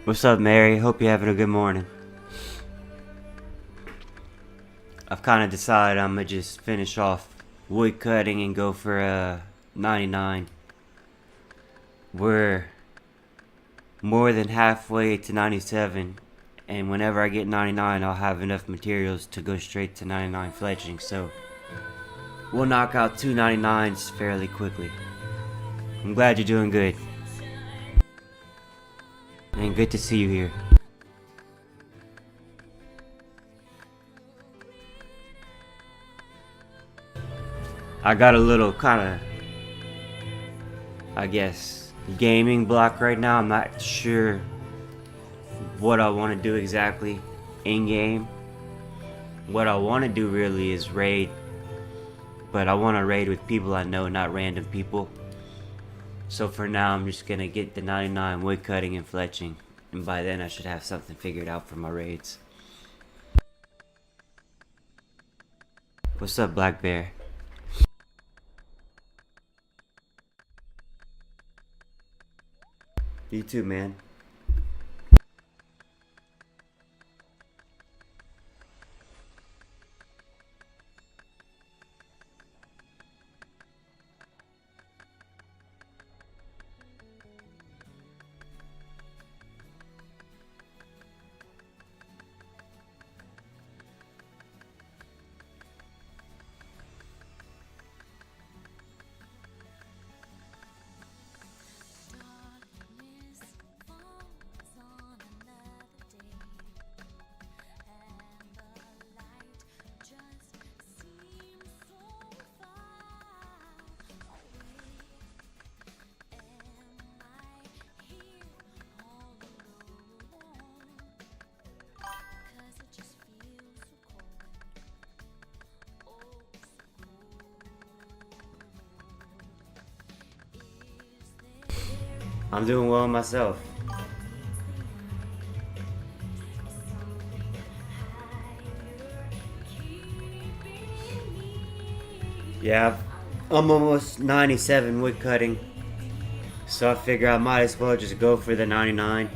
What's up, Mary? Hope you're having a good morning. I've kind of decided I'm gonna just finish off wood cutting and go for a 99. We're more than halfway to 97, and whenever I get 99, I'll have enough materials to go straight to 99 fletching, so we'll knock out two 99s fairly quickly. I'm glad you're doing good. And good to see you here. I got a little kind of, I guess, gaming block right now. I'm not sure what I want to do exactly in game. What I want to do really is raid, but I want to raid with people I know, not random people. So for now, I'm just gonna get the 99 wood cutting and fletching, and by then I should have something figured out for my raids. What's up, Black Bear? You too, man. I'm doing well myself. Yeah, I'm almost 97 wood cutting, so I figure I might as well just go for the 99.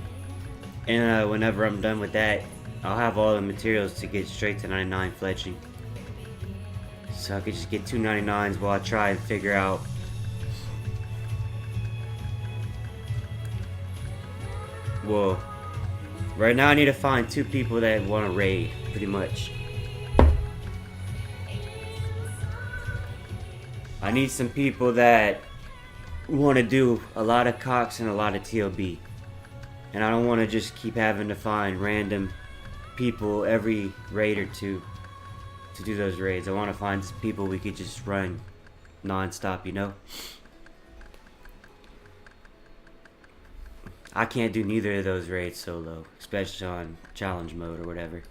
And whenever I'm done with that, I'll have all the materials to get straight to 99 fletching. So I could just get two 99s while I try and figure out well, right now I need to find two people that want to raid, pretty much. I need some people that want to do a lot of Cox and a lot of TLB. And I don't want to just keep having to find random people every raid or two to do those raids. I want to find some people we could just run non-stop, you know? I can't do neither of those raids solo, especially on challenge mode or whatever.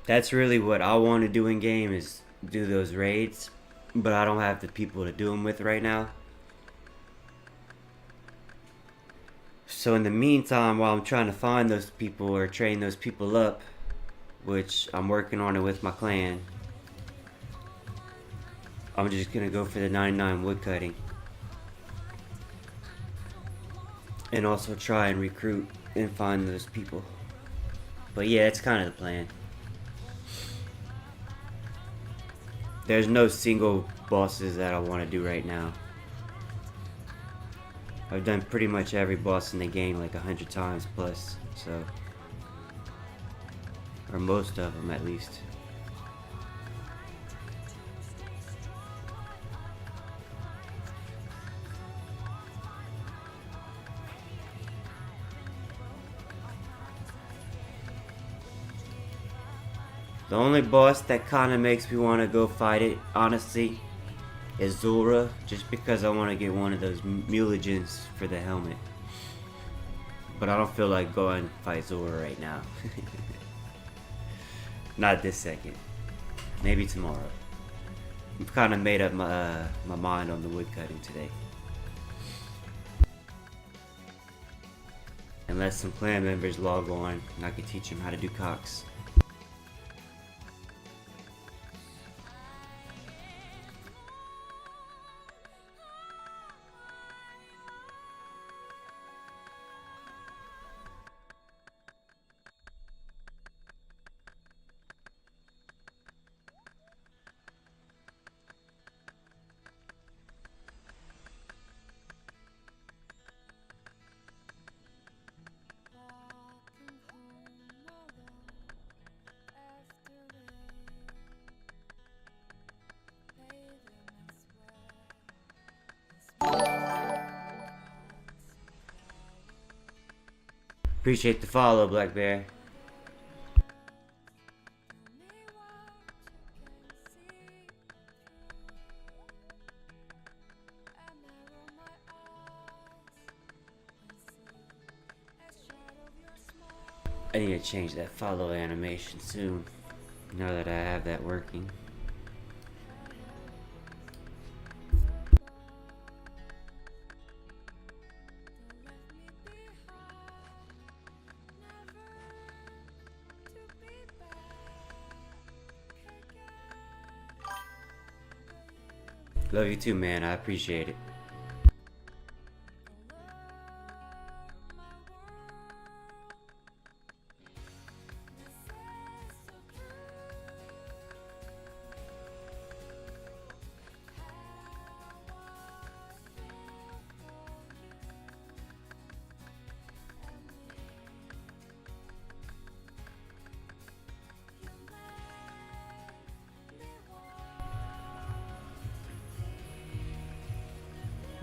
That's really what I want to do in game, is do those raids, but I don't have the people to do them with right now. So in the meantime, while I'm trying to find those people or train those people up, which I'm working on it with my clan, I'm just gonna go for the 99 wood cutting. And also try and recruit and find those people. But yeah, that's kind of the plan. There's no single bosses that I want to do right now. I've done pretty much every boss in the game like 100 times plus, so. Or most of them at least. The only boss that kind of makes me want to go fight it, honestly, is Zulra, just because I want to get one of those mulagens for the helmet. But I don't feel like going to fight Zulra right now. Not this second. Maybe tomorrow. I've kind of made up my mind on the woodcutting today. Unless some clan members log on and I can teach them how to do Cox. Appreciate the follow, Black Bear. I need to change that follow animation soon, now that I have that working. Love you too, man. I appreciate it.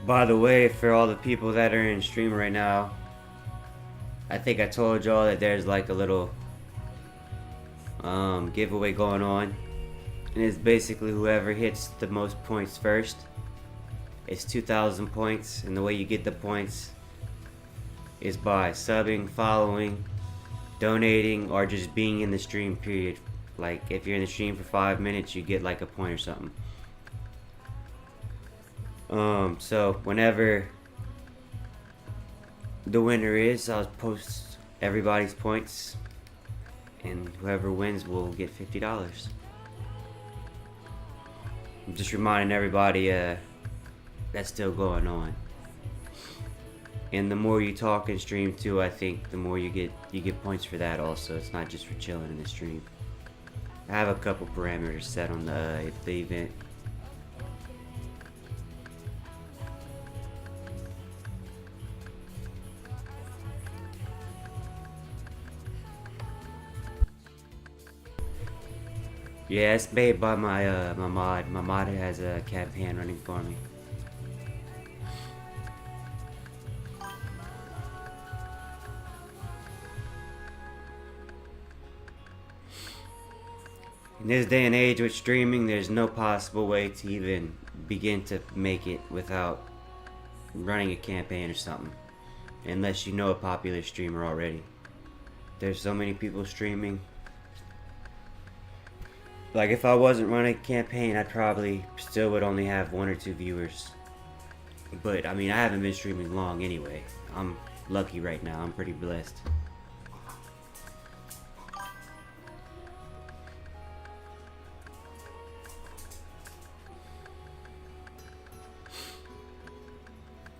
By the way, for all the people that are in stream right now, I think I told y'all that there's like a little giveaway going on, and it's basically whoever hits the most points first. It's 2,000 points, and the way you get the points is by subbing, following, donating, or just being in the stream, period. Like if you're in the stream for 5 minutes, you get like a point or something. So whenever the winner is, I'll post everybody's points, and whoever wins will get $50. I'm just reminding everybody that's still going on. And the more you talk and stream too, I think the more you get points for that also. It's not just for chilling in the stream. I have a couple parameters set on the event. Yeah, it's made by my my mod. My mod has a campaign running for me. In this day and age with streaming, there's no possible way to even begin to make it without running a campaign or something. Unless you know a popular streamer already. There's so many people streaming. Like if I wasn't running a campaign, I probably still would only have 1 or 2 viewers. But I mean, I haven't been streaming long anyway. I'm lucky right now. I'm pretty blessed.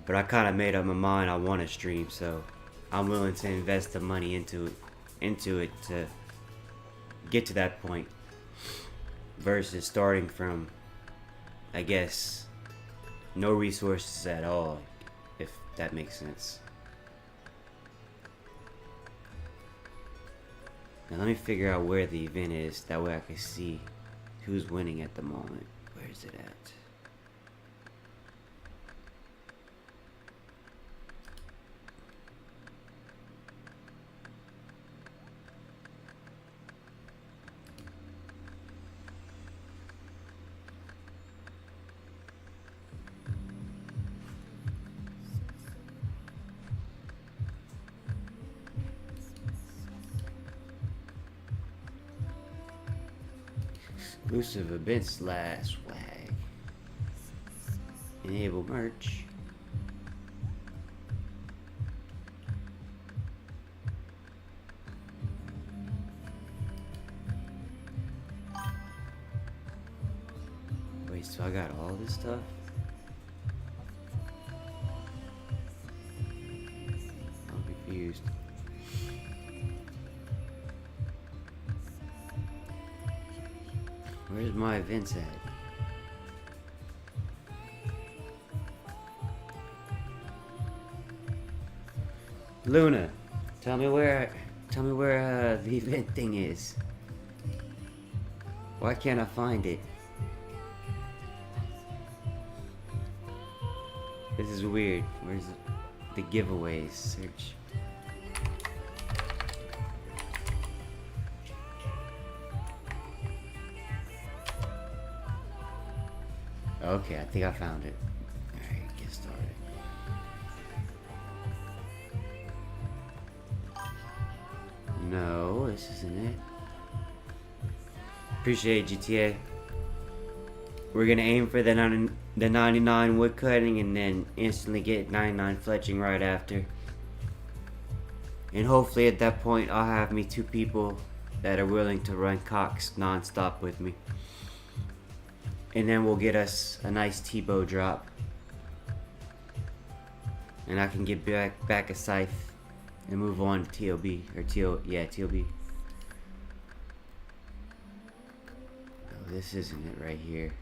But I kind of made up my mind I want to stream, so I'm willing to invest the money into it to get to that point. Versus starting from, I guess, no resources at all, if that makes sense. Now let me figure out where the event is, that way I can see who's winning at the moment. Where is it at? Exclusive event slash swag. Enable merch. Wait, so I got all this stuff? I'm confused. Where's my events at? Luna, tell me where the event thing is. Why can't I find it? This is weird. Where's the giveaways? Search. Okay, I think I found it. Alright, get started. No, this isn't it. Appreciate it, GTA. We're gonna aim for the 99 wood cutting and then instantly get 99 fletching right after. And hopefully at that point I'll have me 2 people that are willing to run cocks non-stop with me. And then we'll get us a nice T-bow drop. And I can get back a scythe and move on to TOB. Or TOB. Oh, this isn't it right here.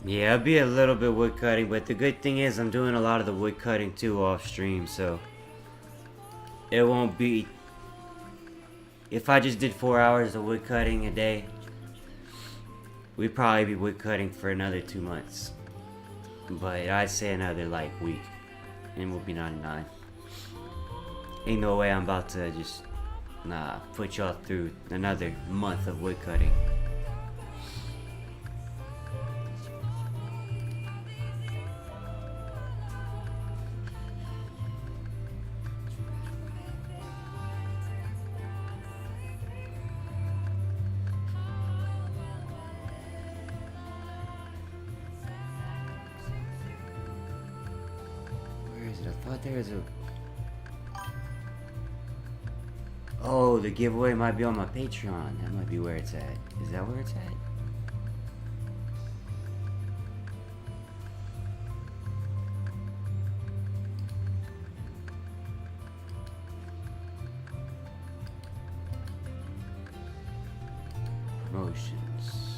Yeah, it'll be a little bit wood cutting, but the good thing is I'm doing a lot of the wood cutting too off stream, so it won't be. If I just did 4 hours of wood cutting a day, we'd probably be wood cutting for another 2 months. But I'd say another like week, and we'll be 99. Ain't no way I'm about to just put y'all through another month of wood cutting. I thought there was a... Oh, the giveaway might be on my Patreon. That might be where it's at. Is that where it's at? Promotions.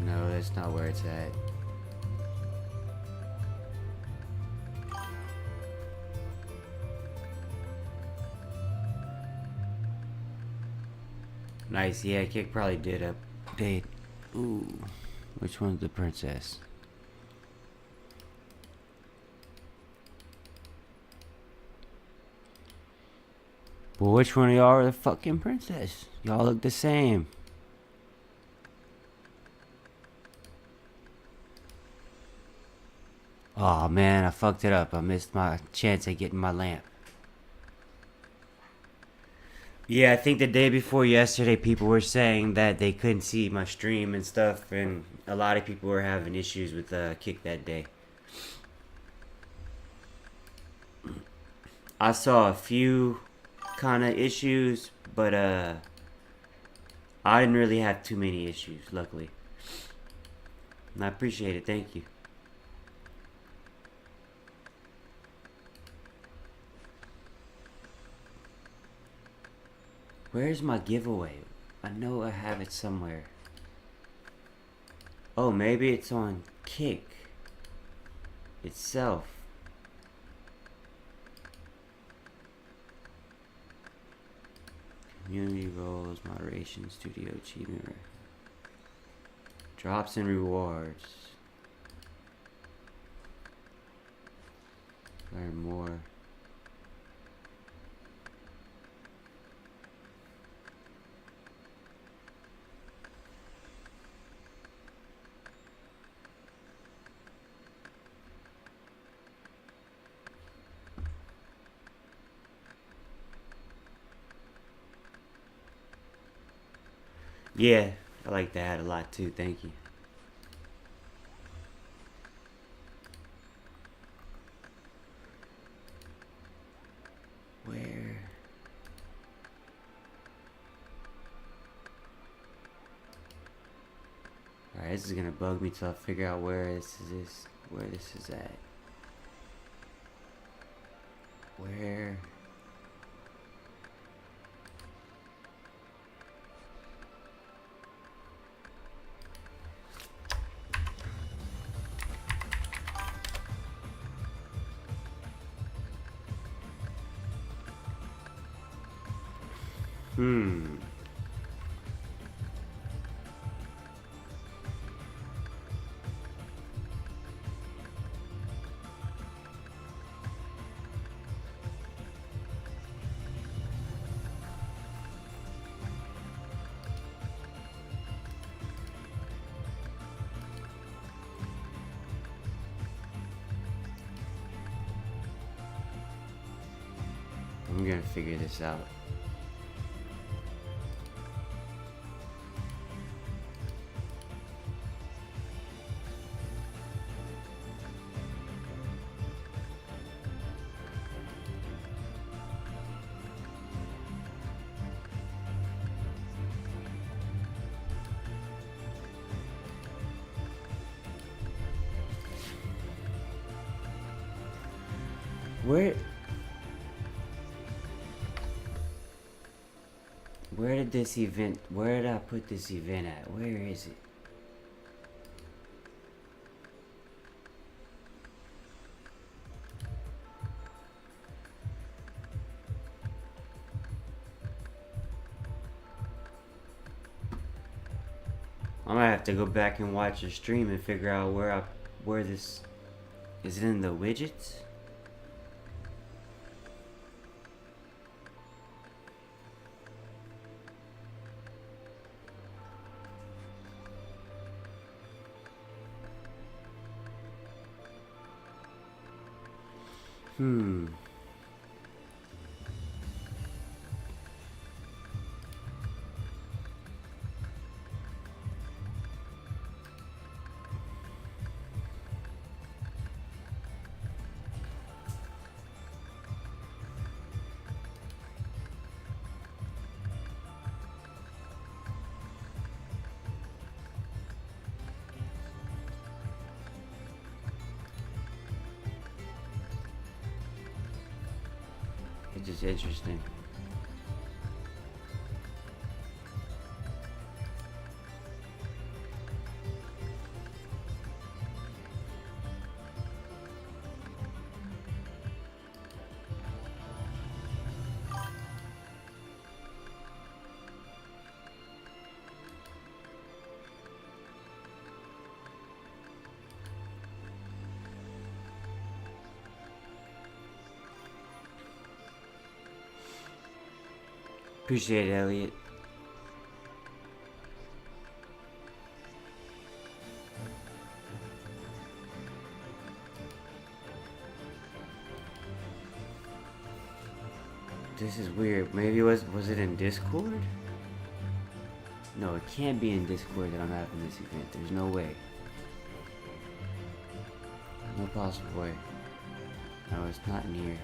No, that's not where it's at. Nice, yeah, Kick probably did update. Ooh, which one's the princess? Well, which one of y'all are the fucking princess? Y'all look the same. Oh man, I fucked it up. I missed my chance at getting my lamp. Yeah, I think the day before yesterday, people were saying that they couldn't see my stream and stuff, and a lot of people were having issues with Kick that day. I saw a few kind of issues, but I didn't really have too many issues, luckily. And I appreciate it. Thank you. Where's my giveaway? I know I have it somewhere. Oh, maybe it's on Kick itself. Community roles, moderation, studio achievement, drops and rewards. Learn more. Yeah, I like that a lot too. Thank you. Where? Alright, this is gonna bug me till I figure out where this is at. Where? I'm gonna figure this out. Where did this event, where did I put this event at? Where is it? I'm gonna have to go back and watch the stream and figure out where this, is it in the widgets? It's just interesting. Appreciate it, Elliot. This is weird. Maybe was it in Discord? No, it can't be in Discord that I'm having this event. There's no way. No possible way. No, it's not in here.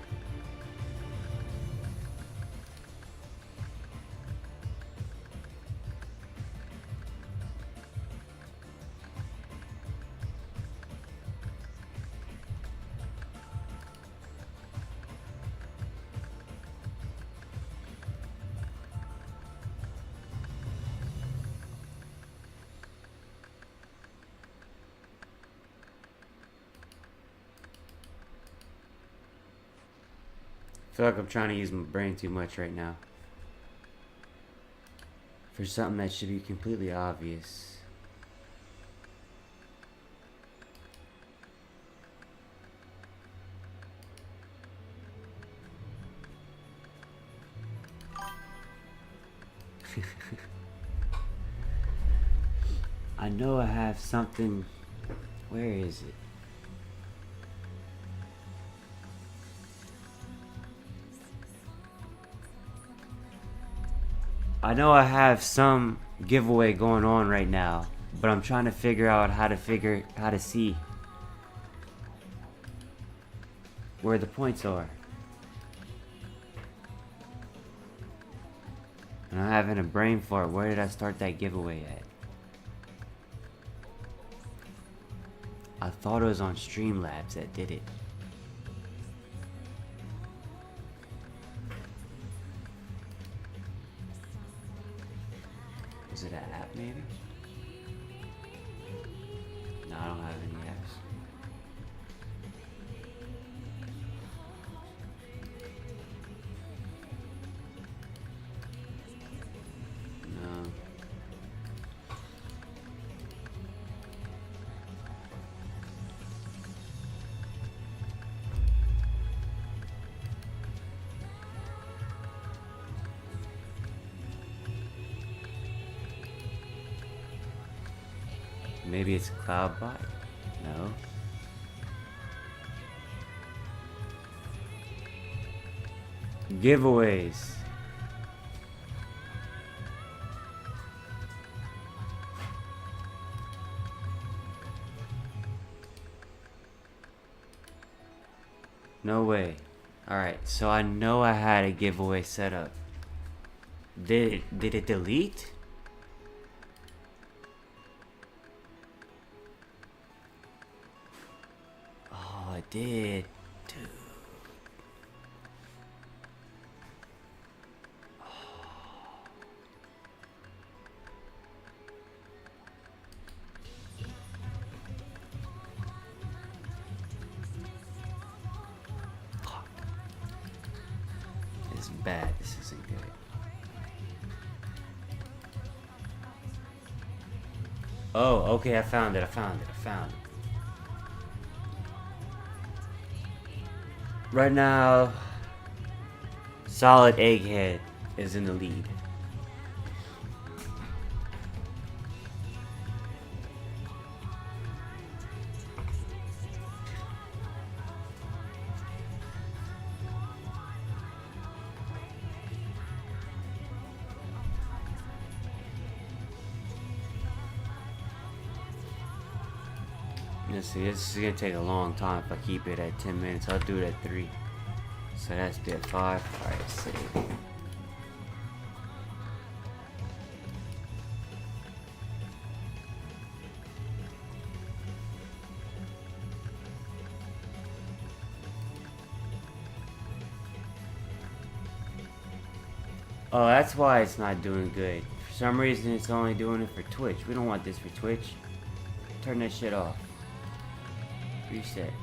I feel like I'm trying to use my brain too much right now for something that should be completely obvious. I know I have something. Where is it? I know I have some giveaway going on right now, but I'm trying to figure out how to see where the points are. And I'm having a brain fart. Where did I start that giveaway at? I thought it was on Streamlabs that did it. maybe? No, I don't have any Fs. No. Maybe it's Cloudbot? No. Giveaways. No way. Alright, so I know I had a giveaway set up. Did it delete? Oh, it did. Dude. This is bad. This isn't good. Oh, okay, I found it. Right now, Solid Egghead is in the lead. Let's see, this is gonna take a long time if I keep it at 10 minutes. I'll do it at 3. So that's bit 5. Alright, save. Oh, that's why it's not doing good. For some reason, it's only doing it for Twitch. We don't want this for Twitch. Turn that shit off. Reset.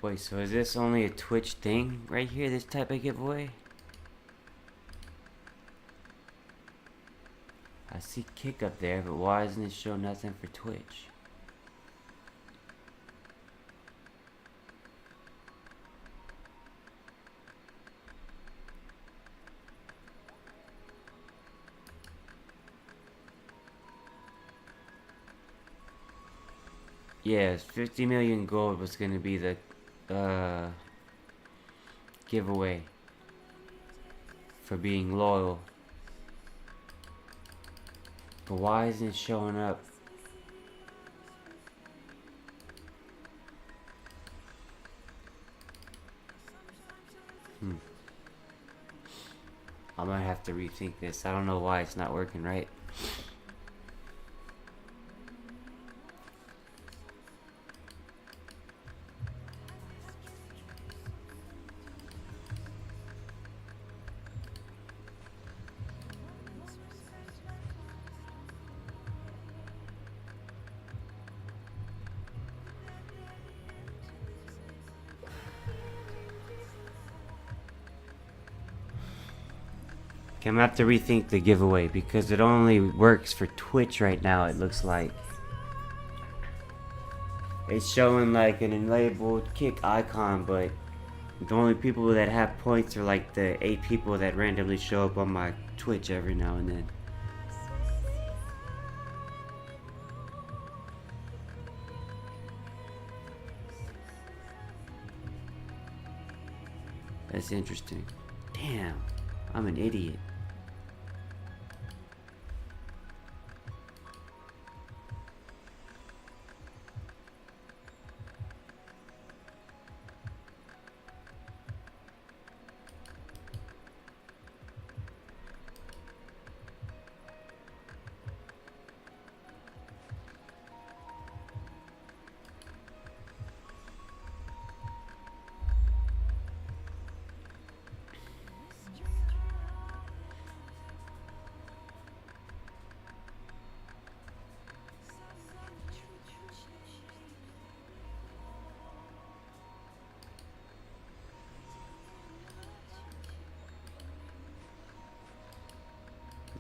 Wait, so is this only a Twitch thing right here, this type of giveaway? I see Kick up there, but why doesn't it show nothing for Twitch? Yes, 50 million gold was gonna be the giveaway for being loyal. But why isn't it showing up? I might have to rethink this. I don't know why it's not working right. I'm gonna have to rethink the giveaway because it only works for Twitch right now, it looks like. It's showing like an enabled Kick icon, but the only people that have points are like the 8 people that randomly show up on my Twitch every now and then. That's interesting. Damn, I'm an idiot.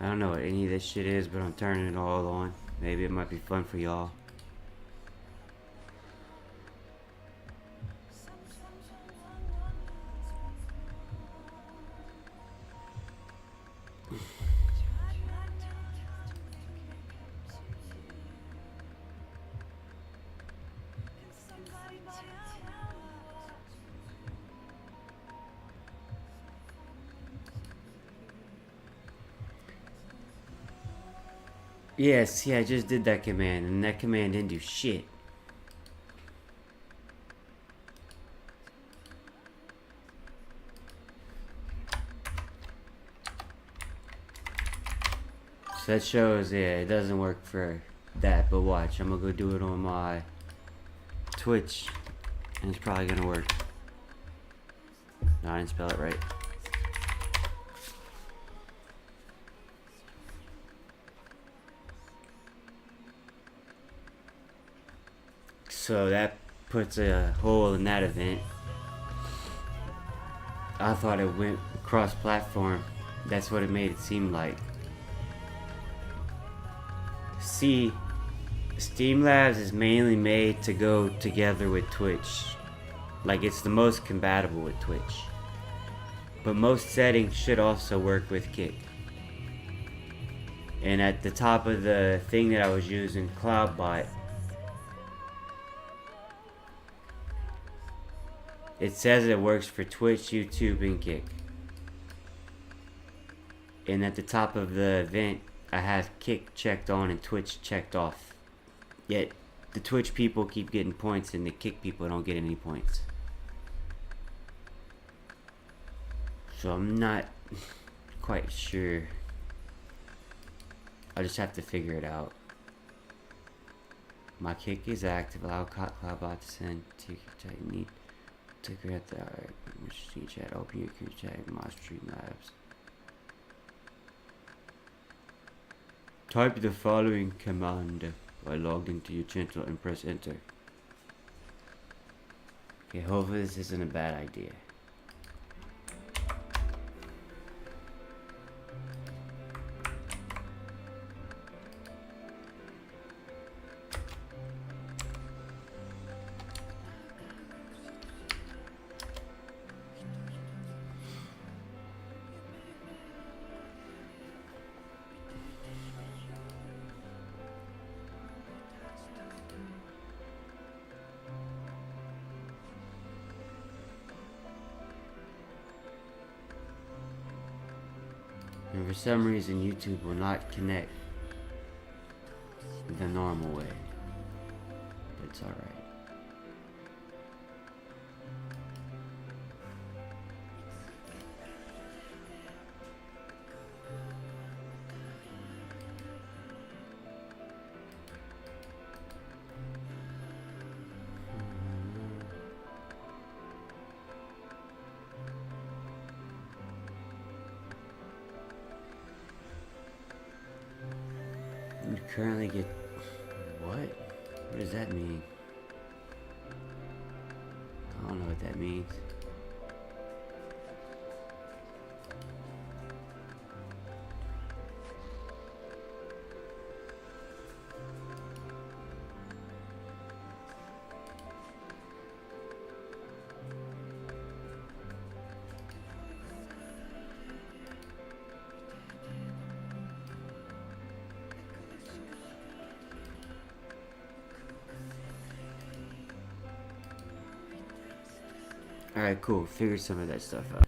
I don't know what any of this shit is, but I'm turning it all on. Maybe it might be fun for y'all. Yeah, see, I just did that command, and that command didn't do shit. So that shows, yeah, it doesn't work for that, but watch, I'm gonna go do it on my Twitch, and it's probably gonna work. No, I didn't spell it right. So that puts a hole in that event. I thought it went cross-platform. That's what it made it seem like. See, Streamlabs is mainly made to go together with Twitch. Like, it's the most compatible with Twitch. But most settings should also work with Kick. And at the top of the thing that I was using, CloudBot, it says it works for Twitch, YouTube, and Kick. And at the top of the event, I have Kick checked on and Twitch checked off. Yet, the Twitch people keep getting points and the Kick people don't get any points. So I'm not quite sure. I'll just have to figure it out. My Kick is active. Allow CloudBot to send to chat. Need to grab the machine chat. Open your crew chat. My Streamlabs. Type the following command while logged into your channel and press enter. Okay, hopefully this isn't a bad idea. And for some reason YouTube will not connect the normal way. But it's alright. You currently get what? What does that mean? I don't know what that means. Alright, cool. Figured some of that stuff out.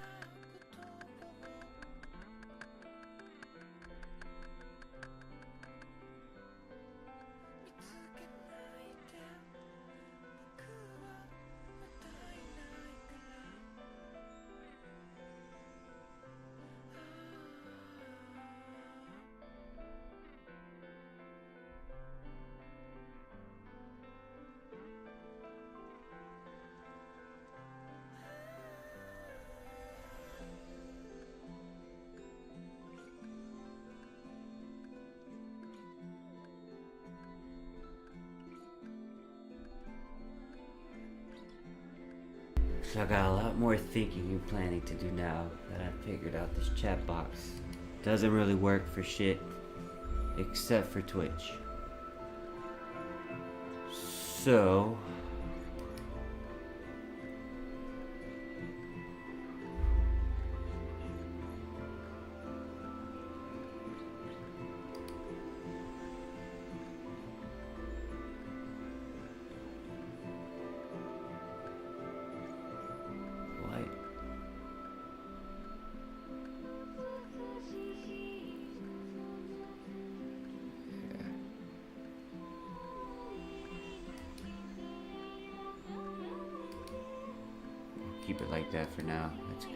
So I got a lot more thinking and planning to do now that I figured out this chat box Doesn't really work for shit except for Twitch. So keep it like that for now. That's good.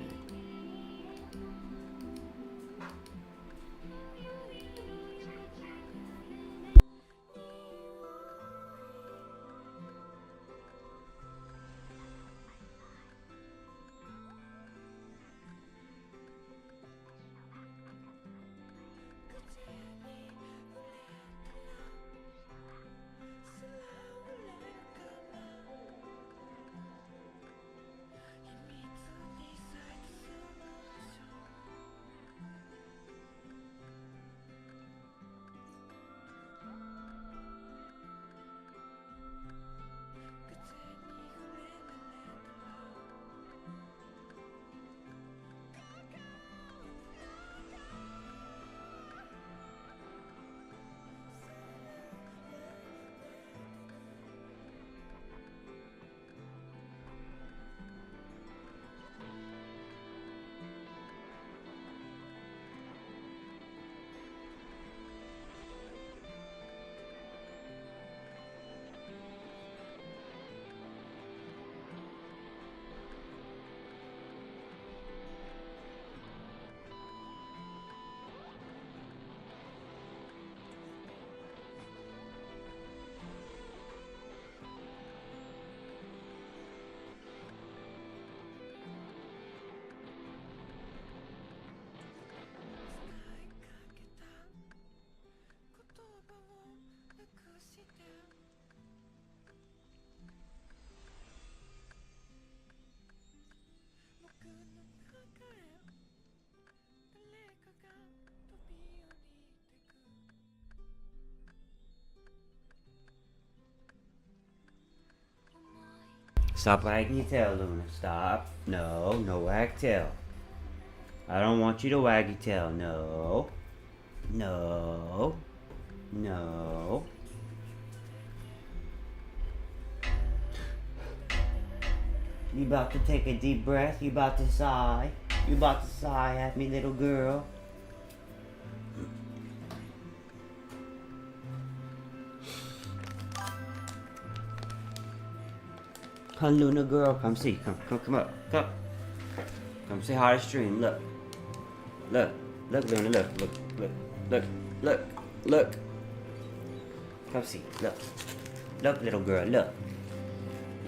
Stop wagging your tail, Luna. Stop. No, no wag tail. I don't want you to wag your tail. No. No. No. You about to take a deep breath? You about to sigh? You about to sigh at me, little girl? Come, Luna girl, come see. Come up. Come say hi to stream. Look, Luna. Look. Come see. Look, little girl.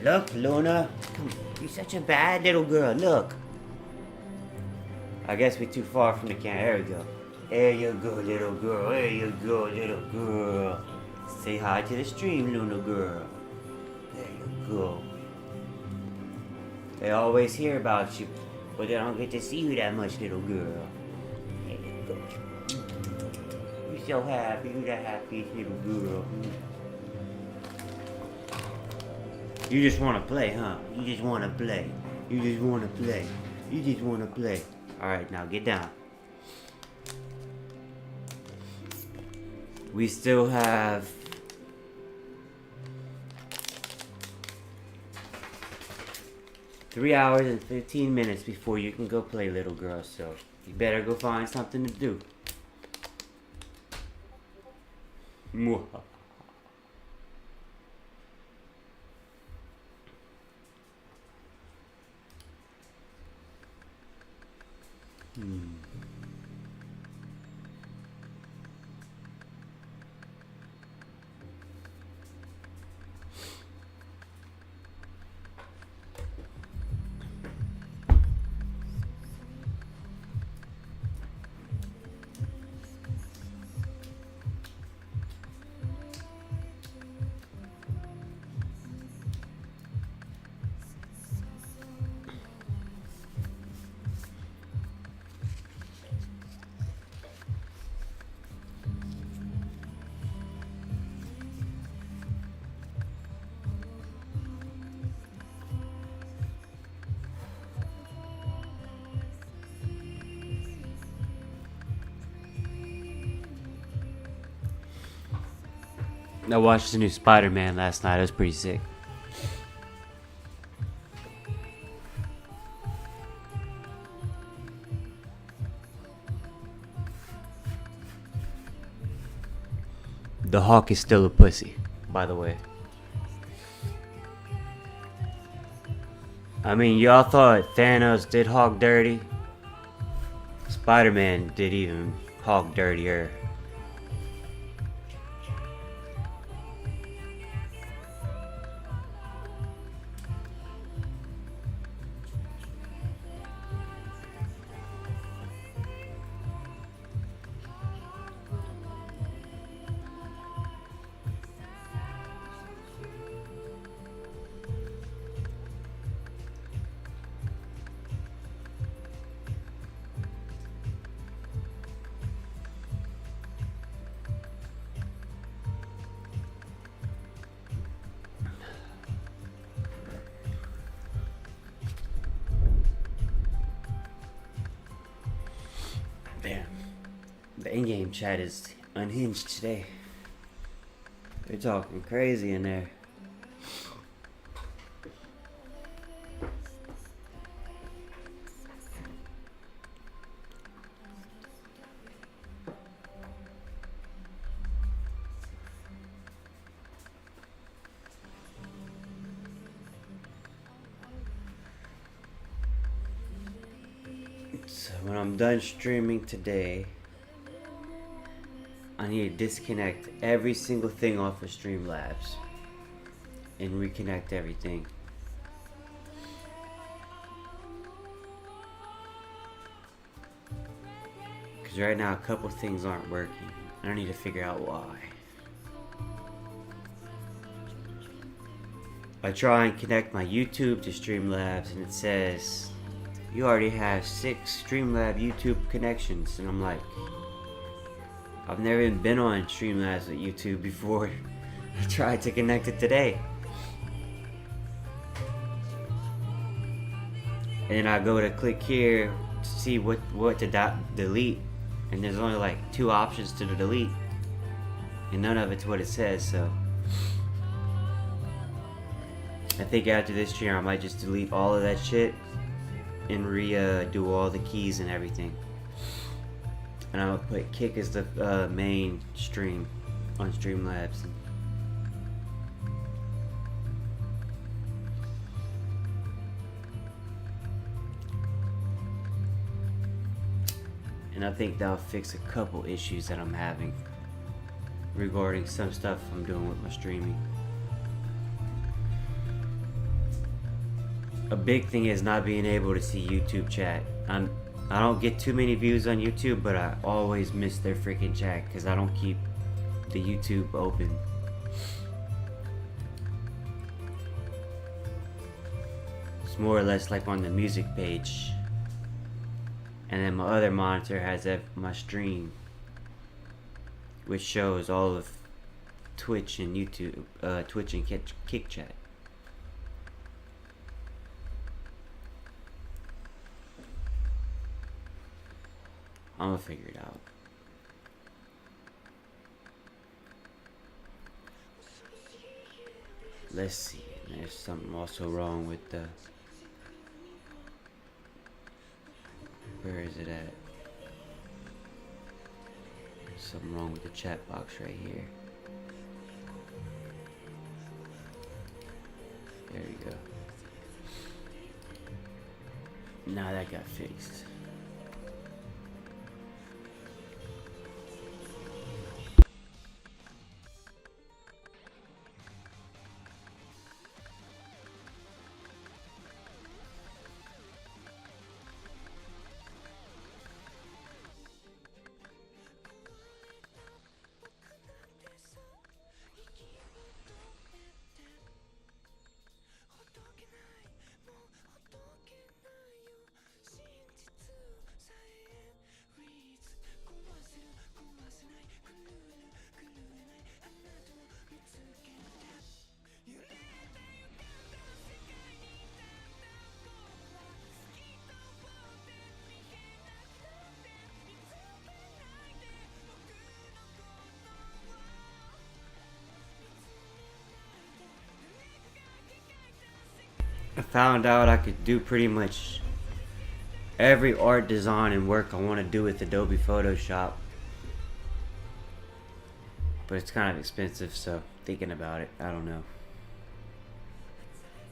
Look, Luna. Come, you're such a bad little girl. Look. I guess we're too far from the camera. There we go. There you go, little girl. There you go, little girl. Say hi to the stream, Luna girl. There you go. They always hear about you, but they don't get to see you that much, little girl. There you go. You're so happy. You're the happiest little girl. You just want to play, huh? You just want to play. Alright, now get down. We still have 3 hours and 15 minutes before you can go play, little girl, so you better go find something to do. I watched the new Spider-Man last night. It was pretty sick. The Hawk is still a pussy, by the way. I mean, y'all thought Thanos did Hawk dirty? Spider-Man did even Hawk dirtier. Damn. The in-game chat is unhinged today. They're talking crazy in there. So when I'm done streaming today, I need to disconnect every single thing off of Streamlabs and reconnect everything. Because right now a couple things aren't working. I need to figure out why. I try and connect my YouTube to Streamlabs and it says you already have 6 Streamlab YouTube connections, and I'm like, I've never even been on Streamlabs with YouTube before. I tried to connect it today. And then I go to click here to see what to delete, and there's only like 2 options to delete, and none of it's what it says. So I think after this stream I might just delete all of that shit and do all the keys and everything. And I'm gonna put Kick as the main stream on Streamlabs. And I think that'll fix a couple issues that I'm having regarding some stuff I'm doing with my streaming. A big thing is not being able to see YouTube chat. I don't get too many views on YouTube, but I always miss their freaking chat because I don't keep the YouTube open. It's more or less like on the music page. And then my other monitor has my stream, which shows all of Twitch and YouTube, Twitch and Kick chat. I'm gonna figure it out. Let's see. There's something also wrong with the... Where is it at? There's something wrong with the chat box right here. There you go. Now that got fixed. I found out I could do pretty much every art design and work I want to do with Adobe Photoshop. But it's kind of expensive, so thinking about it, I don't know.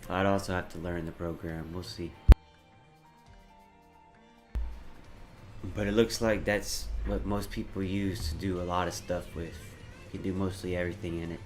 I'd also have to learn the program, we'll see. But it looks like that's what most people use to do a lot of stuff with. You can do mostly everything in it.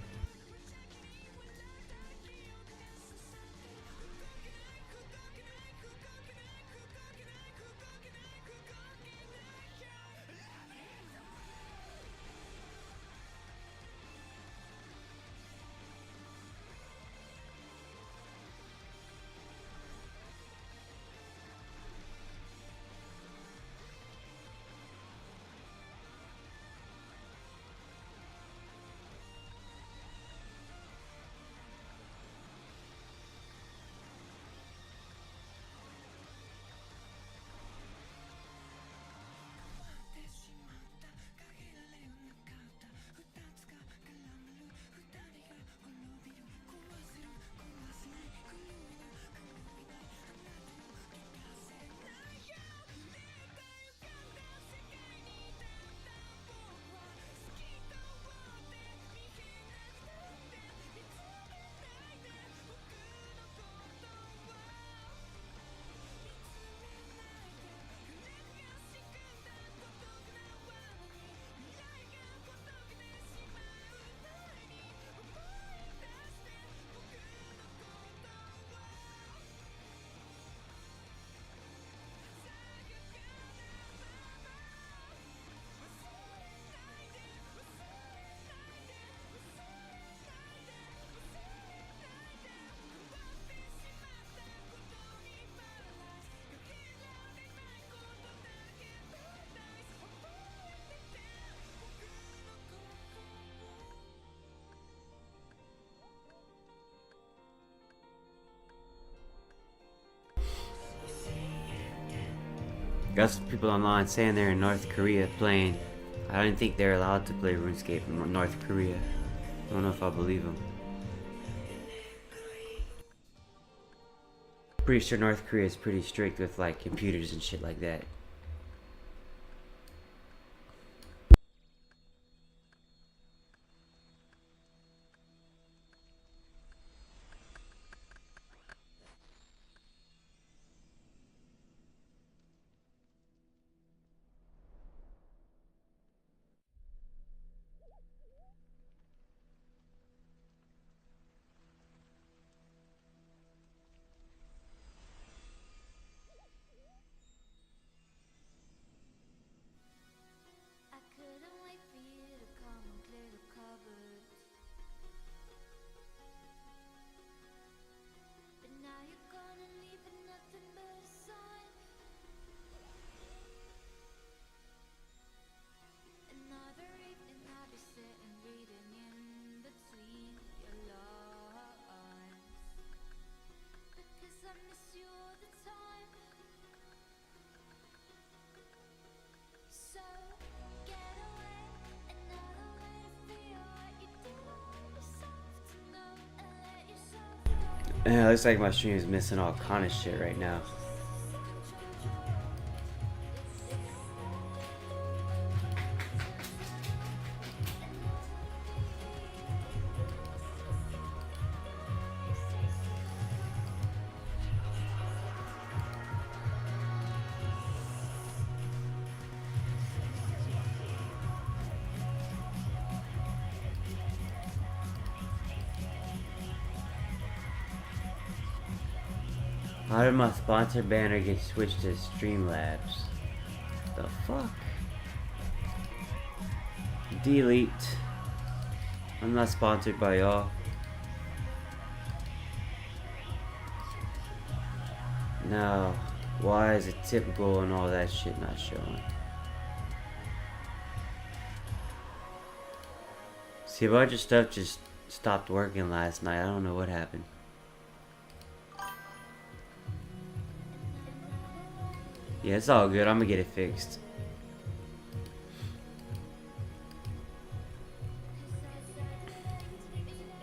Got some people online saying they're in North Korea playing. I didn't think they're allowed to play RuneScape in North Korea. I don't know if I believe them. Pretty sure North Korea is pretty strict with like computers and shit like that. Yeah, looks like my stream is missing all kind of shit right now. How did my sponsor banner get switched to Streamlabs? The fuck? Delete. I'm not sponsored by y'all. No. Why is it typical and all that shit not showing? See, a bunch of stuff just stopped working last night. I don't know what happened. Yeah, it's all good. I'm gonna get it fixed.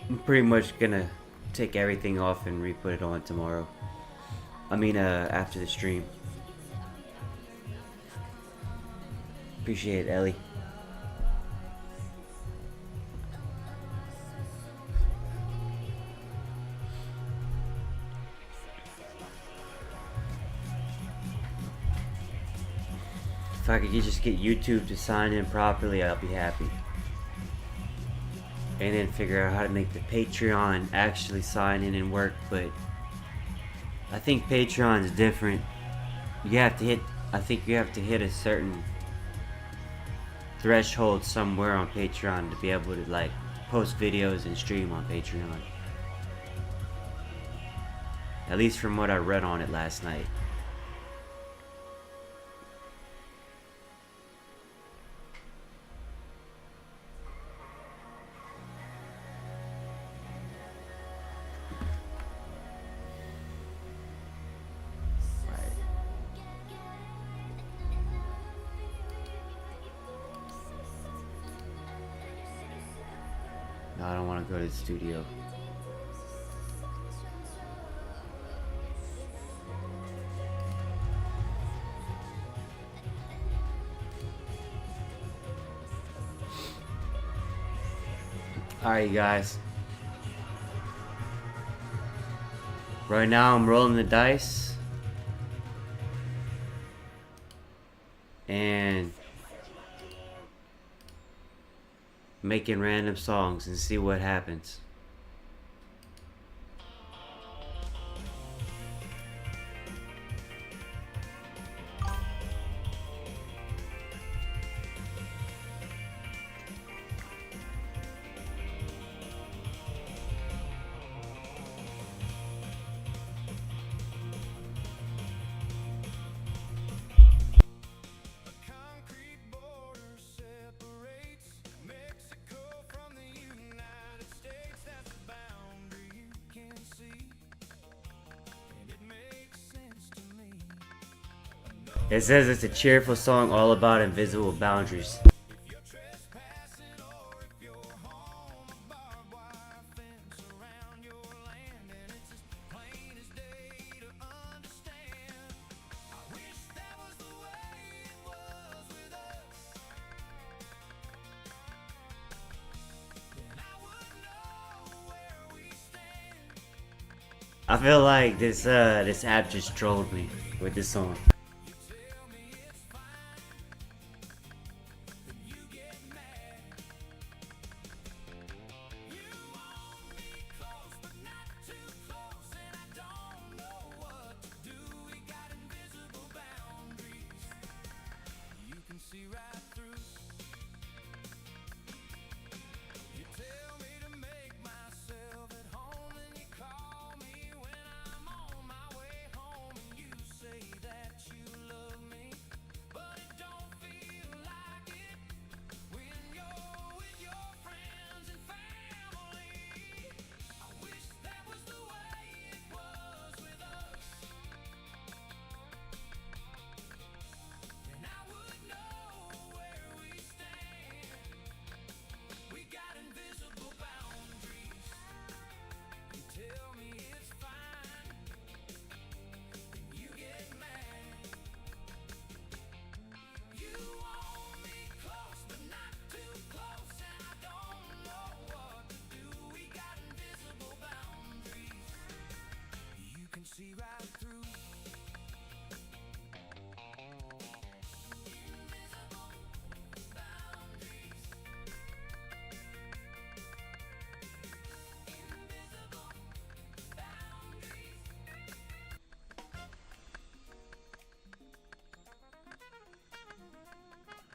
I'm pretty much gonna take everything off and re-put it on tomorrow. After the stream. Appreciate it, Ellie. If I could just get YouTube to sign in properly, I'll be happy. And then figure out how to make the Patreon actually sign in and work, but I think Patreon is different. I think you have to hit a certain threshold somewhere on Patreon to be able to like post videos and stream on Patreon. At least from what I read on it last night. No, I don't want to go to the studio. Alright, guys. Right now I'm rolling the dice. And making random songs and see what happens. It says it's a cheerful song all about invisible boundaries. I feel like this app just trolled me with this song. See right through.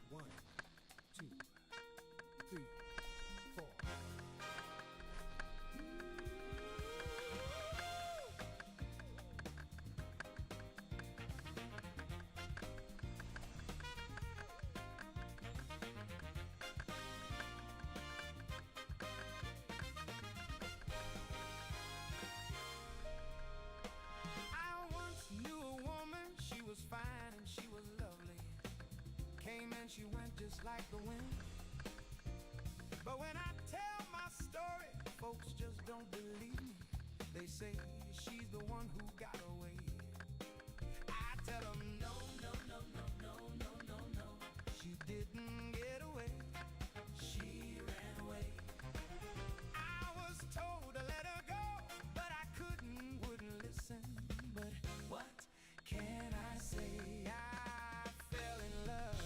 One, two, three, four. And she went just like the wind. But when I tell my story, folks just don't believe me. They say she's the one who got away. let 'em know, no, no, no, no, no, no, no. She didn't get away. She ran away. I was told to let her go, but I wouldn't listen. But what can I say? I fell in love.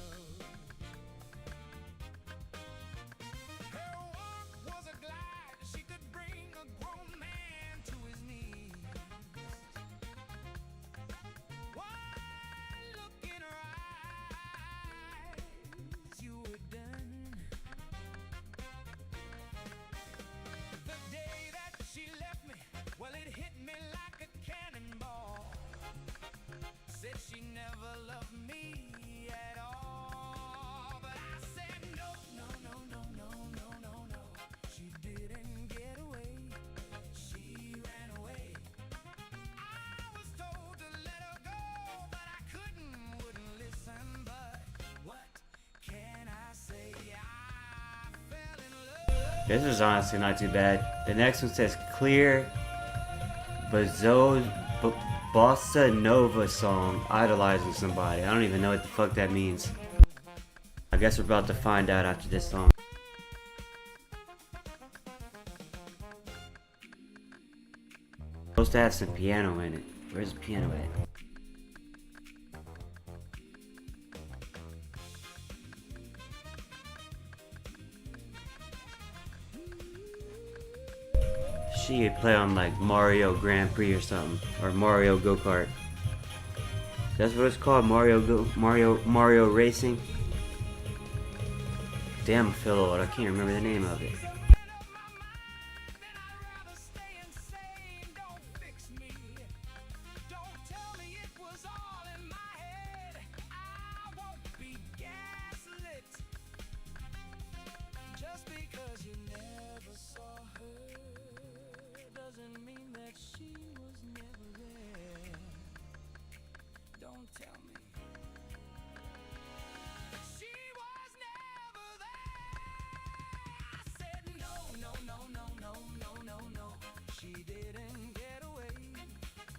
Her walk was a glide. She could bring a grown man to his knees. One look in her eyes, you were done. The day that she left me, well, it hit me like a cannonball. Said she never loved me at all. But I said no, no, no, no, no, no, no, no. She didn't get away. She ran away. I was told to let her go, but I wouldn't listen. But what can I say? I fell in love. This is honestly not too bad. The next one says clear bossa nova song idolizing somebody. I don't even know what the fuck that means. I guess we're about to find out after this song. Supposed to have some piano in it. Where's the piano at? She could play on like Mario Grand Prix or something, or Mario Go Kart. That's what it's called, Mario Racing. Damn, I feel old. I can't remember the name of it. Just because you never saw her doesn't mean that she was never there. Don't tell me she was never there. I said no, no, no, no, no, no, no, no. She didn't get away.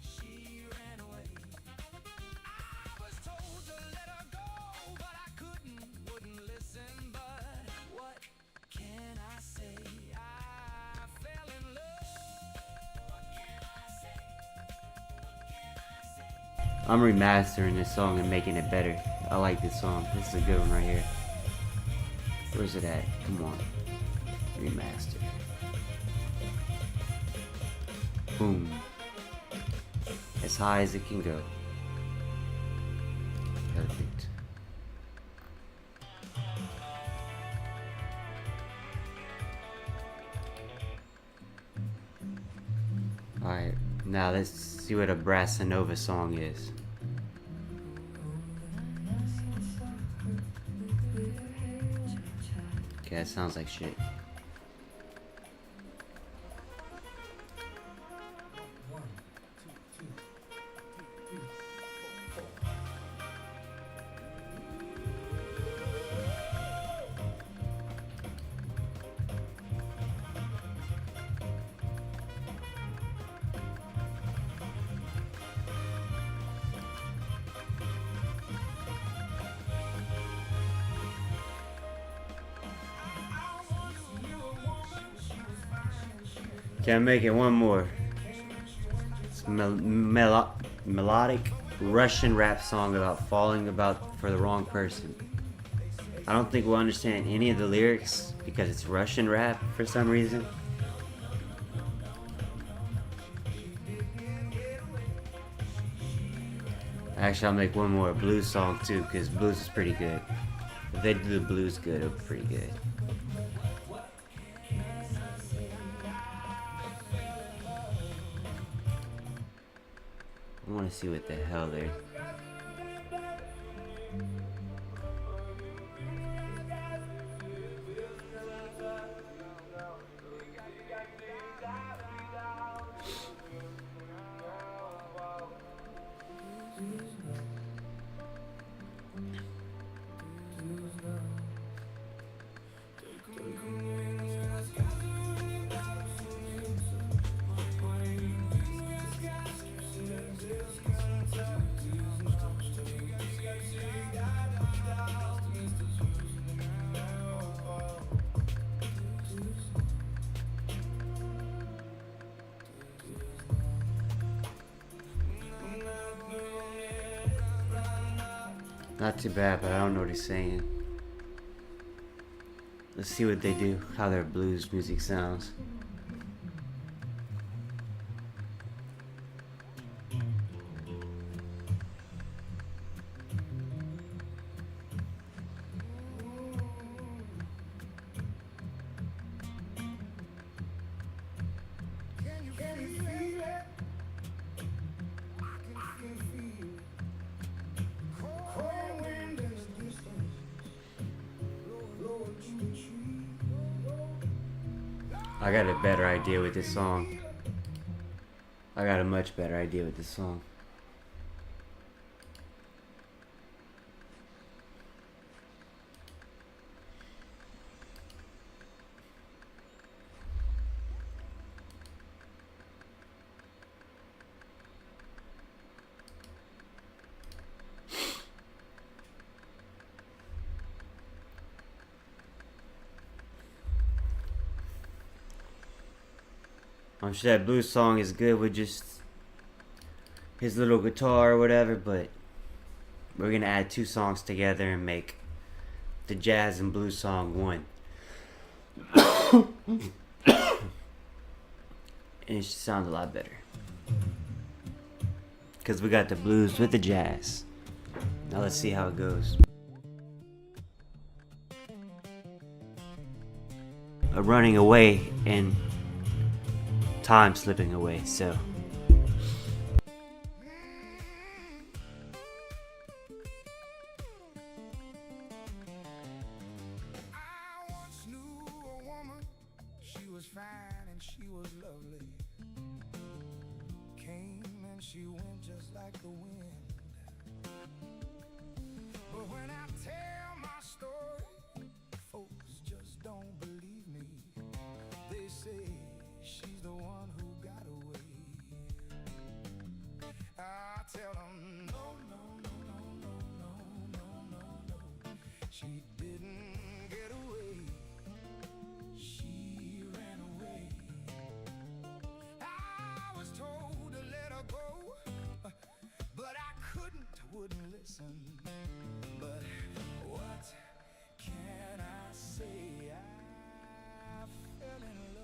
She ran away. I was told to let her go, but I wouldn't listen. But what can I say? I fell in love. What can I say? What can I say? I'm remastering this song and making it better. I like this song. This is a good one right here. Where's it at? Come on. Remaster. Boom. As high as it can go. Perfect. Alright, now let's see what a Bossa Nova song is. Okay, that sounds like shit. Can I make it one more? It's melodic Russian rap song about falling for the wrong person. I don't think we'll understand any of the lyrics because it's Russian rap for some reason. Actually, I'll make one more blues song too because blues is pretty good. If they do the blues good, it'll be pretty good. I want to see what the hell they're... Not too bad, but I don't know what he's saying. Let's see what they do, how their blues music sounds. I got a better idea with this song. I got a much better idea with this song. I'm sure that blues song is good with just his little guitar or whatever, but we're gonna add two songs together and make the jazz and blues song one. And it should sound a lot better. Because we got the blues with the jazz. Now let's see how it goes. Running away and time slipping away, so I once knew a woman, she was fine and she was lovely. Came and she went just like the wind. But when I tell my story, folks just don't believe me. They say she's the one who got away. I tell them no, no, no, no, no, no, no, no, no. She didn't get away. She ran away. I was told to let her go, but I wouldn't listen. But what can I say? I fell in love.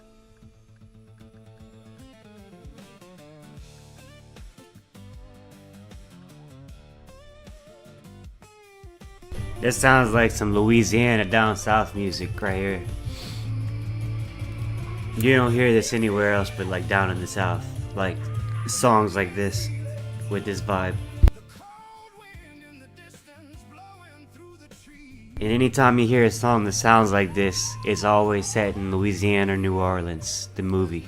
this sounds like some Louisiana down south music right here. You don't hear this anywhere else but like down in the south. Like songs like this with this vibe. And anytime you hear a song that sounds like this, it's always set in Louisiana or New Orleans, the movie.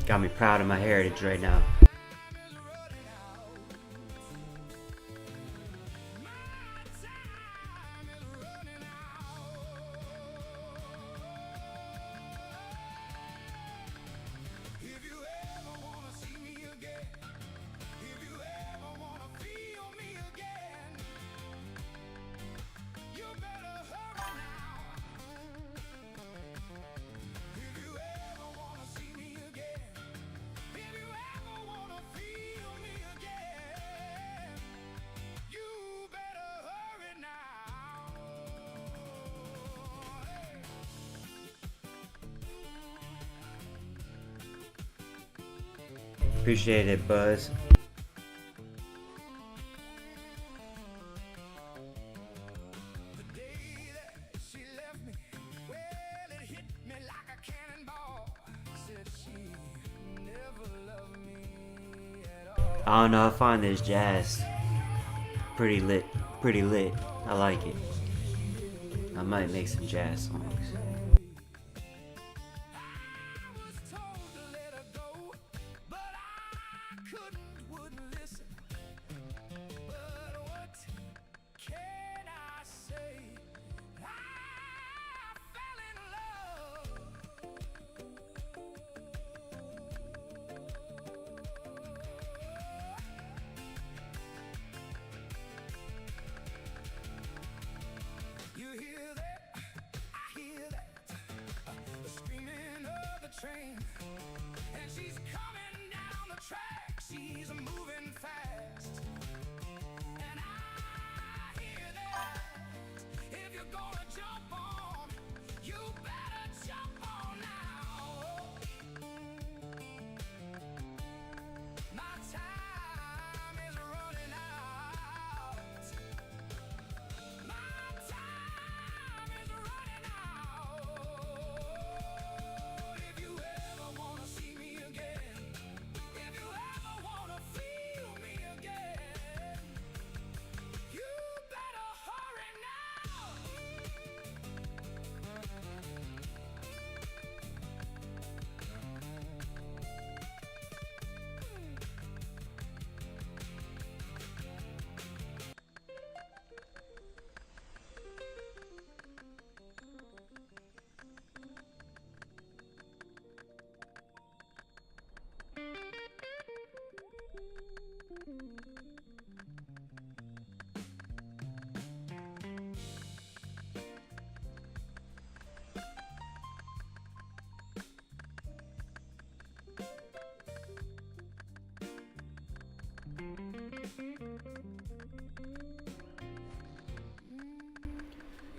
Got me proud of my heritage right now. Appreciate it, Buzz. The day that she left me, well, it hit me like a cannonball. Said she never loved me at all. I don't know, I find this jazz pretty lit. I like it. I might make some jazz songs. You hear that? I hear that. train, and she's coming down the track. She's moving fast, and I hear that if you're gonna jump on, you better jump on now. My time is running out. My time is running out. If you ever wanna see me again, if you ever wanna feel me again, you better hurry now.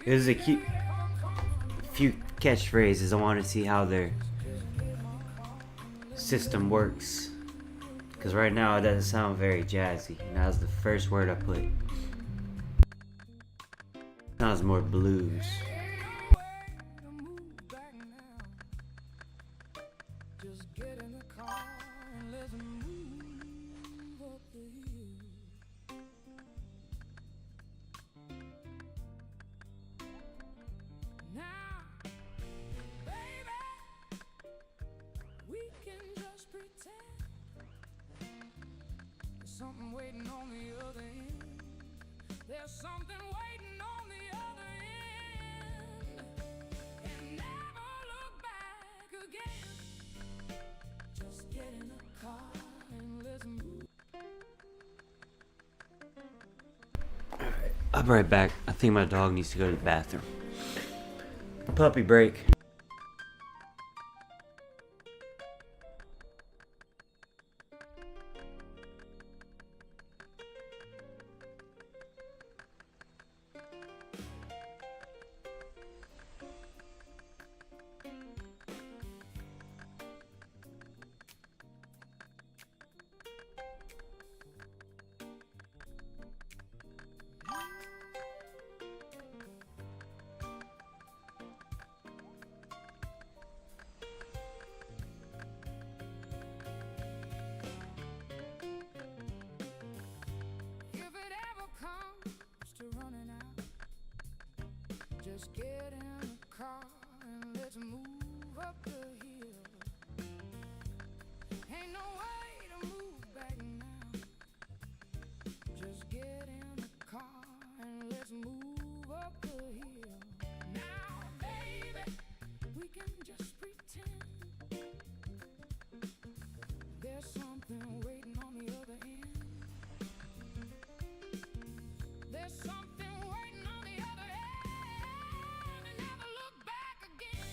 There's a few catchphrases. I want to see how their system works. Because right now it doesn't sound very jazzy. And that was the first word I put. Sounds more blues. Just get in the car and let's move up the hill. Now, baby, we can just pretend there's something waiting on the other end. There's something waiting on the other end. And never look back again. Just get in the car and let's move. I'll be right back. I think my dog needs to go to the bathroom. Puppy break. If it ever comes to running out, just get in the car and let's move up the hill. Ain't no way to move back now. Just get in the car and let's move up the hill. Now, baby, we can just pretend there's something waiting on the other end. There's something waiting on the other end, and never look back again.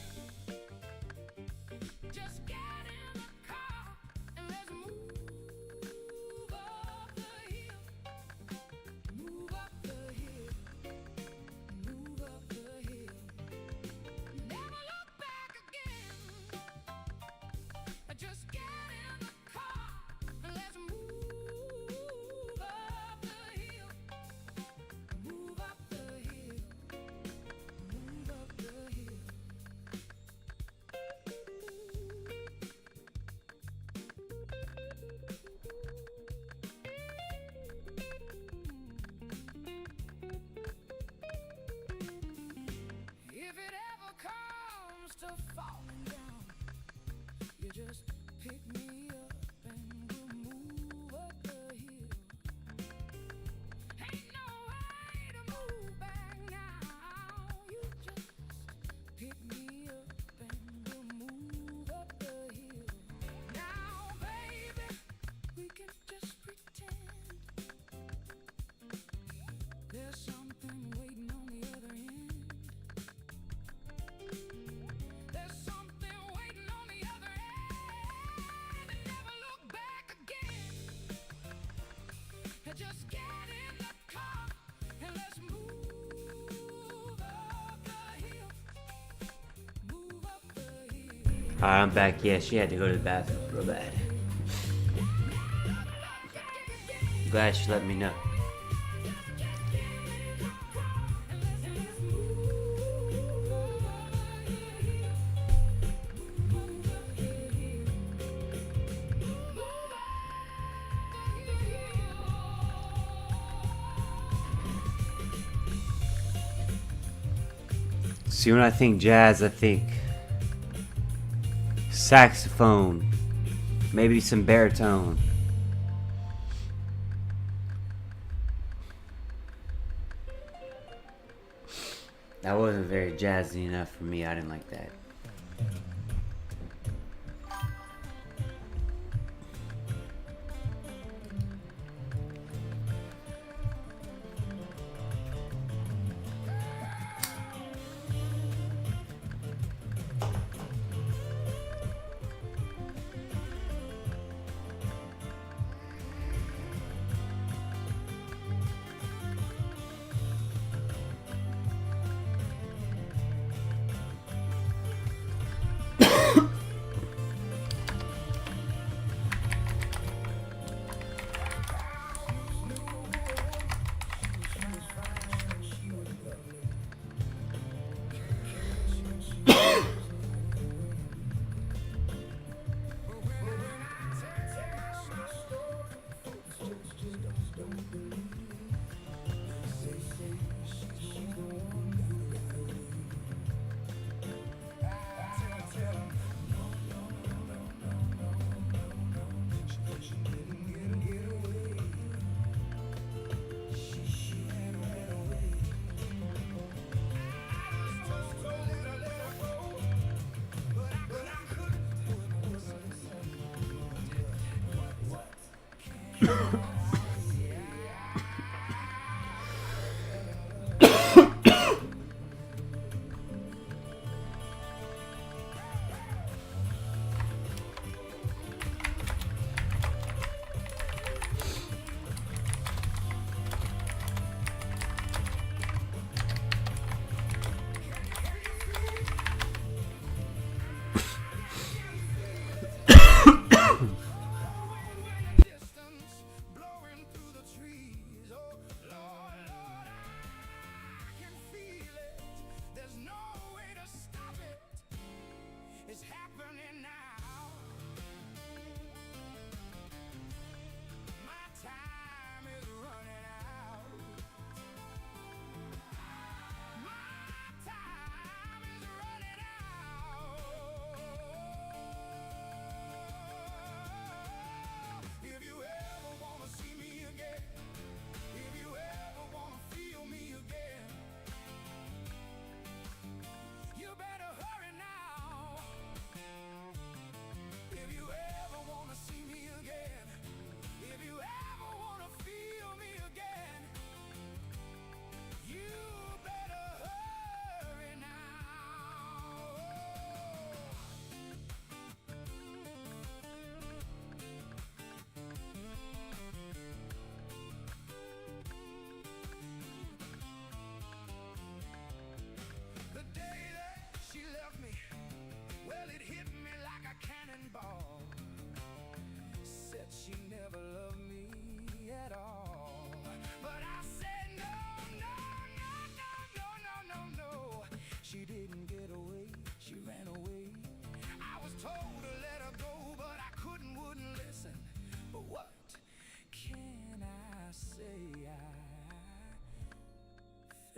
Alright, I'm back. Yeah, she had to go to the bathroom real bad. Glad she let me know. See, when I think jazz, I think saxophone, maybe some baritone. That wasn't very jazzy enough for me. I didn't like that.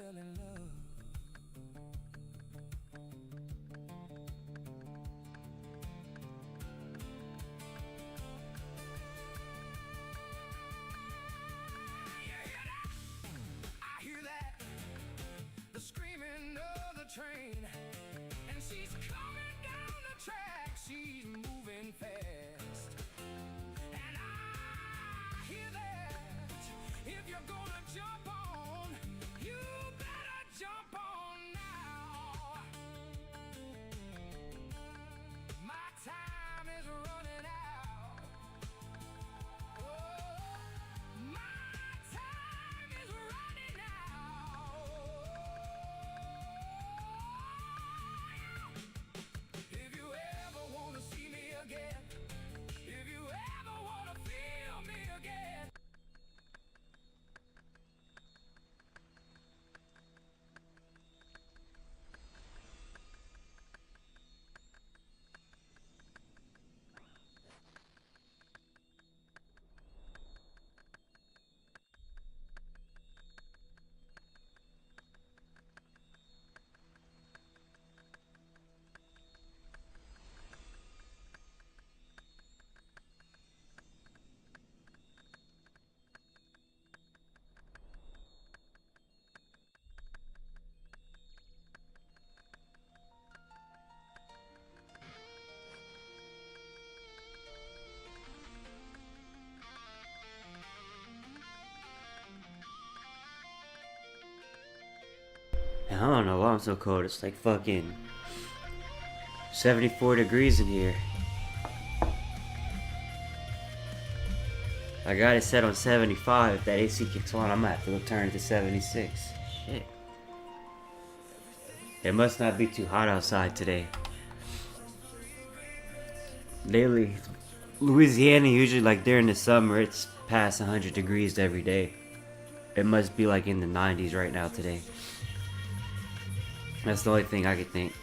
fell in love. I hear that, the screaming of the train, and she's coming down the track, she's moving fast. And I hear that, if you're gonna jump on, you better jump on now. My time is running out. Oh, my time is running out. If you ever want don't know why I'm so cold. It's like fucking 74 degrees in here. I got it set on 75. If that AC kicks on, I'm gonna have to turn it to 76. Shit. It must not be too hot outside today. Lately, Louisiana, usually like during the summer, it's past 100 degrees every day. It must be like in the 90s right now today. That's the only thing I could think.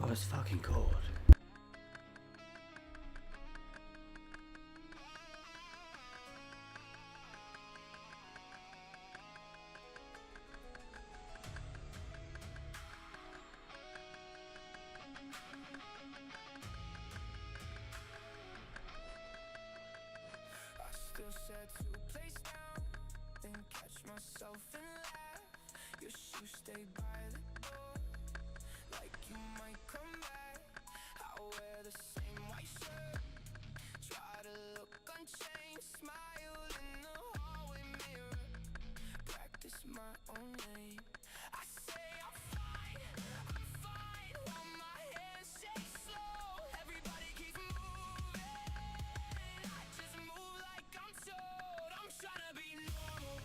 Oh, it's fucking cold. I still said to place down, then catch myself and laugh. Your shoes stay by the door, like you might come back. I wear the same white shirt, try to look unchanged, smile in the hallway mirror, practice my own name. I say I'm fine, while my hands shake slow. Everybody keeps moving, I just move like I'm told. I'm trying to be normal,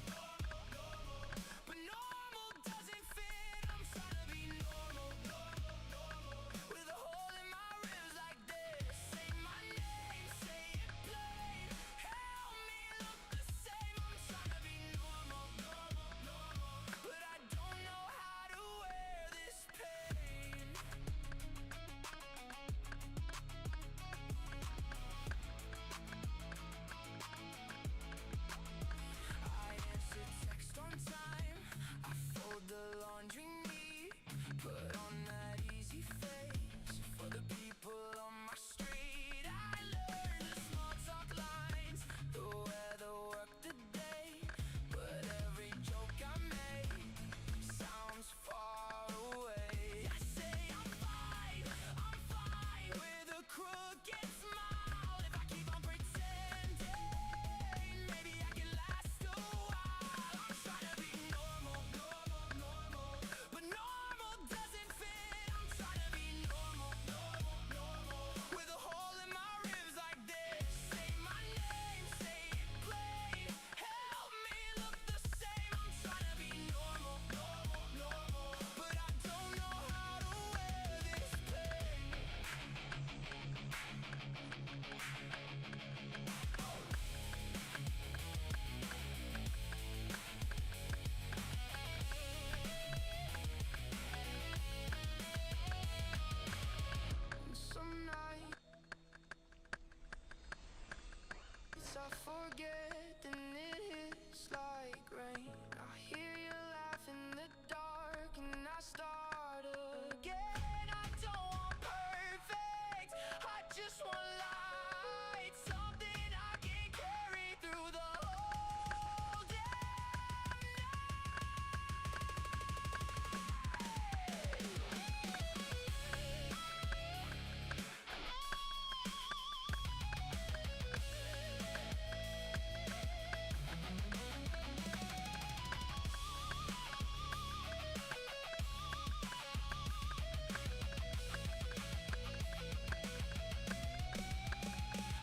but normal doesn't fit. I'm trying to be normal, with a hole in my ribs like this. Say my name, say it plain, help me look the same. I'm trying to be normal, but I don't know how to wear this pain. I answer text on time, I fold the laundry neat, put on that easy face for the people on my street. I learned the small talk lines, the weather worked the day, but every joke I make sounds far away. I say I'm fine, with a crooked smile. If I keep on pretending, maybe I can last a while. I'm trying to be normal, but normal doesn't fit. I'm trying to be normal, with a hole in my ribs like this. Say my name, say it plain, help me look the same. I'm trying to be normal, but I don't know how to wear this pain. Some nights I forget, then it hits like rain. I hear you laugh in the dark, and I start again. I don't want perfect, I just want light, something I can carry through the whole damn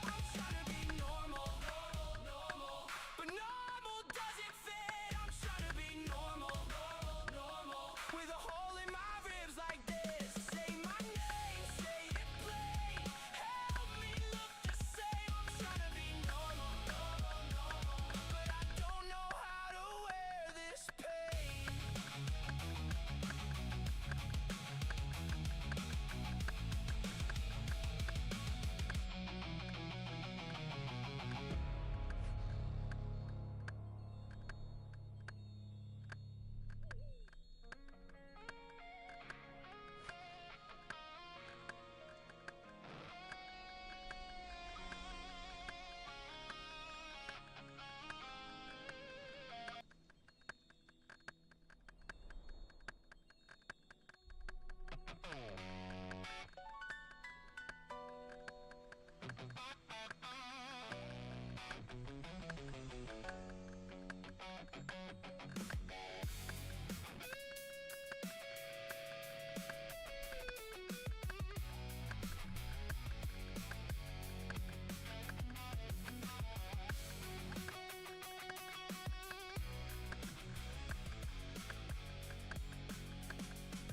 I'm trying to be normal, but normal doesn't fit. I'm trying to be normal, with a hole in my ribs like this. Say my name, say it plain, help me look the same. I'm trying to be normal, but I don't know how to wear this pain.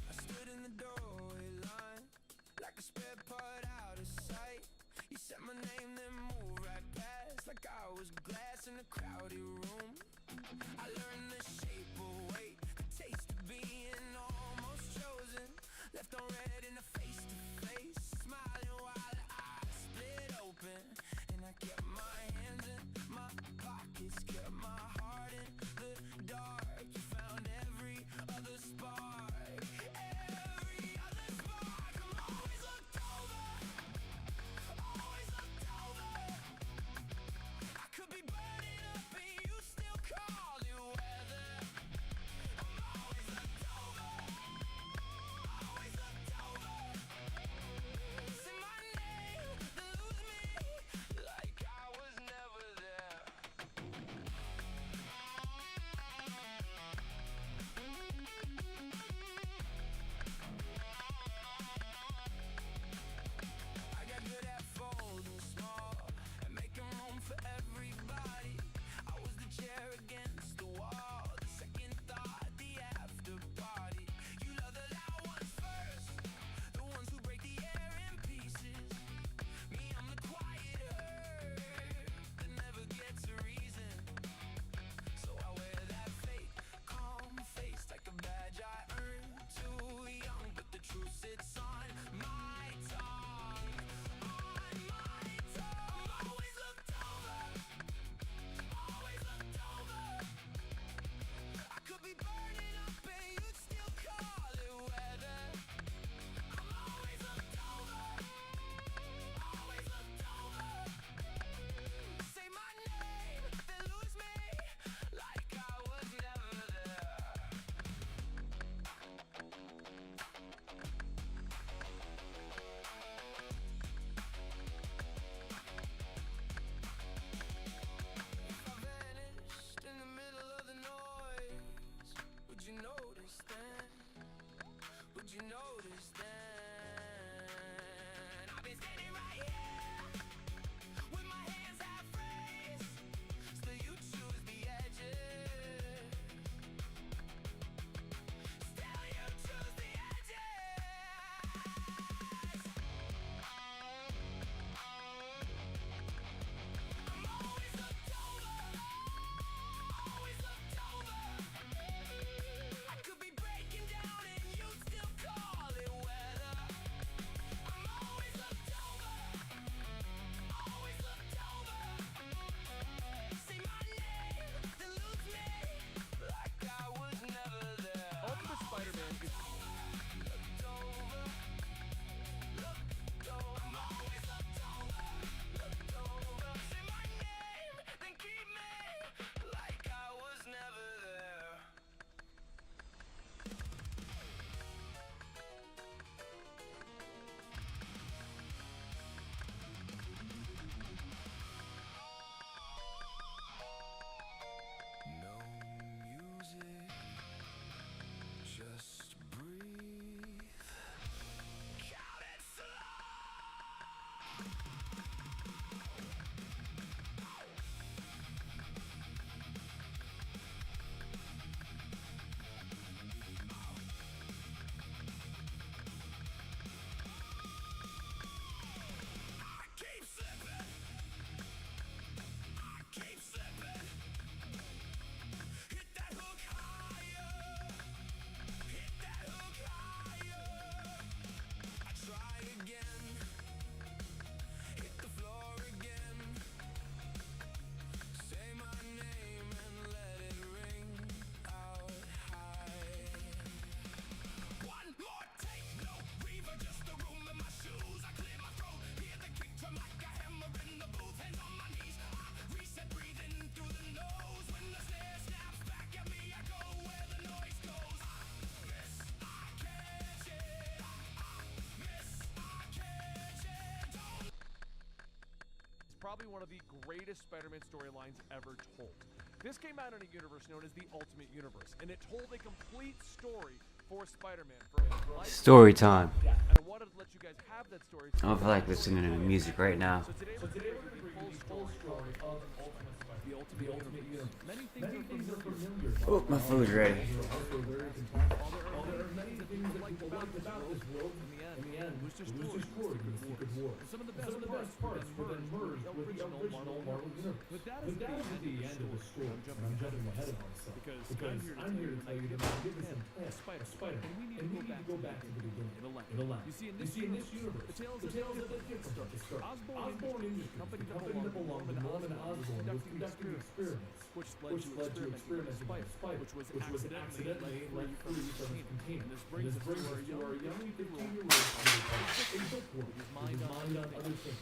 I stood in the doorway line, like a spare part out of sight. You said my name, then moved right past, like I was glass in a crowded room. I learned the shape of weight, the taste of being almost chosen, left on red in a face to probably one of the greatest Spider-Man storylines ever told. This came out in a universe known as the Ultimate Universe, and it told a complete story for Spider-Man. Story time. And I wanted to let you guys have that story. I don't feel like listening to the music right now. So today we're going to bring you the full story of the Ultimate Universe. Many things are familiar. Oh, my food's ready. While there are many things that like about this world, in the end, it was just Secret Wars. Some of the best parts were then merged with the original Marvel Universe. But that is the end of the story. I'm jumping ahead of myself. Because I'm here to tell you that I'm giving some plan, a spider, and we need to go back to the beginning. In the lab. You see, in this universe, the tales of the different start to start. Osborn Industries, the company that belonged to Norman Osborn, was conducting experiments, which led to experiments with a spider, which was accidentally let free from its container. And this brings us to our young 15-year-old with his mind on other things.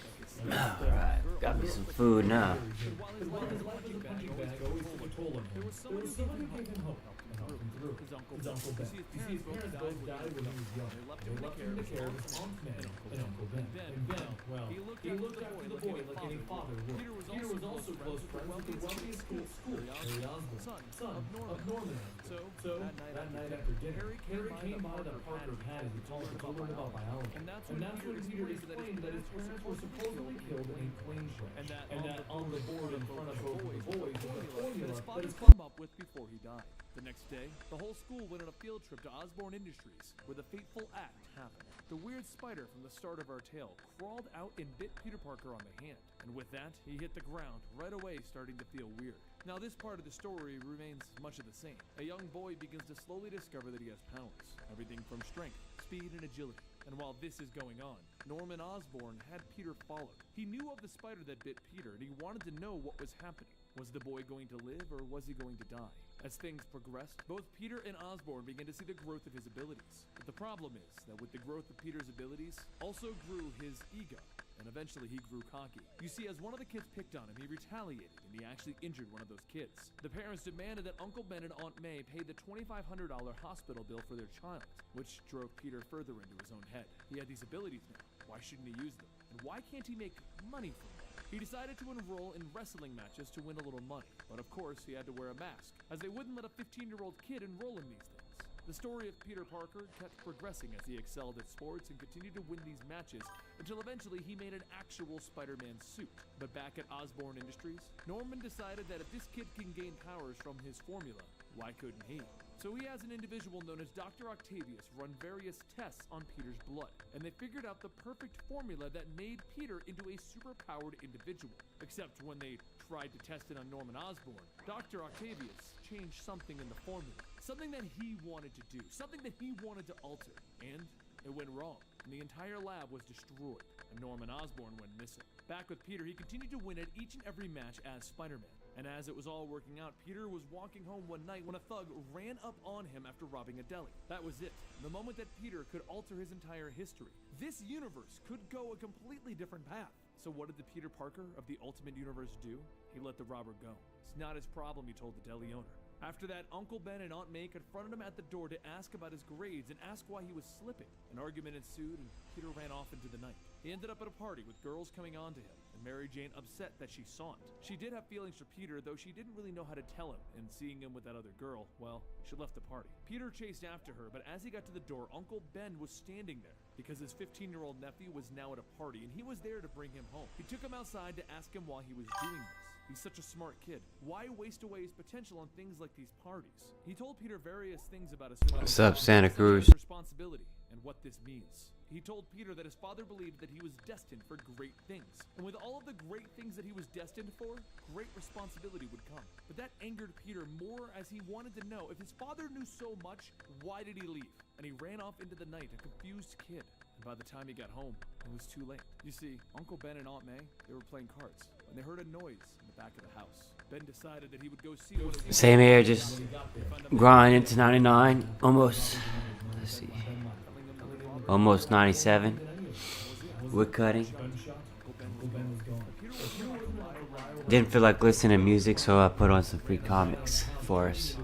Alright, got me some food now. While his life as a punching bag always took a toll on him, there was someone who gave him hope and helped him through. His Uncle Ben. You see, his parents both died when he was young. They left him in the care of his aunt May and Uncle Ben. And Ben, well, he looked after the boy like any father would. Peter was also close friends with the wealthiest kid at school, Harry Osborn, son of Norman. So that night after dinner, Harry came by the Parker pad as he told him about biology. And that's when Peter explained that his parents were supposedly killed in a plane crash, and that on the board in front of both the boys was a formula that his father came up with before he died. The next day, the whole school went on a field trip to Osborn Industries, where the fateful act happened. The weird spider from the start of our tale crawled out and bit Peter Parker on the hand, and with that, he hit the ground, right away starting to feel weird. Now this part of the story remains much of the same. A young boy begins to slowly discover that he has powers, everything from strength, speed, and agility. And while this is going on, Norman Osborn had Peter followed. He knew of the spider that bit Peter, and he wanted to know what was happening. Was the boy going to live, or was he going to die? As things progressed, both Peter and Osborn began to see the growth of his abilities. But the problem is that with the growth of Peter's abilities, also grew his ego. And eventually he grew cocky. You see, as one of the kids picked on him, he retaliated, and he actually injured one of those kids. The parents demanded that Uncle Ben and Aunt May pay the $2,500 hospital bill for their child, which drove Peter further into his own head. He had these abilities now. Why shouldn't he use them? And why can't he make money from them? He decided to enroll in wrestling matches to win a little money. But of course, he had to wear a mask, as they wouldn't let a 15-year-old kid enroll in these things. The story of Peter Parker kept progressing as he excelled at sports and continued to win these matches until eventually he made an actual Spider-Man suit. But back at Osborn Industries, Norman decided that if this kid can gain powers from his formula, why couldn't he? So he has an individual known as Dr. Octavius run various tests on Peter's blood, and they figured out the perfect formula that made Peter into a superpowered individual. Except when they tried to test it on Norman Osborn, Dr. Octavius changed something in the formula. Something that he wanted to do, something that he wanted to alter, and it went wrong, and the entire lab was destroyed, and Norman Osborn went missing. Back with Peter, he continued to win at each and every match as Spider-Man, and as it was all working out, Peter was walking home one night when a thug ran up on him after robbing a deli. That was it, the moment that Peter could alter his entire history. This universe could go a completely different path. So what did the Peter Parker of the Ultimate Universe do? He let the robber go. It's not his problem, he told the deli owner. After that, Uncle Ben and Aunt May confronted him at the door to ask about his grades and ask why he was slipping. An argument ensued, and Peter ran off into the night. He ended up at a party with girls coming on to him, and Mary Jane upset that she saw it. She did have feelings for Peter, though she didn't really know how to tell him, and seeing him with that other girl, well, she left the party. Peter chased after her, but as he got to the door, Uncle Ben was standing there, because his 15-year-old nephew was now at a party, and he was there to bring him home. He took him outside to ask him why he was doing this. He's such a smart kid. Why waste away his potential on things like these parties? He told Peter various things about his What's up, Santa Cruz? Responsibility and what this means. He told Peter that his father believed that he was destined for great things. And with all of the great things that he was destined for, great responsibility would come. But that angered Peter more as he wanted to know if his father knew so much, why did he leave? And he ran off into the night, a confused kid. And by the time he got home, it was too late. You see, Uncle Ben and Aunt May, they were playing cards when they heard a noise in the back of the house. Ben decided that he would go see what it was. Same here, just grind into 99, almost, let's see, almost 97, wood cutting. Didn't feel like listening to music, so I put on some free comics for us.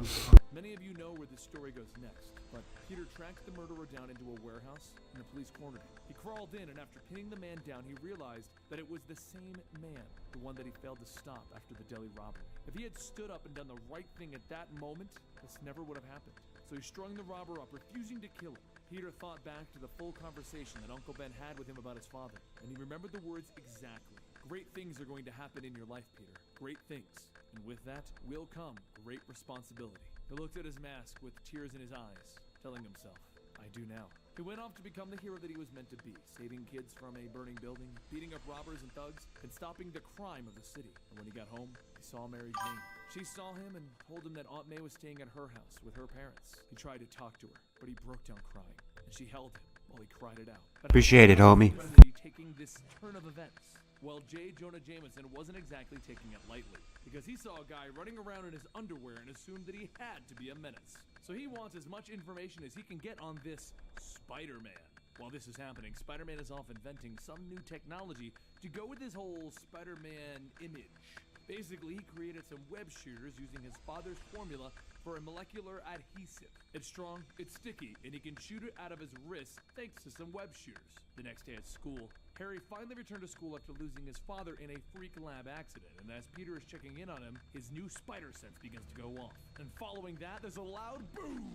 Many of you know where this story goes next, but Peter tracked the murderer down into a warehouse and the police cornered him. He crawled in, and after pinning the man down, he realized that it was the same man, the one that he failed to stop after the deli robbery. If he had stood up and done the right thing at that moment, this never would have happened. So he strung the robber up, refusing to kill him. Peter thought back to the full conversation that Uncle Ben had with him about his father, and he remembered the words exactly. Great things are going to happen in your life, Peter. Great things. And with that will come great responsibility. He looked at his mask with tears in his eyes, telling himself, I do now. He went off to become the hero that he was meant to be, saving kids from a burning building, beating up robbers and thugs, and stopping the crime of the city. And when he got home, he saw Mary Jane. She saw him and told him that Aunt May was staying at her house with her parents. He tried to talk to her, but he broke down crying, and she held him while he cried it out. Appreciate it, homie. Taking this turn of events. Well, J. Jonah Jameson wasn't exactly taking it lightly, because he saw a guy running around in his underwear and assumed that he had to be a menace. So he wants as much information as he can get on this Spider-Man. While this is happening, Spider-Man is off inventing some new technology to go with his whole Spider-Man image. Basically, he created some web shooters using his father's formula for a molecular adhesive. It's strong, it's sticky, and he can shoot it out of his wrist thanks to some web shooters. The next day at school, Harry finally returned to school after losing his father in a freak lab accident, and as Peter is checking in on him, his new spider sense begins to go off. And following that, there's a loud boom!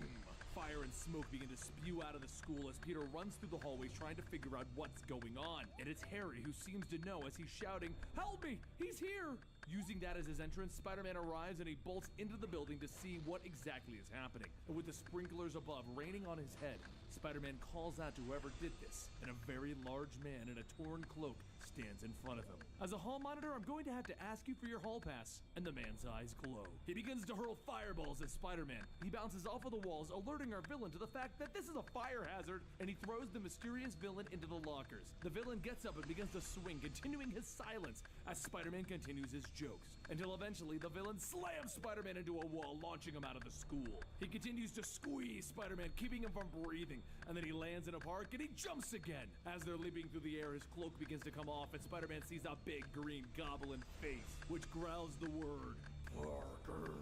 Fire and smoke begin to spew out of the school as Peter runs through the hallways trying to figure out what's going on. And it's Harry who seems to know as he's shouting, "Help me! He's here!" Using that as his entrance, Spider-Man arrives and he bolts into the building to see what exactly is happening. And with the sprinklers above raining on his head, Spider-Man calls out to whoever did this, and a very large man in a torn cloak stands in front of him. As a hall monitor, I'm going to have to ask you for your hall pass. And the man's eyes glow. He begins to hurl fireballs at Spider-Man. He bounces off of the walls, alerting our villain to the fact that this is a fire hazard, and he throws the mysterious villain into the lockers. The villain gets up and begins to swing, continuing his silence as Spider-Man continues his jokes, until eventually the villain slams Spider-Man into a wall, launching him out of the school. He continues to squeeze Spider-Man, keeping him from breathing, and then he lands in a park and he jumps again. As they're leaping through the air, his cloak begins to come off and Spider-Man sees a big green goblin face, which growls the word, Parker.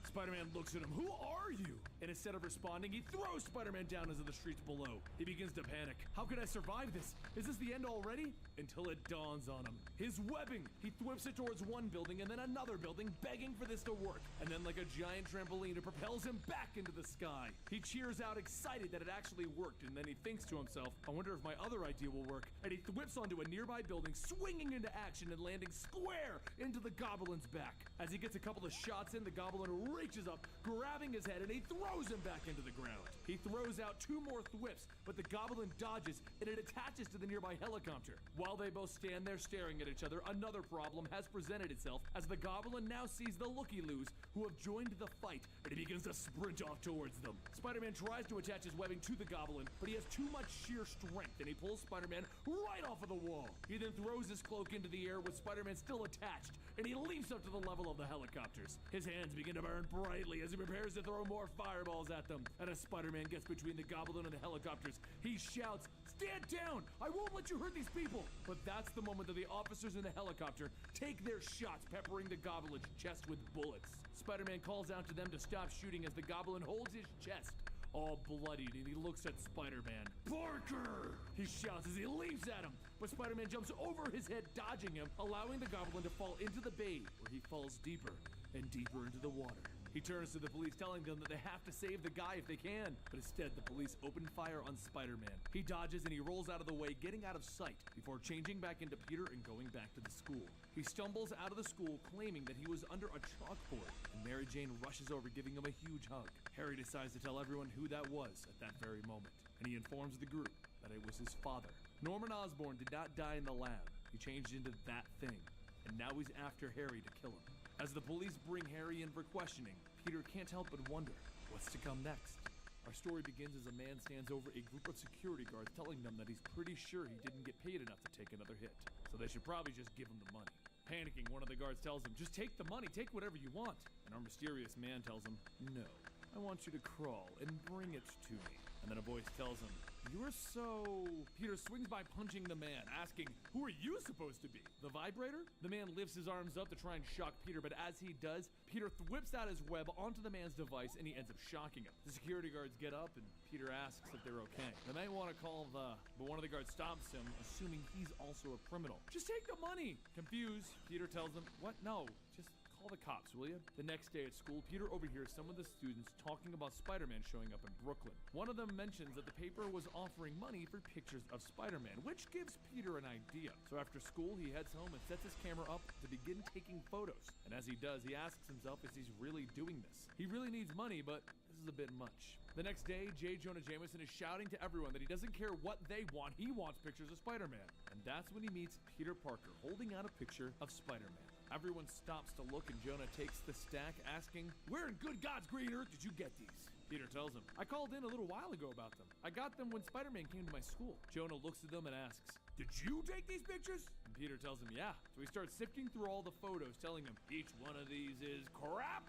Spider-Man looks at him. Who are you? And instead of responding, he throws Spider-Man down into the streets below. He begins to panic. How can I survive this? Is this the end already? Until it dawns on him. His webbing! He whips it towards one building and then another building, begging for this to work. And then like a giant trampoline, it propels him back into the sky. He cheers out, excited that it actually worked, and then he thinks to himself, I wonder if my other idea will work. And he whips onto a nearby building, swinging into action and landing square into the goblin's back. As he gets a couple of shots in, the goblin reaches up, grabbing his head, and he throws him back into the ground. He throws out two more thwips, but the goblin dodges, and it attaches to the nearby helicopter. While they both stand there staring at each other, another problem has presented itself, as the goblin now sees the looky-loos who have joined the fight, and he begins to sprint off towards them. Spider-Man tries to attach his webbing to the goblin, but he has too much sheer strength, and he pulls Spider-Man right off of the wall. He then throws his cloak into the air with Spider-Man still attached, and he leaps up to the level of the helicopters. His hands begin to burn brightly as he prepares to throw more fireballs at them. And as Spider-Man gets between the goblin and the helicopters, he shouts, "Stand down! I won't let you hurt these people!" But that's the moment that the officers in the helicopter take their shots, peppering the goblin's chest with bullets. Spider-Man calls out to them to stop shooting as the goblin holds his chest, all bloodied, and he looks at Spider-Man. Parker! He shouts as he leaps at him, but Spider-Man jumps over his head, dodging him, allowing the goblin to fall into the bay, where he falls deeper and deeper into the water. He turns to the police, telling them that they have to save the guy if they can, but instead the police open fire on Spider-Man. He dodges and he rolls out of the way, getting out of sight, before changing back into Peter and going back to the school. He stumbles out of the school, claiming that he was under a chalkboard, and Mary Jane rushes over, giving him a huge hug. Harry decides to tell everyone who that was at that very moment, and he informs the group that it was his father. Norman Osborn did not die in the lab. He changed into that thing, and now he's after Harry to kill him. As the police bring Harry in for questioning, Peter can't help but wonder, what's to come next? Our story begins as a man stands over a group of security guards, telling them that he's pretty sure he didn't get paid enough to take another hit, so they should probably just give him the money. Panicking, one of the guards tells him, "Just take the money, take whatever you want." And our mysterious man tells him, "No, I want you to crawl and bring it to me." And then a voice tells him, "You're so..." Peter swings by punching the man, asking, "Who are you supposed to be? The vibrator?" The man lifts his arms up to try and shock Peter, but as he does, Peter whips out his web onto the man's device and he ends up shocking him. The security guards get up and Peter asks if they're okay. The men want to call but one of the guards stops him, assuming he's also a criminal. "Just take the money!" Confused, Peter tells them, "What? No, just call the cops, will you?" The next day at school, Peter overhears some of the students talking about Spider-Man showing up in Brooklyn. One of them mentions that the paper was offering money for pictures of Spider-Man, which gives Peter an idea. So after school, he heads home and sets his camera up to begin taking photos. And as he does, he asks himself if he's really doing this. He really needs money, but this is a bit much. The next day, J. Jonah Jameson is shouting to everyone that he doesn't care what they want, he wants pictures of Spider-Man. And that's when he meets Peter Parker holding out a picture of Spider-Man. Everyone stops to look and Jonah takes the stack, asking, "Where in good God's green earth did you get these?" Peter tells him, "I called in a little while ago about them. I got them when Spider-Man came to my school." Jonah looks at them and asks, "Did you take these pictures?" And Peter tells him, "Yeah." So he starts sifting through all the photos, telling him, "Each one of these is crap.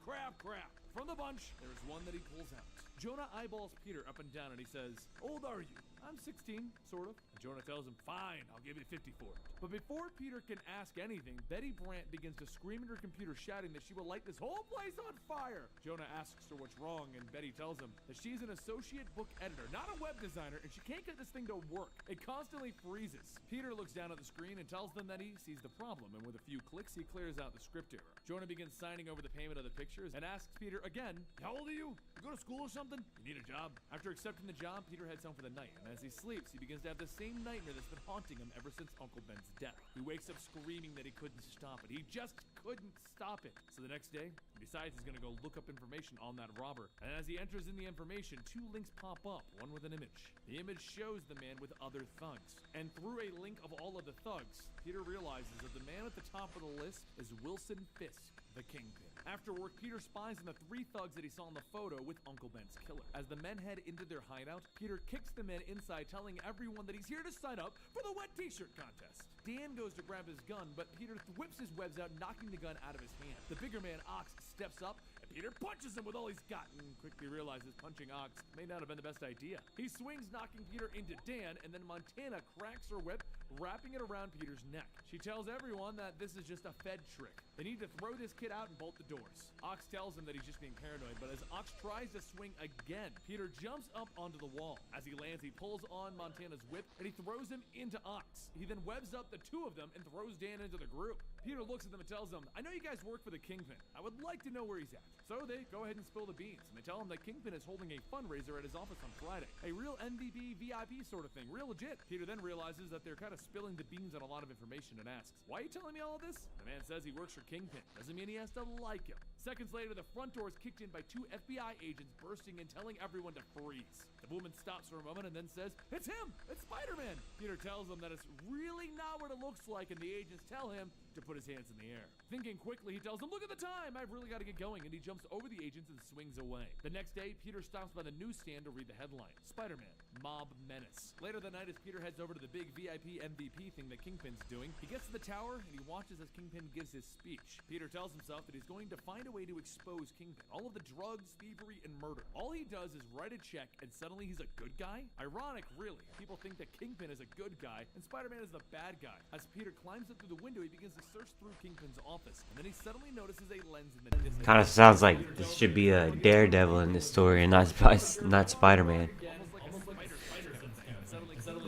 From the bunch, there's one that he pulls out." Jonah eyeballs Peter up and down and he says, "Old are you?" "I'm 16, sort of." And Jonah tells him, "Fine, I'll give you 50 for it." But before Peter can ask anything, Betty Brant begins to scream at her computer, shouting that she will light this whole place on fire. Jonah asks her what's wrong, and Betty tells him that she's an associate book editor, not a web designer, and she can't get this thing to work. It constantly freezes. Peter looks down at the screen and tells them that he sees the problem, and with a few clicks, he clears out the script error. Jonah begins signing over the payment of the pictures and asks Peter again, "How old are you? You go to school or something? You need a job?" After accepting the job, Peter heads home for the night, and as he sleeps, he begins to have the same nightmare that's been haunting him ever since Uncle Ben's death. He wakes up screaming that he couldn't stop it. He just couldn't stop it. So the next day, he decides he's gonna go look up information on that robber. And as he enters in the information, 2 links pop up, one with an image. The image shows the man with other thugs. And through a link of all of the thugs, Peter realizes that the man at the top of the list is Wilson Fisk, the Kingpin. After work, Peter spies on the 3 thugs that he saw in the photo with Uncle Ben's killer. As the men head into their hideout, Peter kicks the men inside, telling everyone that he's here to sign up for the wet t-shirt contest. Dan goes to grab his gun, but Peter whips his webs out, knocking the gun out of his hand. The bigger man, Ox, steps up, and Peter punches him with all he's got, and quickly realizes punching Ox may not have been the best idea. He swings, knocking Peter into Dan, and then Montana cracks her whip, wrapping it around Peter's neck. She tells everyone that this is just a Fed trick. They need to throw this kid out and bolt the doors. Ox tells him that he's just being paranoid, but as Ox tries to swing again, Peter jumps up onto the wall. As he lands, he pulls on Montana's whip, and he throws him into Ox. He then webs up the 2 of them and throws Dan into the group. Peter looks at them and tells them, "I know you guys work for the Kingpin. I would like to know where he's at." So they go ahead and spill the beans, and they tell him that Kingpin is holding a fundraiser at his office on Friday. A real MVP, VIP sort of thing, real legit. Peter then realizes that they're kind of spilling the beans on a lot of information and asks, "Why are you telling me all of this?" The man says he works for Kingpin. Doesn't mean he has to like him. Seconds later, the front door is kicked in by 2 FBI agents bursting in, telling everyone to freeze. The woman stops for a moment and then says, "It's him! It's Spider-Man!" Peter tells them that it's really not what it looks like, and the agents tell him to put his hands in the air. Thinking quickly, he tells them, "Look at the time! I've really got to get going," and he jumps over the agents and swings away. The next day, Peter stops by the newsstand to read the headline, "Spider-Man, Mob Menace." Later that night, as Peter heads over to the big VIP MVP thing that Kingpin's doing, he gets to the tower and he watches as Kingpin gives his speech. Peter tells himself that he's going to find a way to expose Kingpin, all of the drugs, thievery, and murder. All he does is write a check, and suddenly he's a good guy? Ironic, really. People think that Kingpin is a good guy, and Spider-Man is the bad guy. As Peter climbs up through the window, he begins to search through Kingpin's office, and then he suddenly notices a lens in the distance. Kind of sounds like this should be a Daredevil in this story and not Spider-Man.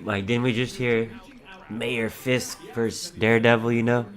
Like, didn't we just hear Mayor Fisk versus Daredevil, you know?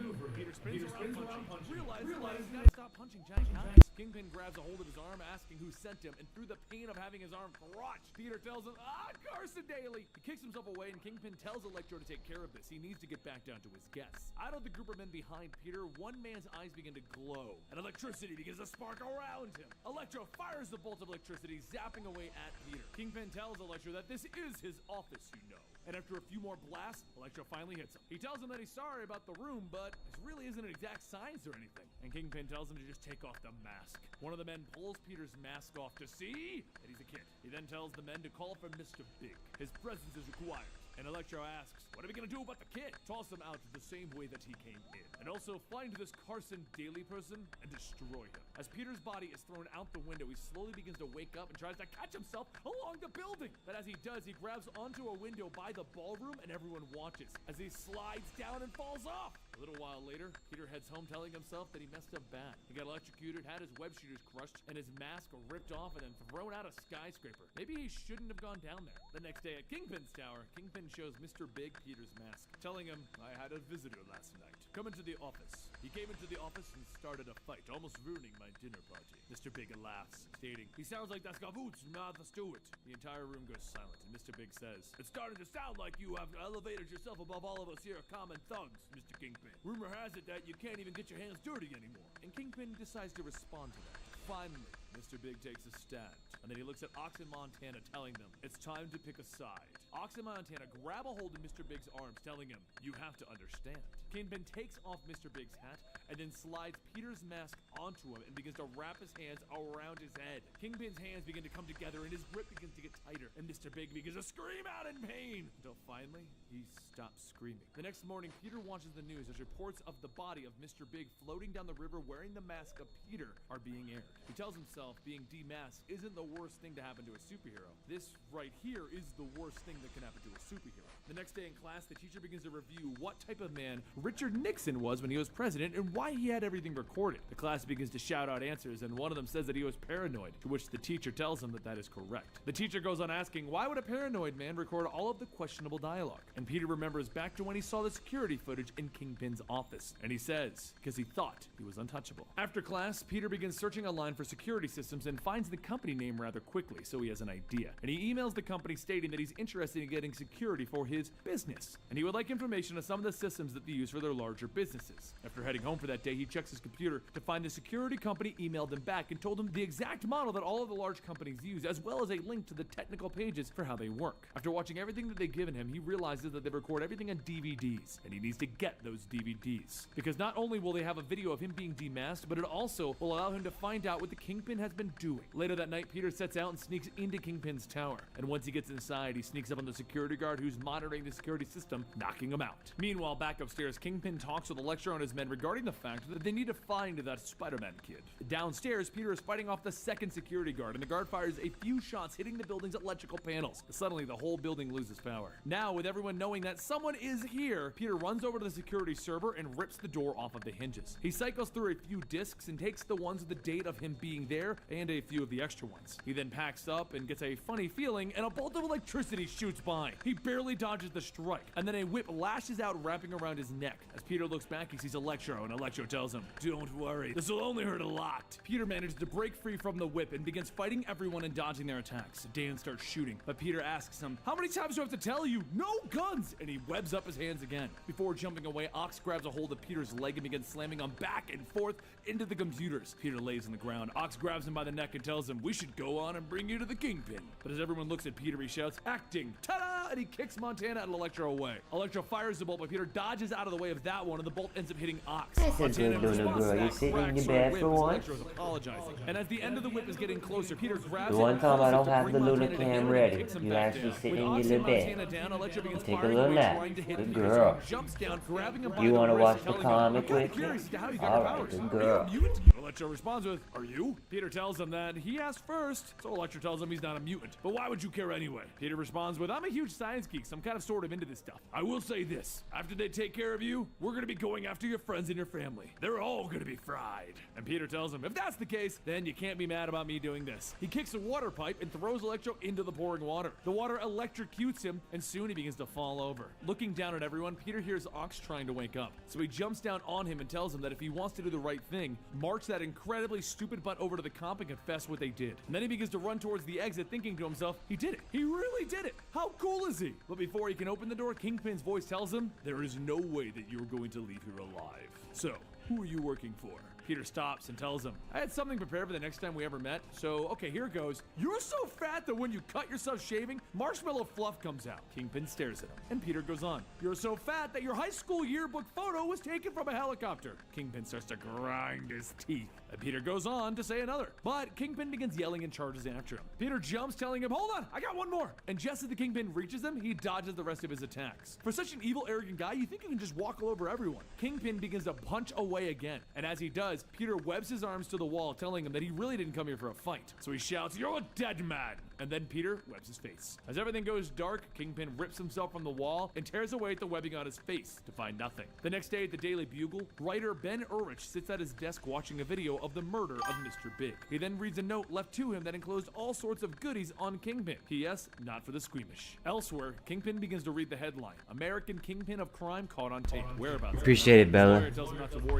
Kingpin grabs a hold of his arm, asking who sent him, and through the pain of having his arm crotched, Peter tells him, Carson Daly! He kicks himself away, and Kingpin tells Electro to take care of this. He needs to get back down to his guests. Out of the group of men behind Peter, one man's eyes begin to glow, and electricity begins to spark around him. Electro fires the bolt of electricity, zapping away at Peter. Kingpin tells Electro that this is his office, you know. And after a few more blasts, Electro finally hits him. He tells him that he's sorry about the room, but this really isn't an exact science or anything. And Kingpin tells him to just take off the mask. One of the men pulls Peter's mask off to see that he's a kid. He then tells the men to call for Mr. Big. His presence is required. And Electro asks, what are we gonna do about the kid? Toss him out the same way that he came in. And also find this Carson Daly person and destroy him. As Peter's body is thrown out the window, he slowly begins to wake up and tries to catch himself along the building. But as he does, he grabs onto a window by the ballroom and everyone watches as he slides down and falls off. A little while later, Peter heads home telling himself that he messed up bad. He got electrocuted, had his web shooters crushed, and his mask ripped off and then thrown out a skyscraper. Maybe he shouldn't have gone down there. The next day at Kingpin's tower, Kingpin shows Mr. Big Peter's mask, telling him, I had a visitor last night. Come into the office. He came into the office and started a fight, almost ruining my dinner party. Mr. Big laughs, stating, he sounds like that's Gavoots from Martha Stewart. The entire room goes silent, and Mr. Big says, it's starting to sound like you have elevated yourself above all of us here common thugs, Mr. Kingpin. Rumor has it that you can't even get your hands dirty anymore. And Kingpin decides to respond to that. Finally, Mr. Big takes a stand, and then he looks at Ox and Montana, telling them, it's time to pick a side. Ox and Montana grab a hold of Mr. Big's arms, telling him, you have to understand. Kingpin takes off Mr. Big's hat, and then slides Peter's mask onto him and begins to wrap his hands around his head. Kingpin's hands begin to come together, and his grip begins to get tighter, and Mr. Big begins to scream out in pain, until finally, he stops screaming. The next morning, Peter watches the news as reports of the body of Mr. Big floating down the river wearing the mask of Peter are being aired. He tells himself being demasked isn't the worst thing to happen to a superhero. This right here is the worst thing that can happen to a superhero. The next day in class, the teacher begins to review what type of man Richard Nixon was when he was president and why he had everything recorded. The class begins to shout out answers, and one of them says that he was paranoid, to which the teacher tells him that that is correct. The teacher goes on asking, why would a paranoid man record all of the questionable dialogue? And Peter remembers back to when he saw the security footage in Kingpin's office. And he says, because he thought he was untouchable. After class, Peter begins searching online for security systems and finds the company name rather quickly, so he has an idea. And he emails the company stating that he's interested in getting security for his business, and he would like information on some of the systems that they use for their larger businesses. After heading home for that day, he checks his computer to find the security company emailed him back and told him the exact model that all of the large companies use, as well as a link to the technical pages for how they work. After watching everything that they've given him, he realizes that they record everything on DVDs, and he needs to get those DVDs. Because not only will they have a video of him being demasked, but it also will allow him to find out what the Kingpin has been doing. Later that night, Peter sets out and sneaks into Kingpin's tower, and once he gets inside, he sneaks up on the security guard who's monitoring the security system, knocking him out. Meanwhile, back upstairs, Kingpin talks with Electro and his men regarding the fact that they need to find that Spider-Man kid. Downstairs, Peter is fighting off the second security guard, and the guard fires a few shots hitting the building's electrical panels. Suddenly, the whole building loses power. Now, with everyone knowing that someone is here, Peter runs over to the security server and rips the door off of the hinges. He cycles through a few discs and takes the ones with the date of him being there and a few of the extra ones. He then packs up and gets a funny feeling, and a bolt of electricity shoots by. He barely dodges the strike, and then a whip lashes out, wrapping around his neck. As Peter looks back, he sees Electro, and Electro tells him, don't worry, this will only hurt a lot. Peter manages to break free from the whip and begins fighting everyone and dodging their attacks. Dan starts shooting, but Peter asks him, how many times do I have to tell you? No guns! And he webs up his hands again. Before jumping away, Ox grabs a hold of Peter's leg and begins slamming him back and forth into the computers. Peter lays on the ground. Ox grabs him by the neck and tells him, we should go on and bring you to the Kingpin. But as everyone looks at Peter, he shouts, acting, ta-da! And he kicks Montana and Electro away. Electro fires the bolt, but Peter dodges out of the way of that one, and the bolt ends up hitting Ox. Montana, in response to that, cracks her whip as Electro's apologizing. And as the end of the whip is getting closer, Peter grabs The one time I don't have the Montana Luna to him cam and ready, kicks him you back actually down. sit With in your Ox little and Montana bed. down, Electro begins Take a firing little away, nap. trying to hit Good Peter. girl. So he jumps down, grabbing him by You the wanna wrist, watch the telling him, comic I'm kinda with me? curious as to how you got your Alright, powers. good Are you girl. a mutant? Electro responds with, are you? Peter tells him that he asked first, so Electro tells him he's not a mutant. But why would you care anyway? Peter responds with, I'm a huge science geek, so I'm kind of sort of into this stuff. I will say this, after they take care of you, we're gonna be going after your friends and your family. They're all gonna be fried. And Peter tells him, if that's the case, then you can't be mad about me doing this. He kicks a water pipe and throws Electro into the pouring water. The water electrocutes him, and soon he begins to fall over. Looking down at everyone, Peter hears Ox trying to wake up. So he jumps down on him and tells him that if he wants to do the right thing, march that incredibly stupid butt over to the comp and confess what they did. And then he begins to run towards the exit, thinking to himself, he did it. He really did it. How cool is he? But before he can open the door, Kingpin's voice tells him, there is no way that you're going to leave here alive. So, who are you working for? Peter stops and tells him, I had something prepared for the next time we ever met, so okay, here it goes. You're so fat that when you cut yourself shaving, marshmallow fluff comes out. Kingpin stares at him, and Peter goes on. You're so fat that your high school yearbook photo was taken from a helicopter. Kingpin starts to grind his teeth, and Peter goes on to say another. But Kingpin begins yelling and charges after him. Peter jumps, telling him, hold on, I got one more. And just as the Kingpin reaches him, he dodges the rest of his attacks. For such an evil, arrogant guy, you think you can just walk all over everyone. Kingpin begins to punch away again, and as he does, Peter webs his arms to the wall, telling him that he really didn't come here for a fight. So he shouts, you're a dead man! And then Peter webs his face. As everything goes dark, Kingpin rips himself from the wall and tears away at the webbing on his face to find nothing. The next day at the Daily Bugle, writer Ben Urich sits at his desk watching a video of the murder of Mr. Big. He then reads a note left to him that enclosed all sorts of goodies on Kingpin. P.S. Not for the squeamish. Elsewhere, Kingpin begins to read the headline, American Kingpin of Crime caught on tape. Whereabouts? Appreciate it, Bella.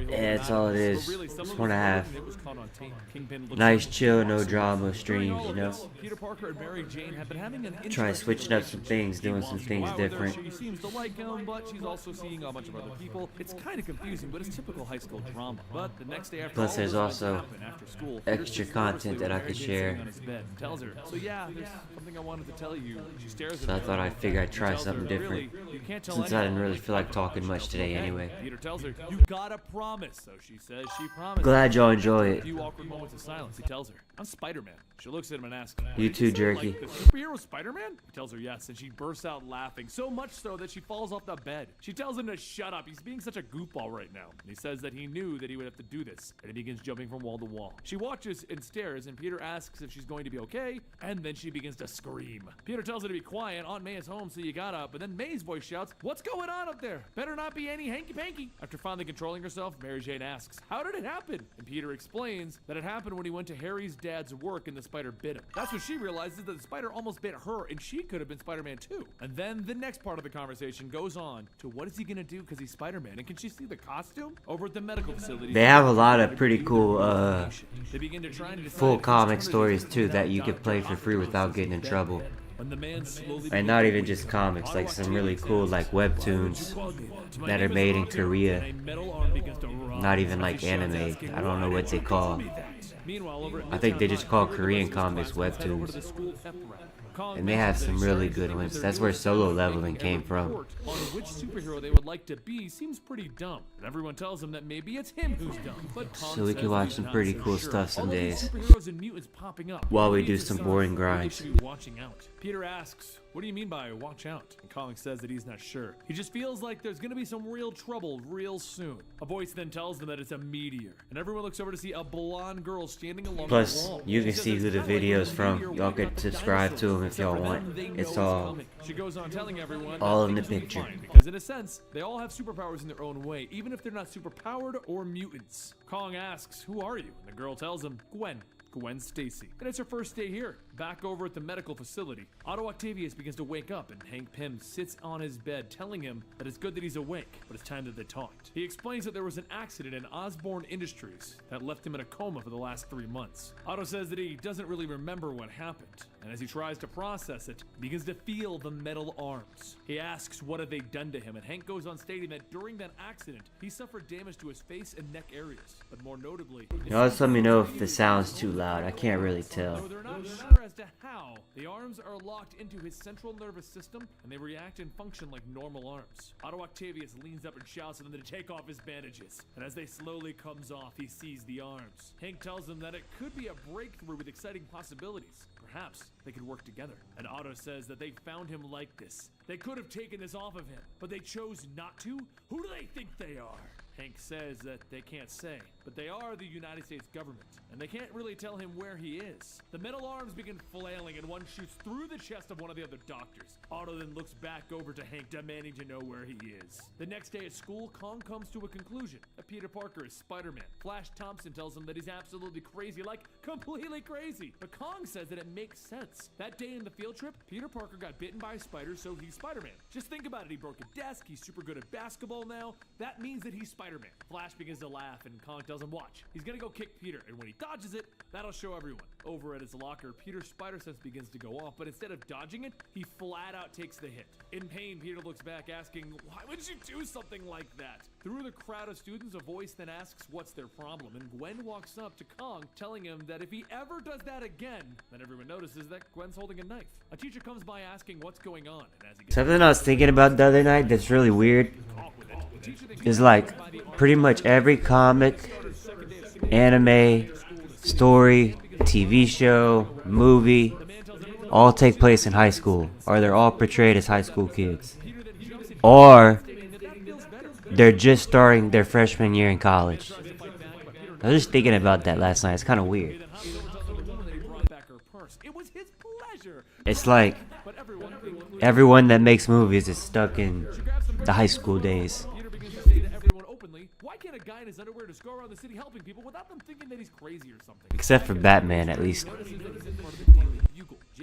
Yeah, that's all it is. Just want to have nice, chill, no drama streams, you know? Peter Parker and Mary Jane have been having an Try switching up some things, doing some things different. She seems to like him, but she's also seeing a bunch of other people. It's kind of confusing, but it's typical high school drama. But the next day after Plus, there's also after school, extra content that I could share. Tells her, so yeah, there's something I wanted to tell you. She stares So I thought I'd figure I'd try something different, since I didn't really feel like talking much today anyway. Peter tells her, you gotta promise. So she says she promised. Glad y'all enjoy A it. few awkward moments of silence. He tells her, I'm Spider-Man. She looks at him and asks, You too, Jerky. like the superhero Spider-Man? He tells her yes, and she bursts out laughing, so much so that she falls off the bed. She tells him to shut up. He's being such a goofball right now. And he says that he knew that he would have to do this, and he begins jumping from wall to wall. She watches and stares, and Peter asks if she's going to be okay, and then she begins to scream. Peter tells her to be quiet. Aunt May is home, so you gotta. But then May's voice shouts, what's going on up there? Better not be any hanky-panky. After finally controlling herself, Mary Jane asks, how did it happen? And Peter explains that it happened when he went to Harry's dad's work and the spider bit him. That's when she realizes that the spider almost bit her, and she could have been Spider-Man too. And then the next part of the conversation goes on to what is he gonna do because he's Spider-Man, and can she see the costume? Over at the medical facility, They have a lot of pretty cool they begin to try and decide full if it's comic turn it stories into too that that you could doctor play for free Octopus without is getting in dead. trouble. When the man slowly And not even just comics, like some really cool like webtoons that are made in Korea. Not even like anime. I don't know what they call. I think they just call Korean comics webtoons. And they have some really good ones. That's where Solo Leveling came from. On which superhero they would like to be seems pretty dumb. And everyone tells him that maybe it's him who's dumb. But Kong So we says can watch he's some not pretty so cool sure. stuff some All of these days. superheroes and mutants popping up. While we He do needs to some decide boring who they grinds. should be watching out. Peter asks, what do you mean by watch out? And Kong says that he's not sure. He just feels like there's gonna be some real trouble real soon. A voice then tells them that it's a meteor. And everyone looks over to see a blonde girl standing along Plus, the wall. you can She says see who it's the kinda like video's a from. meteor Y'all wiping can out the subscribe to dinosaurs, them if except y'all for want. them, they know It's all coming. She goes on telling everyone all that in the things will be picture. fine, because in a sense, they all have superpowers in their own way, even if they're not superpowered or mutants. Kong asks, who are you? And the girl tells him, Gwen Stacy. And it's her first day here, back over at the medical facility. Otto Octavius begins to wake up, and Hank Pym sits on his bed, telling him that it's good that he's awake, but it's time that they talked. He explains that there was an accident in Osborne Industries that left him in a coma for the last 3 months. Otto says that he doesn't really remember what happened, and as he tries to process it, he begins to feel the metal arms. He asks what have they done to him, and Hank goes on stating that during that accident, he suffered damage to his face and neck areas, but more notably, Y'all just let me know if the sound's too loud. I can't really tell. though they're not sure as to how, the arms are locked into his central nervous system, and they react and function like normal arms. Otto Octavius leans up and shouts at them to take off his bandages, and as they slowly comes off, he sees the arms. Hank tells him that it could be a breakthrough with exciting possibilities. Perhaps they could work together. And Otto says that they found him like this. They could have taken this off of him, but they chose not to? Who do they think they are? Hank says that they can't say, but they are the United States government, and they can't really tell him where he is. The metal arms begin flailing, and one shoots through the chest of one of the other doctors. Otto then looks back over to Hank, demanding to know where he is. The next day at school, Kong comes to a conclusion that Peter Parker is Spider-Man. Flash Thompson tells him that he's absolutely crazy, like completely crazy. But Kong says that it makes sense. That day in the field trip, Peter Parker got bitten by a spider, so he's Spider-Man. Just think about it, he broke a desk, he's super good at basketball now. That means that he's Spider-Man. Flash begins to laugh, and Kong tells him, watch, he's gonna go kick Peter, and when he dodges it, that'll show everyone. Over at his locker, Peter's spider sense begins to go off, but instead of dodging it, he flat out takes the hit. In pain, Peter looks back asking, why would you do something like that? Through the crowd of students, a voice then asks what's their problem, and Gwen walks up to Kong, telling him that if he ever does that again, then everyone notices that Gwen's holding a knife. A teacher comes by asking what's going on, and as he gets Something I was thinking about the other night that's really weird is like pretty much every comic, anime, story, TV show, movie, all take place in high school, or they're all portrayed as high school kids, or they're just starting their freshman year in college. I was just thinking about that last night. It's kind of weird. It's like everyone that makes movies is stuck in the high school days. Why can't a guy in his underwear just go around the city helping people without them thinking that he's crazy or something? Except for Batman, at least.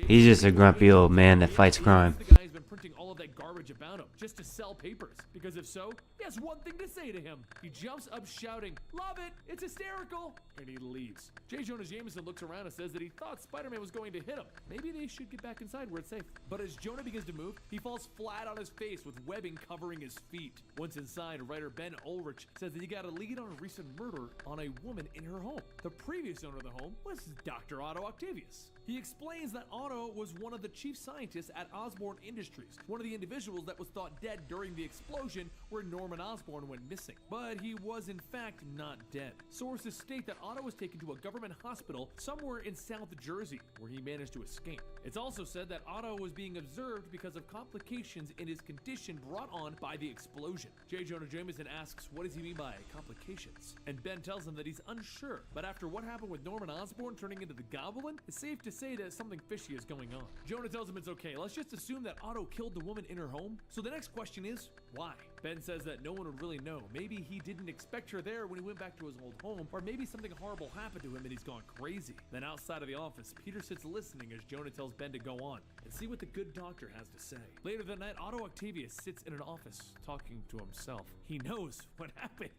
He's just a grumpy old man that fights crime. The guy's been printing all of that garbage about him just to sell papers. Because if so, he has one thing to say to him. He jumps up shouting, "Love it! It's hysterical!" And he leaves. J. Jonah Jameson looks around and says that he thought Spider-Man was going to hit him. Maybe they should get back inside where it's safe. But as Jonah begins to move, he falls flat on his face with webbing covering his feet. Once inside, writer Ben Ulrich says that he got a lead on a recent murder on a woman in her home. The previous owner of the home was Dr. Otto Octavius. He explains that Otto was one of the chief scientists at Osborne Industries, one of the individuals that was thought dead during the explosion where Norman Osborn went missing. But he was in fact not dead. Sources state that Otto was taken to a government hospital somewhere in South Jersey, where he managed to escape. It's also said that Otto was being observed because of complications in his condition brought on by the explosion. J. Jonah Jameson asks what does he mean by complications, and Ben tells him that he's unsure, but after what happened with Norman Osborn turning into the Goblin, it's safe to say that something fishy is going on. Jonah tells him it's okay, let's just assume that Otto killed the woman in her home. So the next question is, why? Ben says that no one would really know. Maybe he didn't expect her there when he went back to his old home, or maybe something horrible happened to him and he's gone crazy. Then outside of the office, Peter sits listening as Jonah tells Ben to go on and see what the good doctor has to say. Later that night, Otto Octavius sits in an office talking to himself. He knows what happened.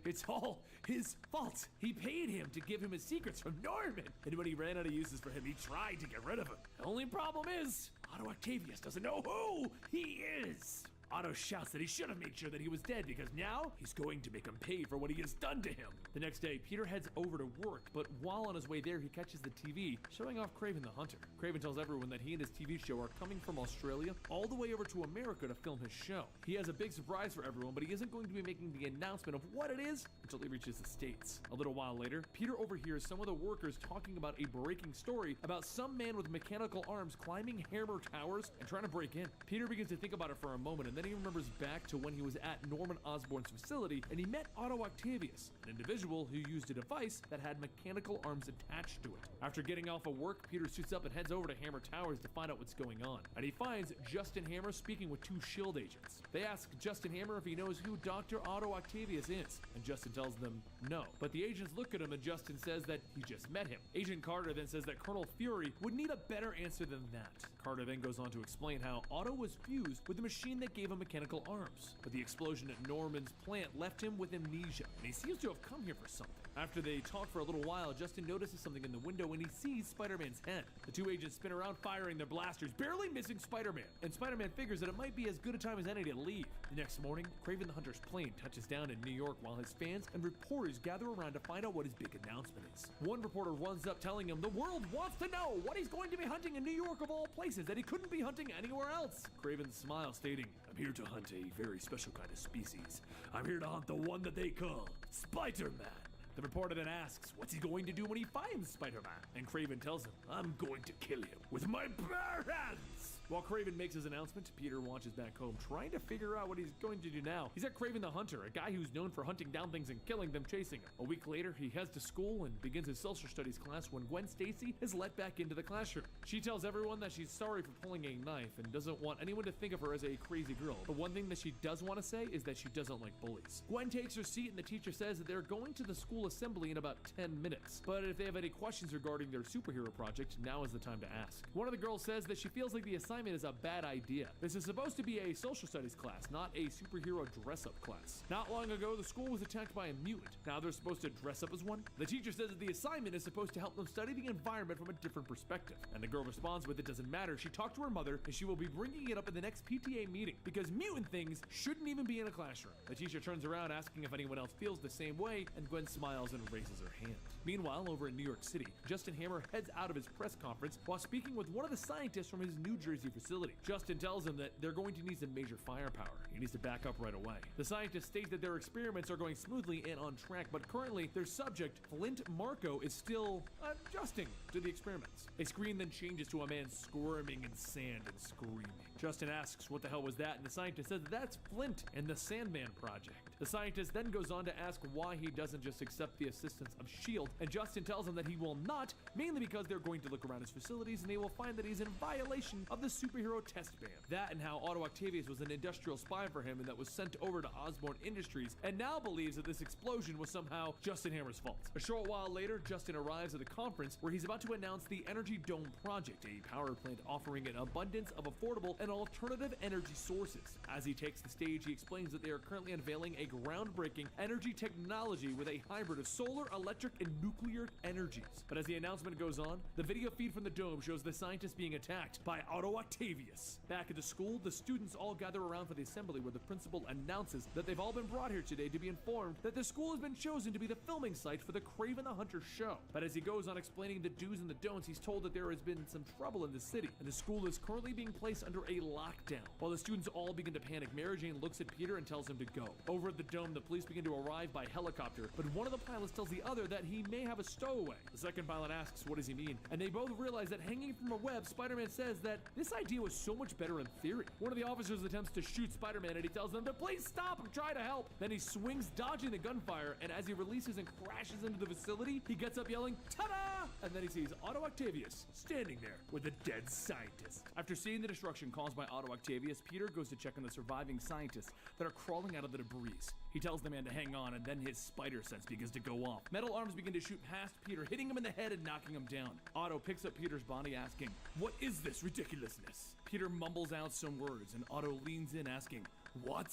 It's all his fault. He paid him to give him his secrets from Norman, and when he ran out of uses for him, he tried to get rid of him. The only problem is, Otto Octavius doesn't know who he is. Otto shouts that he should have made sure that he was dead because now he's going to make him pay for what he has done to him. The next day, Peter heads over to work, but while on his way there, he catches the TV showing off Kraven the Hunter. Kraven tells everyone that he and his TV show are coming from Australia all the way over to America to film his show. He has a big surprise for everyone, but he isn't going to be making the announcement of what it is until he reaches the States. A little while later, Peter overhears some of the workers talking about a breaking story about some man with mechanical arms climbing hammer towers and trying to break in. Peter begins to think about it for a moment, and then he remembers back to when he was at Norman Osborn's facility and he met Otto Octavius, an individual who used a device that had mechanical arms attached to it. After getting off of work, Peter suits up and heads over to Hammer Towers to find out what's going on. And he finds Justin Hammer speaking with two SHIELD agents. They ask Justin Hammer if he knows who Dr. Otto Octavius is, and Justin tells them no. But the agents look at him and Justin says that he just met him. Agent Carter then says that Colonel Fury would need a better answer than that. Carter then goes on to explain how Otto was fused with the machine that gave him mechanical arms, but the explosion at Norman's plant left him with amnesia, and he seems to have come here for something. After they talk for a little while, Justin notices something in the window and he sees Spider-Man's head. The two agents spin around firing their blasters, barely missing Spider-Man, and Spider-Man figures that it might be as good a time as any to leave. The next morning, Kraven the Hunter's plane touches down in New York while his fans and reporters gather around to find out what his big announcement is. One reporter runs up telling him the world wants to know what he's going to be hunting in New York of all places, that he couldn't be hunting anywhere else. Kraven smiles, stating, "I'm here to hunt a very special kind of species. I'm here to hunt the one that they call Spider-Man." The reporter then asks, what's he going to do when he finds Spider-Man? And Kraven tells him, "I'm going to kill him with my bare hands." While Kraven makes his announcement, Peter watches back home, trying to figure out what he's going to do now. He's at Kraven the Hunter, a guy who's known for hunting down things and killing them, chasing him. A week later, he heads to school and begins his social studies class when Gwen Stacy is let back into the classroom. She tells everyone that she's sorry for pulling a knife and doesn't want anyone to think of her as a crazy girl. But one thing that she does want to say is that she doesn't like bullies. Gwen takes her seat and the teacher says that they're going to the school assembly in about 10 minutes. But if they have any questions regarding their superhero project, now is the time to ask. One of the girls says that she feels like the assignment assignment is a bad idea. This is supposed to be a social studies class, not a superhero dress-up class. Not long ago, the school was attacked by a mutant. Now they're supposed to dress up as one? The teacher says that the assignment is supposed to help them study the environment from a different perspective. And the girl responds with, it doesn't matter. She talked to her mother, and she will be bringing it up in the next PTA meeting, because mutant things shouldn't even be in a classroom. The teacher turns around asking if anyone else feels the same way, and Gwen smiles and raises her hand. Meanwhile, over in New York City, Justin Hammer heads out of his press conference while speaking with one of the scientists from his New Jersey facility. Justin tells him that they're going to need some major firepower. He needs to back up right away. The scientist states that their experiments are going smoothly and on track, but currently their subject, Flint Marco, is still adjusting to the experiments. A screen then changes to a man squirming in sand and screaming. Justin asks what the hell was that, and the scientist says that's Flint and the Sandman Project. The scientist then goes on to ask why he doesn't just accept the assistance of S.H.I.E.L.D., and Justin tells him that he will not, mainly because they're going to look around his facilities and they will find that he's in violation of the superhero test ban. That and how Otto Octavius was an industrial spy for him and that was sent over to Osborn Industries, and now believes that this explosion was somehow Justin Hammer's fault. A short while later, Justin arrives at the conference where he's about to announce the Energy Dome Project, a power plant offering an abundance of affordable and alternative energy sources. As he takes the stage, he explains that they are currently unveiling a groundbreaking energy technology with a hybrid of solar, electric, and nuclear energies. But as the announcement goes on, the video feed from the dome shows the scientists being attacked by Otto Octavius. Back at the school, the students all gather around for the assembly where the principal announces that they've all been brought here today to be informed that the school has been chosen to be the filming site for the Kraven the Hunter show. But as he goes on explaining the do's and the don'ts, he's told that there has been some trouble in the city, and the school is currently being placed under a lockdown. While the students all begin to panic, Mary Jane looks at Peter and tells him to go. Over at the dome, the police begin to arrive by helicopter, but one of the pilots tells the other that he may have a stowaway. The second pilot asks, what does he mean? And they both realize that hanging from a web, Spider-Man says that this idea was so much better in theory. One of the officers attempts to shoot Spider-Man and he tells them to please stop and try to help. Then he swings, dodging the gunfire, and as he releases and crashes into the facility, he gets up yelling, ta-da! And then he sees Otto Octavius standing there with a dead scientist. After seeing the destruction caused by Otto Octavius, Peter goes to check on the surviving scientists that are crawling out of the debris. He tells the man to hang on, and then his spider sense begins to go off. Metal arms begin to shoot past Peter, hitting him in the head and knocking him down. Otto picks up Peter's body, asking, what is this ridiculousness? Peter mumbles out some words, and Otto leans in, asking, what?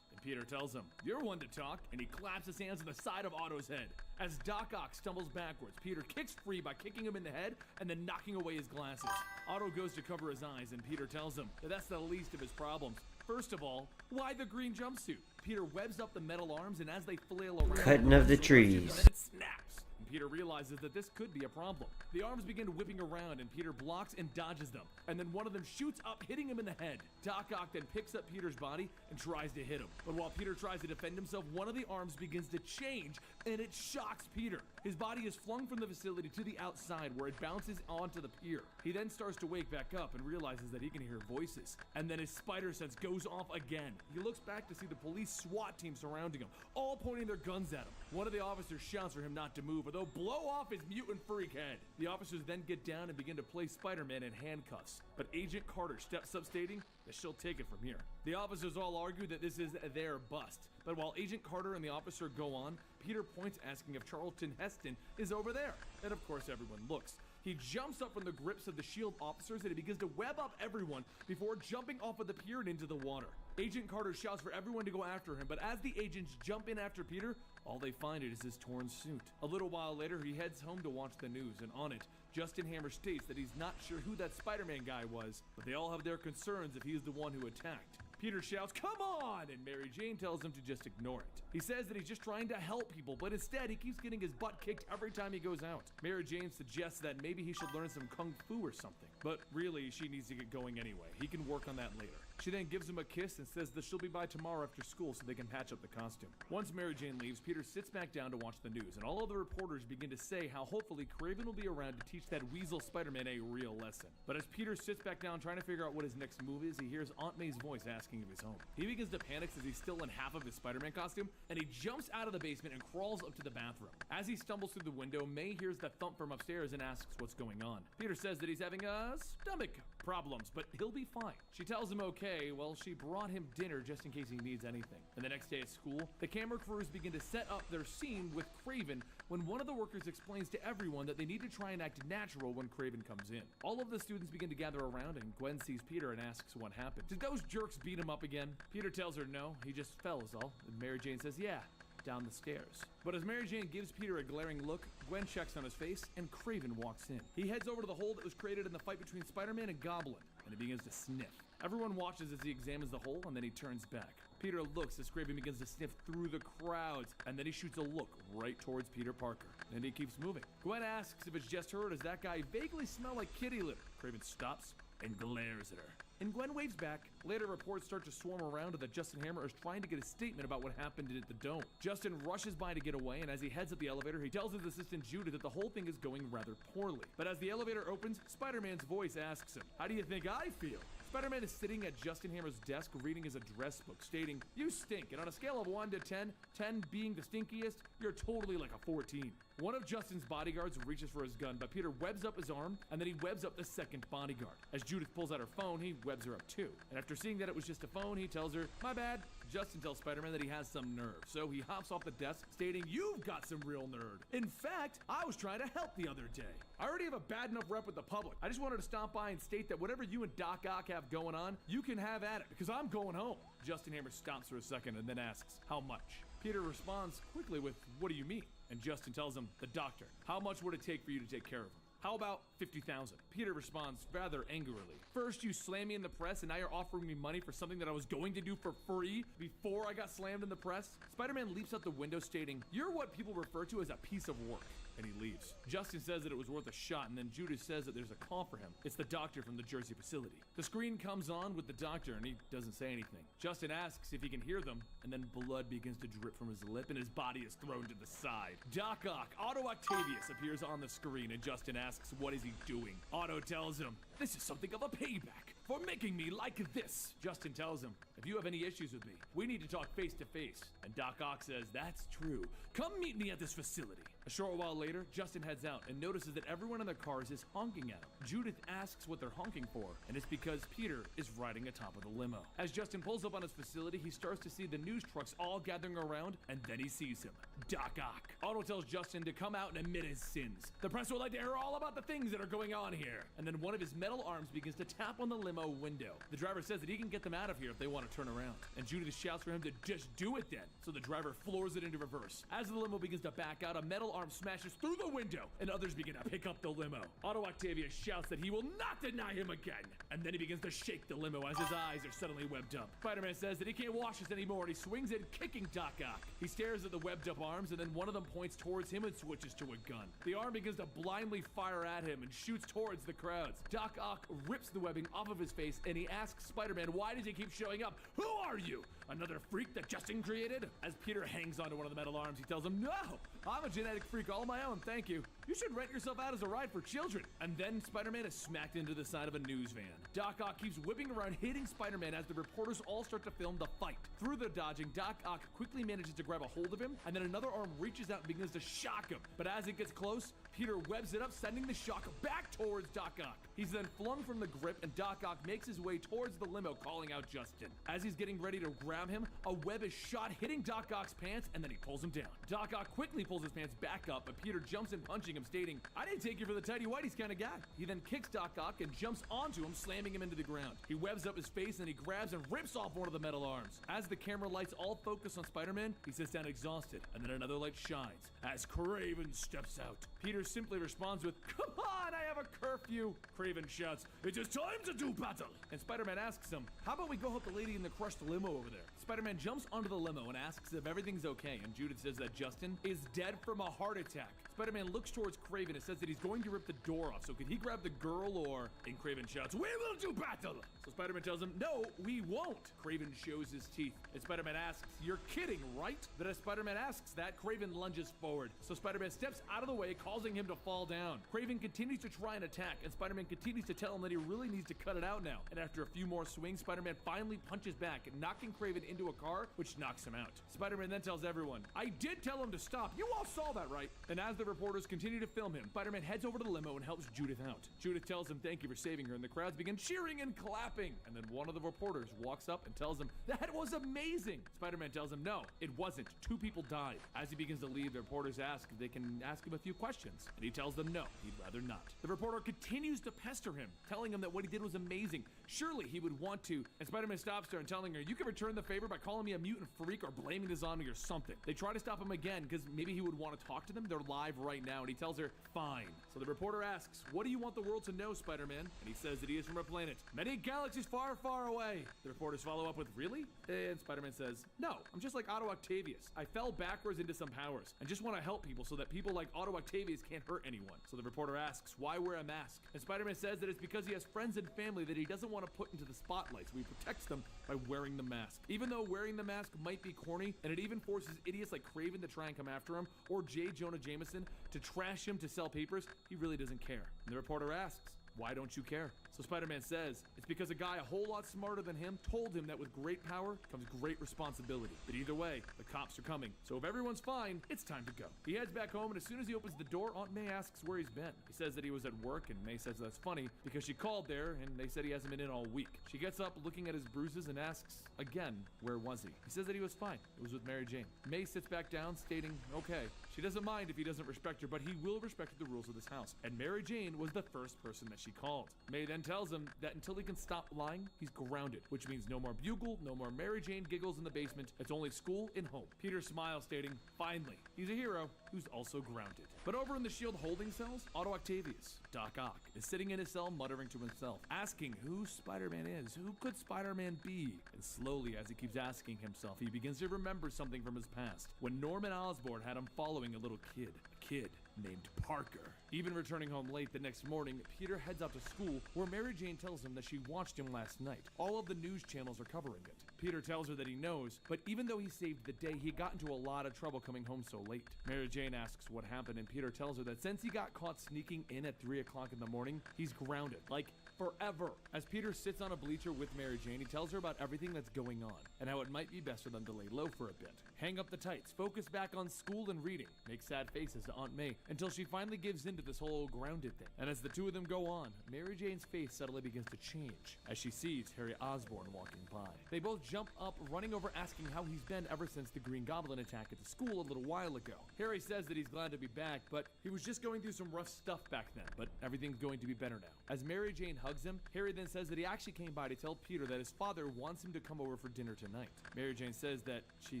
And Peter tells him, you're one to talk, and he claps his hands on the side of Otto's head. As Doc Ock stumbles backwards, Peter kicks free by kicking him in the head and then knocking away his glasses. Otto goes to cover his eyes, and Peter tells him that that's the least of his problems. First of all, why the green jumpsuit? Peter webs up the metal arms, and as they flail around, Cutting of the trees. then it snaps. And Peter realizes that this could be a problem. The arms begin whipping around, and Peter blocks and dodges them. And then one of them shoots up, hitting him in the head. Doc Ock then picks up Peter's body and tries to hit him. But while Peter tries to defend himself, one of the arms begins to change, and it shocks Peter. His body is flung from the facility to the outside, where it bounces onto the pier. He then starts to wake back up and realizes that he can hear voices. And then his spider sense goes off again. He looks back to see the police SWAT team surrounding him, all pointing their guns at him. One of the officers shouts for him not to move, or they'll blow off his mutant freak head. The officers then get down and begin to place Spider-Man in handcuffs. But Agent Carter steps up, stating that she'll take it from here. The officers all argue that this is their bust. But while Agent Carter and the officer go on, Peter points, asking if Charlton Heston is over there. And of course everyone looks. He jumps up from the grips of the S.H.I.E.L.D. officers, and he begins to web up everyone before jumping off of the pier and into the water. Agent Carter shouts for everyone to go after him, but as the agents jump in after Peter, all they find is his torn suit. A little while later, he heads home to watch the news, and on it, Justin Hammer states that he's not sure who that Spider-Man guy was, but they all have their concerns if he's the one who attacked. Peter shouts, come on! And Mary Jane tells him to just ignore it. He says that he's just trying to help people, but instead he keeps getting his butt kicked every time he goes out. Mary Jane suggests that maybe he should learn some kung fu or something, but really she needs to get going anyway. He can work on that later. She then gives him a kiss and says that she'll be by tomorrow after school so they can patch up the costume. Once Mary Jane leaves, Peter sits back down to watch the news, and all of the reporters begin to say how hopefully Kraven will be around to teach that weasel Spider-Man a real lesson. But as Peter sits back down trying to figure out what his next move is, he hears Aunt May's voice asking if he's home. He begins to panic as he's still in half of his Spider-Man costume, and he jumps out of the basement and crawls up to the bathroom. As he stumbles through the window, May hears the thump from upstairs and asks what's going on. Peter says that he's having a stomach problems, but he'll be fine. She tells him okay, well, she brought him dinner just in case he needs anything. And the next day at school, the camera crews begin to set up their scene with Craven when one of the workers explains to everyone that they need to try and act natural when Craven comes in. All of the students begin to gather around, and Gwen sees Peter and asks what happened. Did those jerks beat him up again? Peter tells her no, he just fell is all. And Mary Jane says yeah, down the stairs. But as Mary Jane gives Peter a glaring look, Gwen checks on his face, and Craven walks in. He heads over to the hole that was created in the fight between Spider-Man and Goblin, and he begins to sniff. Everyone watches as he examines the hole, and then he turns back. Peter looks as Craven begins to sniff through the crowds, and then he shoots a look right towards Peter Parker. And he keeps moving. Gwen asks if it's just her or does that guy vaguely smell like kitty litter? Craven stops and glares at her. And Gwen waves back. Later, reports start to swarm around that Justin Hammer is trying to get a statement about what happened at the dome. Justin rushes by to get away, and as he heads up the elevator, he tells his assistant Judith that the whole thing is going rather poorly. But as the elevator opens, Spider-Man's voice asks him, "How do you think I feel?" Spider-Man is sitting at Justin Hammer's desk reading his address book, stating, "You stink, and on a scale of 1 to 10, 10 being the stinkiest, you're totally like a 14. One of Justin's bodyguards reaches for his gun, but Peter webs up his arm, and then he webs up the second bodyguard. As Judith pulls out her phone, he webs her up too. And after seeing that it was just a phone, he tells her, "My bad." Justin tells Spider-Man that he has some nerve, so he hops off the desk, stating, "You've got some real nerve. In fact, I was trying to help the other day. I already have a bad enough rep with the public. I just wanted to stop by and state that whatever you and Doc Ock have going on, you can have at it, because I'm going home." Justin Hammer stops for a second and then asks, "How much?" Peter responds quickly with, "What do you mean?" And Justin tells him, "The doctor. How much would it take for you to take care of him?" "How about 50,000? Peter responds rather angrily. "First you slam me in the press, and now you're offering me money for something that I was going to do for free before I got slammed in the press?" Spider-Man leaps out the window stating, "You're what people refer to as a piece of work." And he leaves. Justin says that it was worth a shot, and then Judith says that there's a call for him. It's the doctor from the Jersey facility. The screen comes on with the doctor, and he doesn't say anything. Justin asks if he can hear them, and then blood begins to drip from his lip, and his body is thrown to the side. Doc Ock, Otto Octavius, appears on the screen, and Justin asks what is he doing. Otto tells him, "This is something of a payback for making me like this." Justin tells him, "If you have any issues with me, we need to talk face to face." And Doc Ock says, "That's true. Come meet me at this facility." A short while later, Justin heads out and notices that everyone in their cars is honking at him. Judith asks what they're honking for, and it's because Peter is riding atop of the limo. As Justin pulls up on his facility, he starts to see the news trucks all gathering around, and then he sees him, Doc Ock. Otto tells Justin to come out and admit his sins. The press would like to hear all about the things that are going on here. And then one of his metal arms begins to tap on the limo window. The driver says that he can get them out of here if they want to turn around. And Judith shouts for him to just do it then. So the driver floors it into reverse. As the limo begins to back out, a metal arm smashes through the window, and others begin to pick up the limo. Otto Octavius shouts that he will not deny him again. And then he begins to shake the limo as his eyes are suddenly webbed up. Spider-Man says that he can't watch this anymore, and he swings in, kicking Doc Ock. He stares at the webbed up arms, and then one of them points towards him and switches to a gun. The arm begins to blindly fire at him and shoots towards the crowds. Doc Ock rips the webbing off of his face, and he asks Spider-Man, "Why does he keep showing up? Who are you? Another freak that Justin created?" As Peter hangs onto one of the metal arms, he tells him, "No, I'm a genetic freak all my own, thank you. You should rent yourself out as a ride for children." And then Spider-Man is smacked into the side of a news van. Doc Ock keeps whipping around, hitting Spider-Man as the reporters all start to film the fight. Through the dodging, Doc Ock quickly manages to grab a hold of him, and then another arm reaches out and begins to shock him. But as it gets close, Peter webs it up, sending the shock back towards Doc Ock. He's then flung from the grip, and Doc Ock makes his way towards the limo, calling out Justin. As he's getting ready to grab him, a web is shot, hitting Doc Ock's pants, and then he pulls him down. Doc Ock quickly pulls his pants back up, but Peter jumps in, punching him, stating, "I didn't take you for the tidy whities kind of guy." He then kicks Doc Ock and jumps onto him, slamming him into the ground. He webs up his face, and he grabs and rips off one of the metal arms. As the camera lights all focus on Spider-Man, he sits down exhausted, and then another light shines as Craven steps out. Peter simply responds with, "Come on, I have a curfew." Craven shouts, "It is time to do battle." And Spider-Man asks him, "How about we go help the lady in the crushed limo over there?" Spider-Man jumps onto the limo and asks if everything's okay, and Judith says that Justin is dead from a heart attack. Spider-Man looks towards Craven and says that he's going to rip the door off, so could he grab the girl or... And Craven shouts, "We will do battle!" So Spider-Man tells him, "No, we won't." Craven shows his teeth, and Spider-Man asks, "You're kidding, right?" Then as Spider-Man asks that, Craven lunges forward. So Spider-Man steps out of the way, causing him him to fall down. Kraven continues to try and attack, and Spider-Man continues to tell him that he really needs to cut it out now. And after a few more swings, Spider-Man finally punches back, knocking Kraven into a car, which knocks him out. Spider-Man then tells everyone, "I did tell him to stop. You all saw that, right?" And as the reporters continue to film him, Spider-Man heads over to the limo and helps Judith out. Judith tells him thank you for saving her, and the crowds begin cheering and clapping. And then one of the reporters walks up and tells him, "That was amazing!" Spider-Man tells him, "No, it wasn't. 2 people died." As he begins to leave, the reporters ask if they can ask him a few questions, and he tells them no, he'd rather not. The reporter continues to pester him, telling him that what he did was amazing. Surely he would want to. And Spider-Man stops her and telling her, "You can return the favor by calling me a mutant freak or blaming this on me or something." They try to stop him again because maybe he would want to talk to them. They're live right now, and he tells her, "Fine." So the reporter asks, "What do you want the world to know, Spider-Man?" And he says that he is from a planet many galaxies far, far away. The reporters follow up with, "Really?" And Spider-Man says, "No, I'm just like Otto Octavius. I fell backwards into some powers. I just want to help people so that people like Otto Octavius can't hurt anyone." So the reporter asks, "Why wear a mask?" And Spider-Man says that it's because he has friends and family that he doesn't want to put into the spotlight, so he protects them by wearing the mask. Even though wearing the mask might be corny, and it even forces idiots like Kraven to try and come after him, or J. Jonah Jameson to trash him to sell papers, he really doesn't care. And the reporter asks, "Why don't you care?" So Spider-Man says, it's because a guy a whole lot smarter than him told him that with great power comes great responsibility. But either way, the cops are coming. So if everyone's fine, it's time to go. He heads back home, and as soon as he opens the door, Aunt May asks where he's been. He says that he was at work, and May says that's funny because she called there, and they said he hasn't been in all week. She gets up looking at his bruises and asks, again, where was he? He says that he was fine. It was with Mary Jane. May sits back down, stating, okay. She doesn't mind if he doesn't respect her, but he will respect the rules of this house. And Mary Jane was the first person that she called. May then tells him that until he can stop lying, he's grounded, which means no more bugle, no more Mary Jane giggles in the basement. It's only school and home. Peter smiles, stating, finally, he's a hero who's also grounded. But over in the S.H.I.E.L.D. holding cells, Otto Octavius, Doc Ock, is sitting in his cell muttering to himself, asking who Spider-Man is, who could Spider-Man be? And slowly, as he keeps asking himself, he begins to remember something from his past, when Norman Osborn had him following a little kid, named Parker. Even returning home late the next morning, Peter heads out to school where Mary Jane tells him that she watched him last night. All of the news channels are covering it. Peter tells her that he knows, but even though he saved the day, he got into a lot of trouble coming home so late. Mary Jane asks what happened, and Peter tells her that since he got caught sneaking in at 3 o'clock in the morning, he's grounded, like forever. As Peter sits on a bleacher with Mary Jane, he tells her about everything that's going on and how it might be best for them to lay low for a bit. Hang up the tights, focus back on school and reading, make sad faces to Aunt May, until she finally gives in to this whole grounded thing. And as the two of them go on, Mary Jane's face suddenly begins to change as she sees Harry Osborn walking by. They both jump up, running over asking how he's been ever since the Green Goblin attack at the school a little while ago. Harry says that he's glad to be back, but he was just going through some rough stuff back then, but everything's going to be better now. As Mary Jane hugs him, Harry then says that he actually came by to tell Peter that his father wants him to come over for dinner tonight. Mary Jane says that she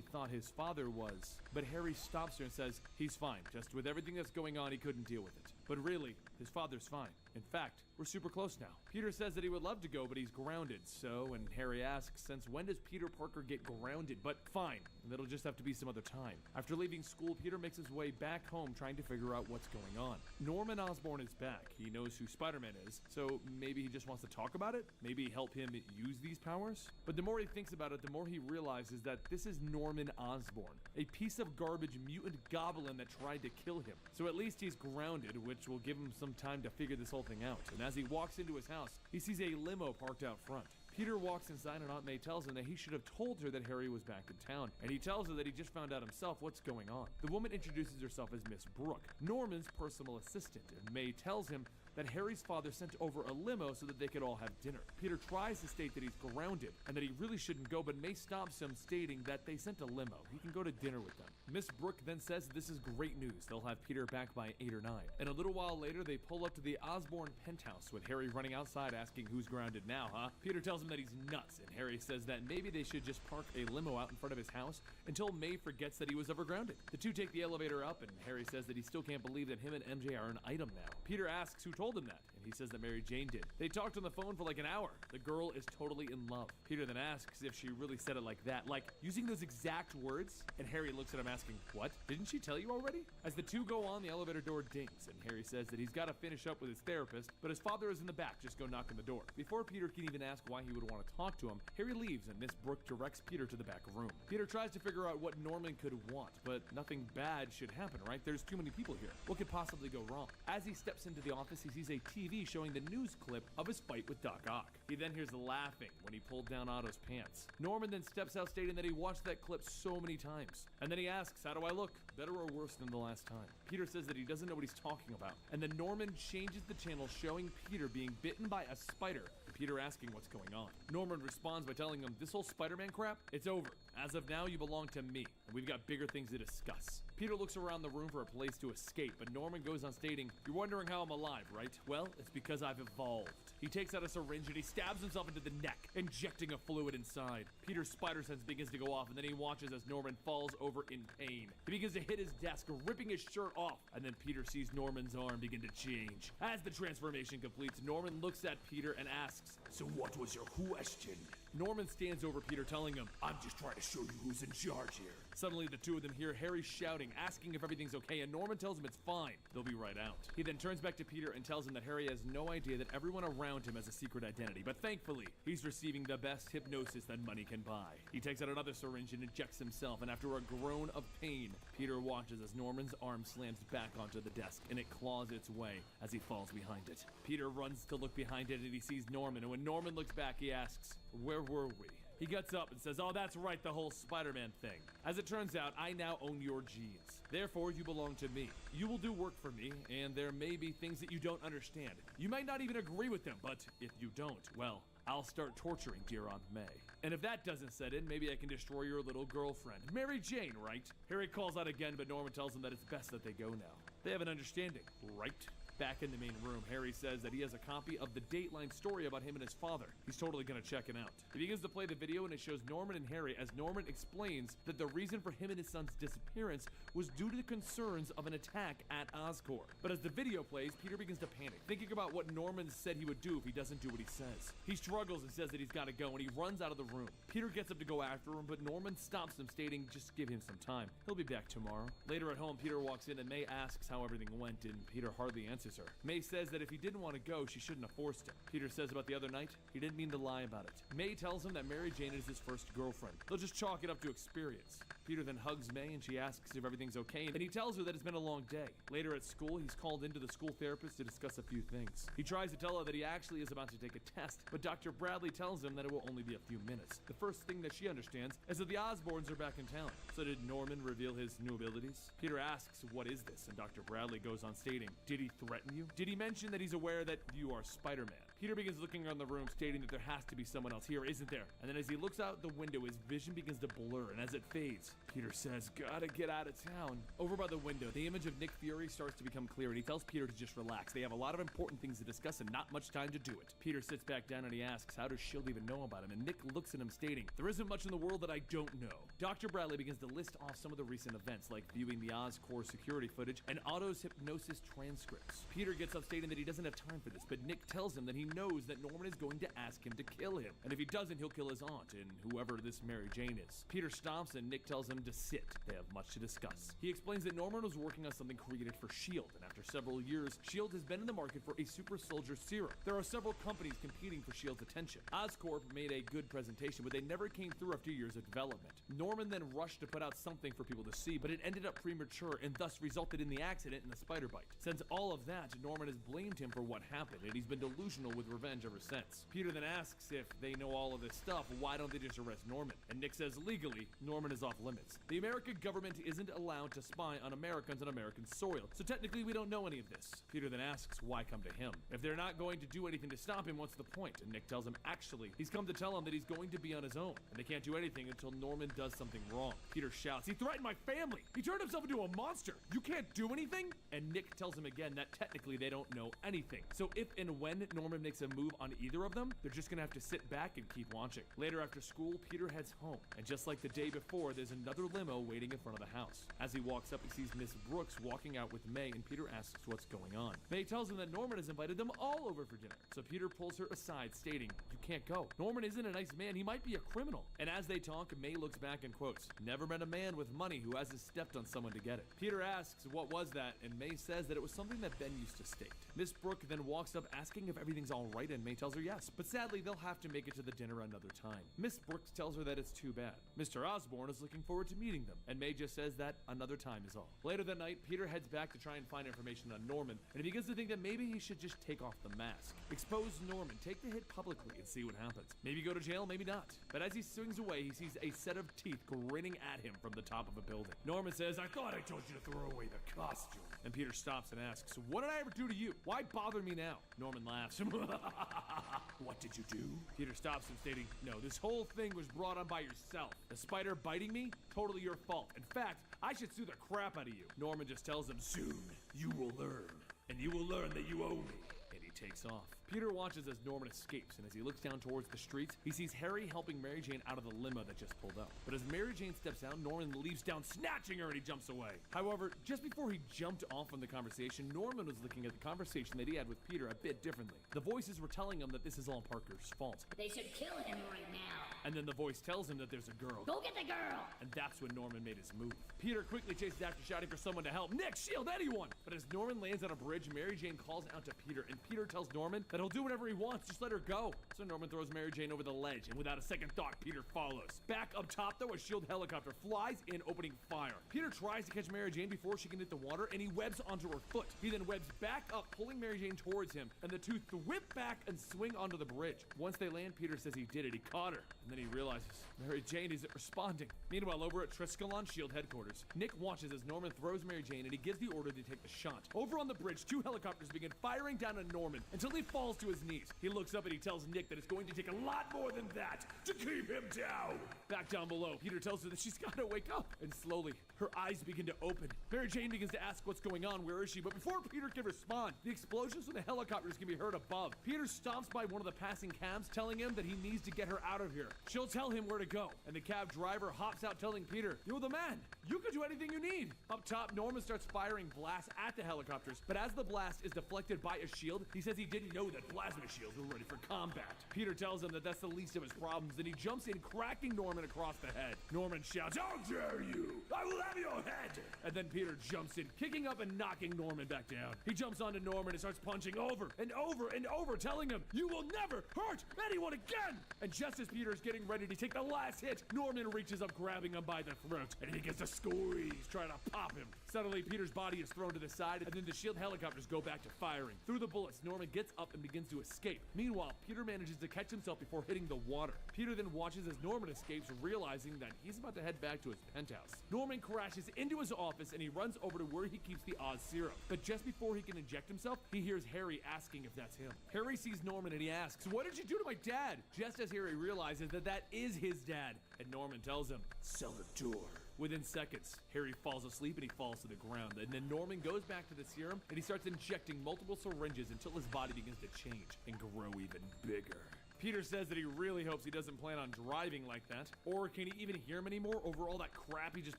thought his father was, but Harry stops her and says he's fine, just with everything that's going on he couldn't deal with it. But really, his father's fine. In fact, we're super close now. Peter says that he would love to go, but he's grounded, so, and Harry asks, since when does Peter Parker get grounded? But fine, that'll just have to be some other time. After leaving school, Peter makes his way back home trying to figure out what's going on. Norman Osborn is back. He knows who Spider-Man is, so maybe he just wants to talk about it? Maybe help him use these powers? But the more he thinks about it, the more he realizes that this is Norman Osborn, a piece of garbage mutant goblin that tried to kill him. So at least he's grounded, which will give him some time to figure this whole thing out. And as he walks into his house, he sees a limo parked out front. Peter walks inside, and Aunt May tells him that he should have told her that Harry was back in town, and he tells her that he just found out himself what's going on. The woman introduces herself as Miss Brooke, Norman's personal assistant, and May tells him that Harry's father sent over a limo so that they could all have dinner. Peter tries to state that he's grounded and that he really shouldn't go, but May stops him, stating that they sent a limo. He can go to dinner with them. Miss Brooke then says this is great news. They'll have Peter back by 8 or 9. And a little while later, they pull up to the Osborn penthouse with Harry running outside asking who's grounded now, huh? Peter tells him that he's nuts, and Harry says that maybe they should just park a limo out in front of his house until May forgets that he was ever grounded. The two take the elevator up, and Harry says that he still can't believe that him and MJ are an item now. Peter asks who told told him that, and he says that Mary Jane did. They talked on the phone for like an hour. The girl is totally in love. Peter then asks if she really said it like that, like using those exact words, and Harry looks at him asking, what? Didn't she tell you already? As the two go on, the elevator door dings, and Harry says that he's got to finish up with his therapist, but his father is in the back, just go knock on the door. Before Peter can even ask why he would want to talk to him, Harry leaves, and Miss Brooke directs Peter to the back room. Peter tries to figure out what Norman could want, but nothing bad should happen, right? There's too many people here. What could possibly go wrong? As he steps into the office, he sees a TV showing the news clip of his fight with Doc Ock. He then hears laughing when he pulled down Otto's pants. Norman then steps out stating that he watched that clip so many times. And then he asks, how do I look? Better or worse than the last time? Peter says that he doesn't know what he's talking about. And then Norman changes the channel showing Peter being bitten by a spider, and Peter asking what's going on. Norman responds by telling him, this whole Spider-Man crap, it's over. As of now, you belong to me, and we've got bigger things to discuss. Peter looks around the room for a place to escape, but Norman goes on stating, you're wondering how I'm alive, right? Well, it's because I've evolved. He takes out a syringe and he stabs himself into the neck, injecting a fluid inside. Peter's spider sense begins to go off, and then he watches as Norman falls over in pain. He begins to hit his desk, ripping his shirt off, and then Peter sees Norman's arm begin to change. As the transformation completes, Norman looks at Peter and asks, so what was your question? Norman stands over Peter, telling him, I'm just trying to show you who's in charge here. Suddenly, the two of them hear Harry shouting, asking if everything's okay, and Norman tells him it's fine. They'll be right out. He then turns back to Peter and tells him that Harry has no idea that everyone around him has a secret identity, but thankfully, he's receiving the best hypnosis that money can buy. He takes out another syringe and injects himself, and after a groan of pain, Peter watches as Norman's arm slams back onto the desk, and it claws its way as he falls behind it. Peter runs to look behind it, and he sees Norman, and when Norman looks back, he asks, where were we? He gets up and says, oh, that's right, the whole Spider-Man thing. As it turns out, I now own your genes. Therefore, you belong to me. You will do work for me, and there may be things that you don't understand. You might not even agree with them, but if you don't, well, I'll start torturing dear Aunt May. And if that doesn't set in, maybe I can destroy your little girlfriend. Mary Jane, right? Harry calls out again, but Norman tells him that it's best that they go now. They have an understanding, right? Back in the main room, Harry says that he has a copy of the Dateline story about him and his father. He's totally gonna check it out. He begins to play the video, and it shows Norman and Harry as Norman explains that the reason for him and his son's disappearance was due to the concerns of an attack at Oscorp. But as the video plays, Peter begins to panic, thinking about what Norman said he would do if he doesn't do what he says. He struggles and says that he's gotta go, and he runs out of the room. Peter gets up to go after him, but Norman stops him, stating, just give him some time. He'll be back tomorrow. Later at home, Peter walks in, and May asks how everything went, and Peter hardly answers her. May says that if he didn't want to go, she shouldn't have forced him. Peter says about the other night, he didn't mean to lie about it. May tells him that Mary Jane is his first girlfriend. They'll just chalk it up to experience. Peter then hugs May, and she asks if everything's okay, and he tells her that it's been a long day. Later at school, he's called into the school therapist to discuss a few things. He tries to tell her that he actually is about to take a test, but Dr. Bradley tells him that it will only be a few minutes. The first thing that she understands is that the Osborns are back in town. So did Norman reveal his new abilities? Peter asks, what is this? And Dr. Bradley goes on stating, did he threaten you? Did he mention that he's aware that you are Spider-Man? Peter begins looking around the room, stating that there has to be someone else here, isn't there? And then as he looks out the window, his vision begins to blur, and as it fades, Peter says, gotta get out of town. Over by the window, the image of Nick Fury starts to become clear, and he tells Peter to just relax. They have a lot of important things to discuss and not much time to do it. Peter sits back down and he asks, how does S.H.I.E.L.D. even know about him? And Nick looks at him, stating, there isn't much in the world that I don't know. Dr. Bradley begins to list off some of the recent events, like viewing the Oscorp security footage and Otto's hypnosis transcripts. Peter gets up, stating that he doesn't have time for this, but Nick tells him that he knows that Norman is going to ask him to kill him, and if he doesn't, he'll kill his aunt and whoever this Mary Jane is. Peter stops, and Nick tells him to sit. They have much to discuss. He explains that Norman was working on something created for S.H.I.E.L.D., and after several years, S.H.I.E.L.D. has been in the market for a super soldier serum. There are several companies competing for S.H.I.E.L.D.'s attention. Oscorp made a good presentation, but they never came through after years of development. Norman then rushed to put out something for people to see, but it ended up premature and thus resulted in the accident and the spider bite. Since all of that, Norman has blamed him for what happened, and he's been delusional with revenge ever since. Peter then asks if they know all of this stuff, why don't they just arrest Norman? And Nick says legally, Norman is off limits. The American government isn't allowed to spy on Americans on American soil, so technically we don't know any of this. Peter then asks why come to him? If they're not going to do anything to stop him, what's the point? And Nick tells him actually, he's come to tell him that he's going to be on his own, and they can't do anything until Norman does something wrong. Peter shouts, he threatened my family! He turned himself into a monster! You can't do anything? And Nick tells him again that technically they don't know anything. So if and when Norman makes a move on either of them, they're just gonna have to sit back and keep watching. Later after school, Peter heads home, and just like the day before, there's another limo waiting in front of the house. As he walks up, he sees Miss Brooks walking out with May, and Peter asks what's going on. May tells him that Norman has invited them all over for dinner, so Peter pulls her aside, stating, "You can't go. Norman isn't a nice man, he might be a criminal." And as they talk, May looks back and quotes, "Never met a man with money who hasn't stepped on someone to get it." Peter asks what was that, and May says that it was something that Ben used to state. Miss Brooke then walks up asking if everything's alright, and May tells her yes, but sadly they'll have to make it to the dinner another time. Miss Brooks tells her that it's too bad. Mr. Osborne is looking forward to meeting them, and May just says that another time is all. Later that night, Peter heads back to try and find information on Norman, and he begins to think that maybe he should just take off the mask. Expose Norman, take the hit publicly, and see what happens. Maybe go to jail, maybe not. But as he swings away, he sees a set of teeth grinning at him from the top of a building. Norman says, "I thought I told you to throw away the costume." And Peter stops and asks, "What did I ever do to you? Why bother me now?" Norman laughs. "What did you do?" Peter stops him, stating, "No, this whole thing was brought on by yourself. The spider biting me? Totally your fault. In fact, I should sue the crap out of you." Norman just tells him, "Soon, you will learn. And you will learn that you owe me." And he takes off. Peter watches as Norman escapes, and as he looks down towards the streets, he sees Harry helping Mary Jane out of the limo that just pulled up. But as Mary Jane steps out, Norman leaps down, snatching her, and he jumps away. However, just before he jumped off from the conversation, Norman was looking at the conversation that he had with Peter a bit differently. The voices were telling him that this is all Parker's fault. They should kill him right now. And then the voice tells him that there's a girl. Go get the girl! And that's when Norman made his move. Peter quickly chases after, shouting for someone to help. "Nick, shield anyone!" But as Norman lands on a bridge, Mary Jane calls out to Peter, and Peter tells Norman that he'll do whatever he wants, just let her go. So Norman throws Mary Jane over the ledge, and without a second thought, Peter follows. Back up top, though, a shield helicopter flies in, opening fire. Peter tries to catch Mary Jane before she can hit the water, and he webs onto her foot. He then webs back up, pulling Mary Jane towards him, and the two whip back and swing onto the bridge. Once they land, Peter says he did it. He caught her, and then he realizes Mary Jane isn't responding. Meanwhile, over at Triskelon Shield headquarters, Nick watches as Norman throws Mary Jane, and he gives the order to take the shot. Over on the bridge, two helicopters begin firing down on Norman until he falls to his knees. He looks up and he tells Nick that it's going to take a lot more than that to keep him down. Back down below, Peter tells her that she's got to wake up, and slowly her eyes begin to open. Mary Jane begins to ask what's going on, where is she? But before Peter can respond, the explosions from the helicopters can be heard above. Peter stops by one of the passing cabs, telling him that he needs to get her out of here. She'll tell him where to go, and the cab driver hops out, telling Peter, "You're the man. You can do anything you need." Up top, Norman starts firing blasts at the helicopters, but as the blast is deflected by a shield, he says he didn't know that plasma shields were ready for combat. Peter tells him that that's the least of his problems, and he jumps in, cracking Norman across the head. Norman shouts, "How dare you! I will have your head!" And then Peter jumps in, kicking up and knocking Norman back down. He jumps onto Norman and starts punching over and over and over, telling him, "You will never hurt anyone again!" And just as Peter is getting ready to take the last hit, Norman reaches up, grabbing him by the throat, and he begins to squeeze, trying to pop him. Suddenly, Peter's body is thrown to the side, and then the shield helicopters go back to firing. Through the bullets, Norman gets up and begins to escape. Meanwhile, Peter manages to catch himself before hitting the water. Peter then watches as Norman escapes, realizing that he's about to head back to his penthouse. Norman crashes into his office, and he runs over to where he keeps the Oz serum. But just before he can inject himself, he hears Harry asking if that's him. Harry sees Norman and he asks, "What did you do to my dad?" Just as Harry realizes that that is his dad, and Norman tells him, "Sell the door." Within seconds, Harry falls asleep and he falls to the ground. And then Norman goes back to the serum and he starts injecting multiple syringes until his body begins to change and grow even bigger. Peter says that he really hopes he doesn't plan on driving like that. Or can he even hear him anymore over all that crap he just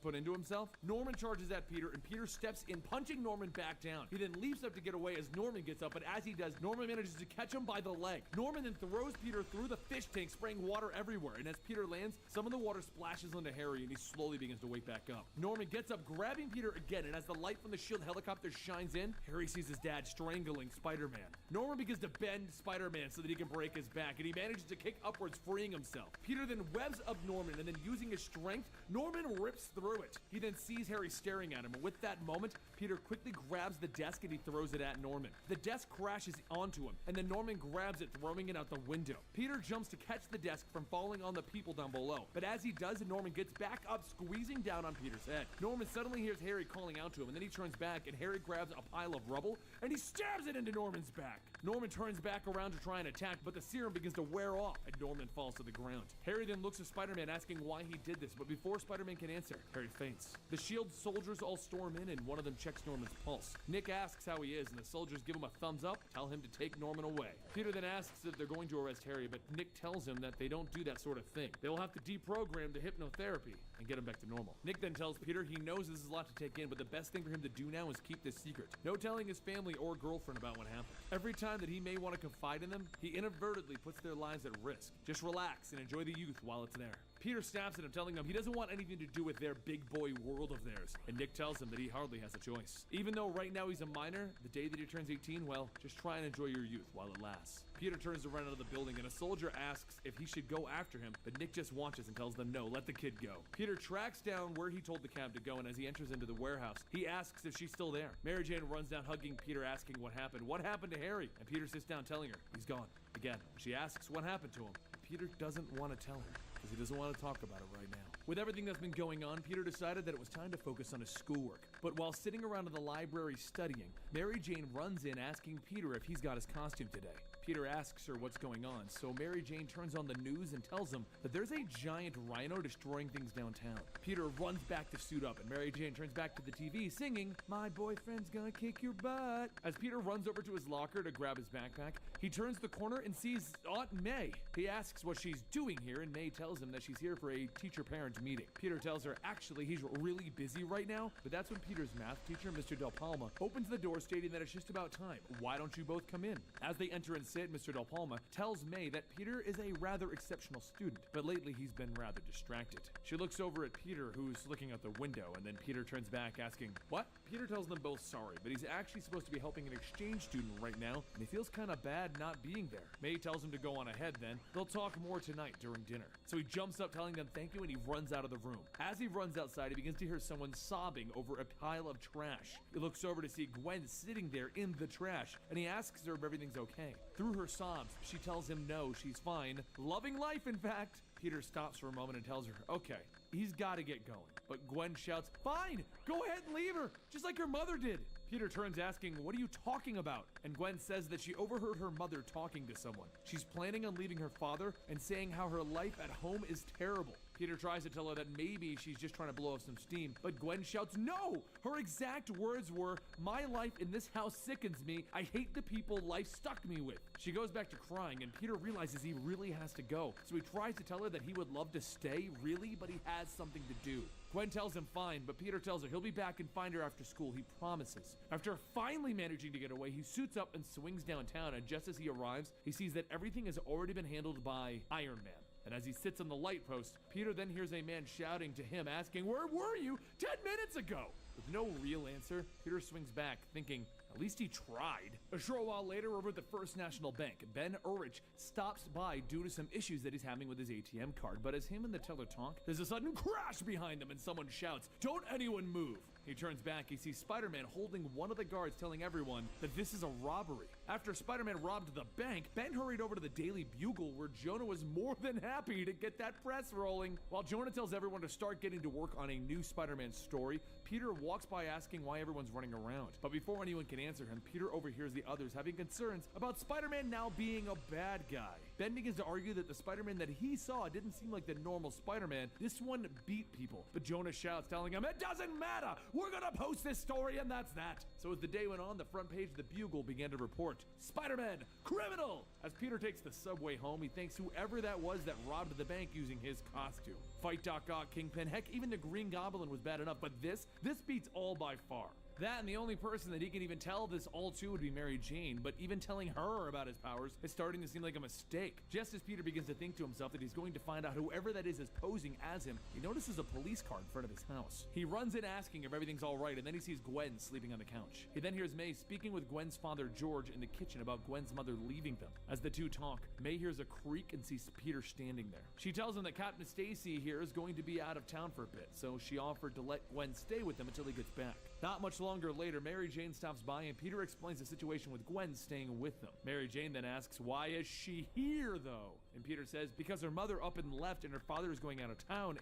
put into himself? Norman charges at Peter, and Peter steps in, punching Norman back down. He then leaps up to get away as Norman gets up, but as he does, Norman manages to catch him by the leg. Norman then throws Peter through the fish tank, spraying water everywhere. And as Peter lands, some of the water splashes onto Harry, and he slowly begins to wake back up. Norman gets up, grabbing Peter again, and as the light from the shield helicopter shines in, Harry sees his dad strangling Spider-Man. Norman begins to bend Spider-Man so that he can break his back, and he manages to kick upwards, freeing himself. Peter then webs up Norman, and then using his strength, Norman rips through it. He then sees Harry staring at him, and with that moment, Peter quickly grabs the desk and he throws it at Norman. The desk crashes onto him, and then Norman grabs it, throwing it out the window. Peter jumps to catch the desk from falling on the people down below, but as he does, Norman gets back up, squeezing down on Peter's head. Norman suddenly hears Harry calling out to him, and then he turns back, and Harry grabs a pile of rubble, and he stabs it into Norman's back. Norman turns back around to try and attack, but the serum begins to to wear off, and Norman falls to the ground. Harry then looks at Spider-Man asking why he did this, but before Spider-Man can answer, Harry faints. The S.H.I.E.L.D. soldiers all storm in, and one of them checks Norman's pulse. Nick asks how he is, and the soldiers give him a thumbs up, tell him to take Norman away. Peter then asks if they're going to arrest Harry, but Nick tells him that they don't do that sort of thing. They will have to deprogram the hypnotherapy and get him back to normal. Nick then tells Peter he knows this is a lot to take in, but the best thing for him to do now is keep this secret. No telling his family or girlfriend about what happened. Every time that he may want to confide in them, he inadvertently puts their lives at risk. Just relax and enjoy the youth while it's there. Peter snaps at him, telling him he doesn't want anything to do with their big boy world of theirs, and Nick tells him that he hardly has a choice. Even though right now he's a minor, the day that he turns 18, well, just try and enjoy your youth while it lasts. Peter turns to run out of the building, and a soldier asks if he should go after him, but Nick just watches and tells them no, let the kid go. Peter tracks down where he told the cab to go, and as he enters into the warehouse, he asks if she's still there. Mary Jane runs down hugging Peter, asking what happened to Harry, and Peter sits down telling her he's gone. Again, she asks what happened to him, but Peter doesn't want to tell her, because he doesn't want to talk about it right now. With everything that's been going on, Peter decided that it was time to focus on his schoolwork. But while sitting around in the library studying, Mary Jane runs in asking Peter if he's got his costume today. Peter asks her what's going on, so Mary Jane turns on the news and tells him that there's a giant rhino destroying things downtown. Peter runs back to suit up, and Mary Jane turns back to the TV singing, "My boyfriend's gonna kick your butt." As Peter runs over to his locker to grab his backpack, he turns the corner and sees Aunt May. He asks what she's doing here, and May tells him that she's here for a teacher-parent meeting. Peter tells her actually he's really busy right now, but that's when Peter's math teacher, Mr. Del Palma, opens the door stating that it's just about time. Why don't you both come in? As they enter and sit, Mr. Del Palma tells May that Peter is a rather exceptional student, but lately he's been rather distracted. She looks over at Peter, who's looking out the window, and then Peter turns back asking, "What?" Peter tells them both sorry, but he's actually supposed to be helping an exchange student right now, and he feels kind of bad not being there. May tells him to go on ahead then. They'll talk more tonight during dinner. So he jumps up telling them thank you, and he runs out of the room. As he runs outside, he begins to hear someone sobbing over a pile of trash. He looks over to see Gwen sitting there in the trash, and he asks her if everything's okay. Through her sobs, she tells him no, she's fine. Loving life, in fact. Peter stops for a moment and tells her, okay, he's got to get going. But Gwen shouts, "Fine, go ahead and leave her, just like your mother did." Peter turns asking, "What are you talking about?" And Gwen says that she overheard her mother talking to someone. She's planning on leaving her father and saying how her life at home is terrible. Peter tries to tell her that maybe she's just trying to blow off some steam, but Gwen shouts, "No!" Her exact words were, "My life in this house sickens me. I hate the people life stuck me with." She goes back to crying, and Peter realizes he really has to go. So he tries to tell her that he would love to stay, really, but he has something to do. Gwen tells him fine, but Peter tells her he'll be back and find her after school, he promises. After finally managing to get away, he suits up and swings downtown, and just as he arrives, he sees that everything has already been handled by Iron Man. And as he sits on the light post, Peter then hears a man shouting to him, asking, "Where were you 10 minutes ago?" With no real answer, Peter swings back, thinking, at least he tried. A short while later, over at the First National Bank, Ben Urich stops by due to some issues that he's having with his ATM card. But as him and the teller talk, there's a sudden crash behind them and someone shouts, "Don't anyone move!" He turns back, he sees Spider-Man holding one of the guards, telling everyone that this is a robbery. After Spider-Man robbed the bank, Ben hurried over to the Daily Bugle, where Jonah was more than happy to get that press rolling. While Jonah tells everyone to start getting to work on a new Spider-Man story, Peter walks by asking why everyone's running around. But before anyone can answer him, Peter overhears the others having concerns about Spider-Man now being a bad guy. Ben begins to argue that the Spider-Man that he saw didn't seem like the normal Spider-Man. This one beat people. But Jonah shouts, telling him, "It doesn't matter! We're gonna post this story and that's that!" So as the day went on, the front page of the Bugle began to report, "Spider-Man, criminal!" As Peter takes the subway home, he thanks whoever that was that robbed the bank using his costume. Fight Doc Ock, Kingpin, heck, even the Green Goblin was bad enough, but this beats all by far. That, and the only person that he can even tell this all to would be Mary Jane, but even telling her about his powers is starting to seem like a mistake. Just as Peter begins to think to himself that he's going to find out whoever that is posing as him, he notices a police car in front of his house. He runs in asking if everything's alright, and then he sees Gwen sleeping on the couch. He then hears May speaking with Gwen's father George in the kitchen about Gwen's mother leaving them. As the two talk, May hears a creak and sees Peter standing there. She tells him that Captain Stacy here is going to be out of town for a bit, so she offered to let Gwen stay with them until he gets back. Not much longer later, Mary Jane stops by and Peter explains the situation with Gwen staying with them. Mary Jane then asks, why is she here though? And Peter says because her mother up and left and her father is going out of town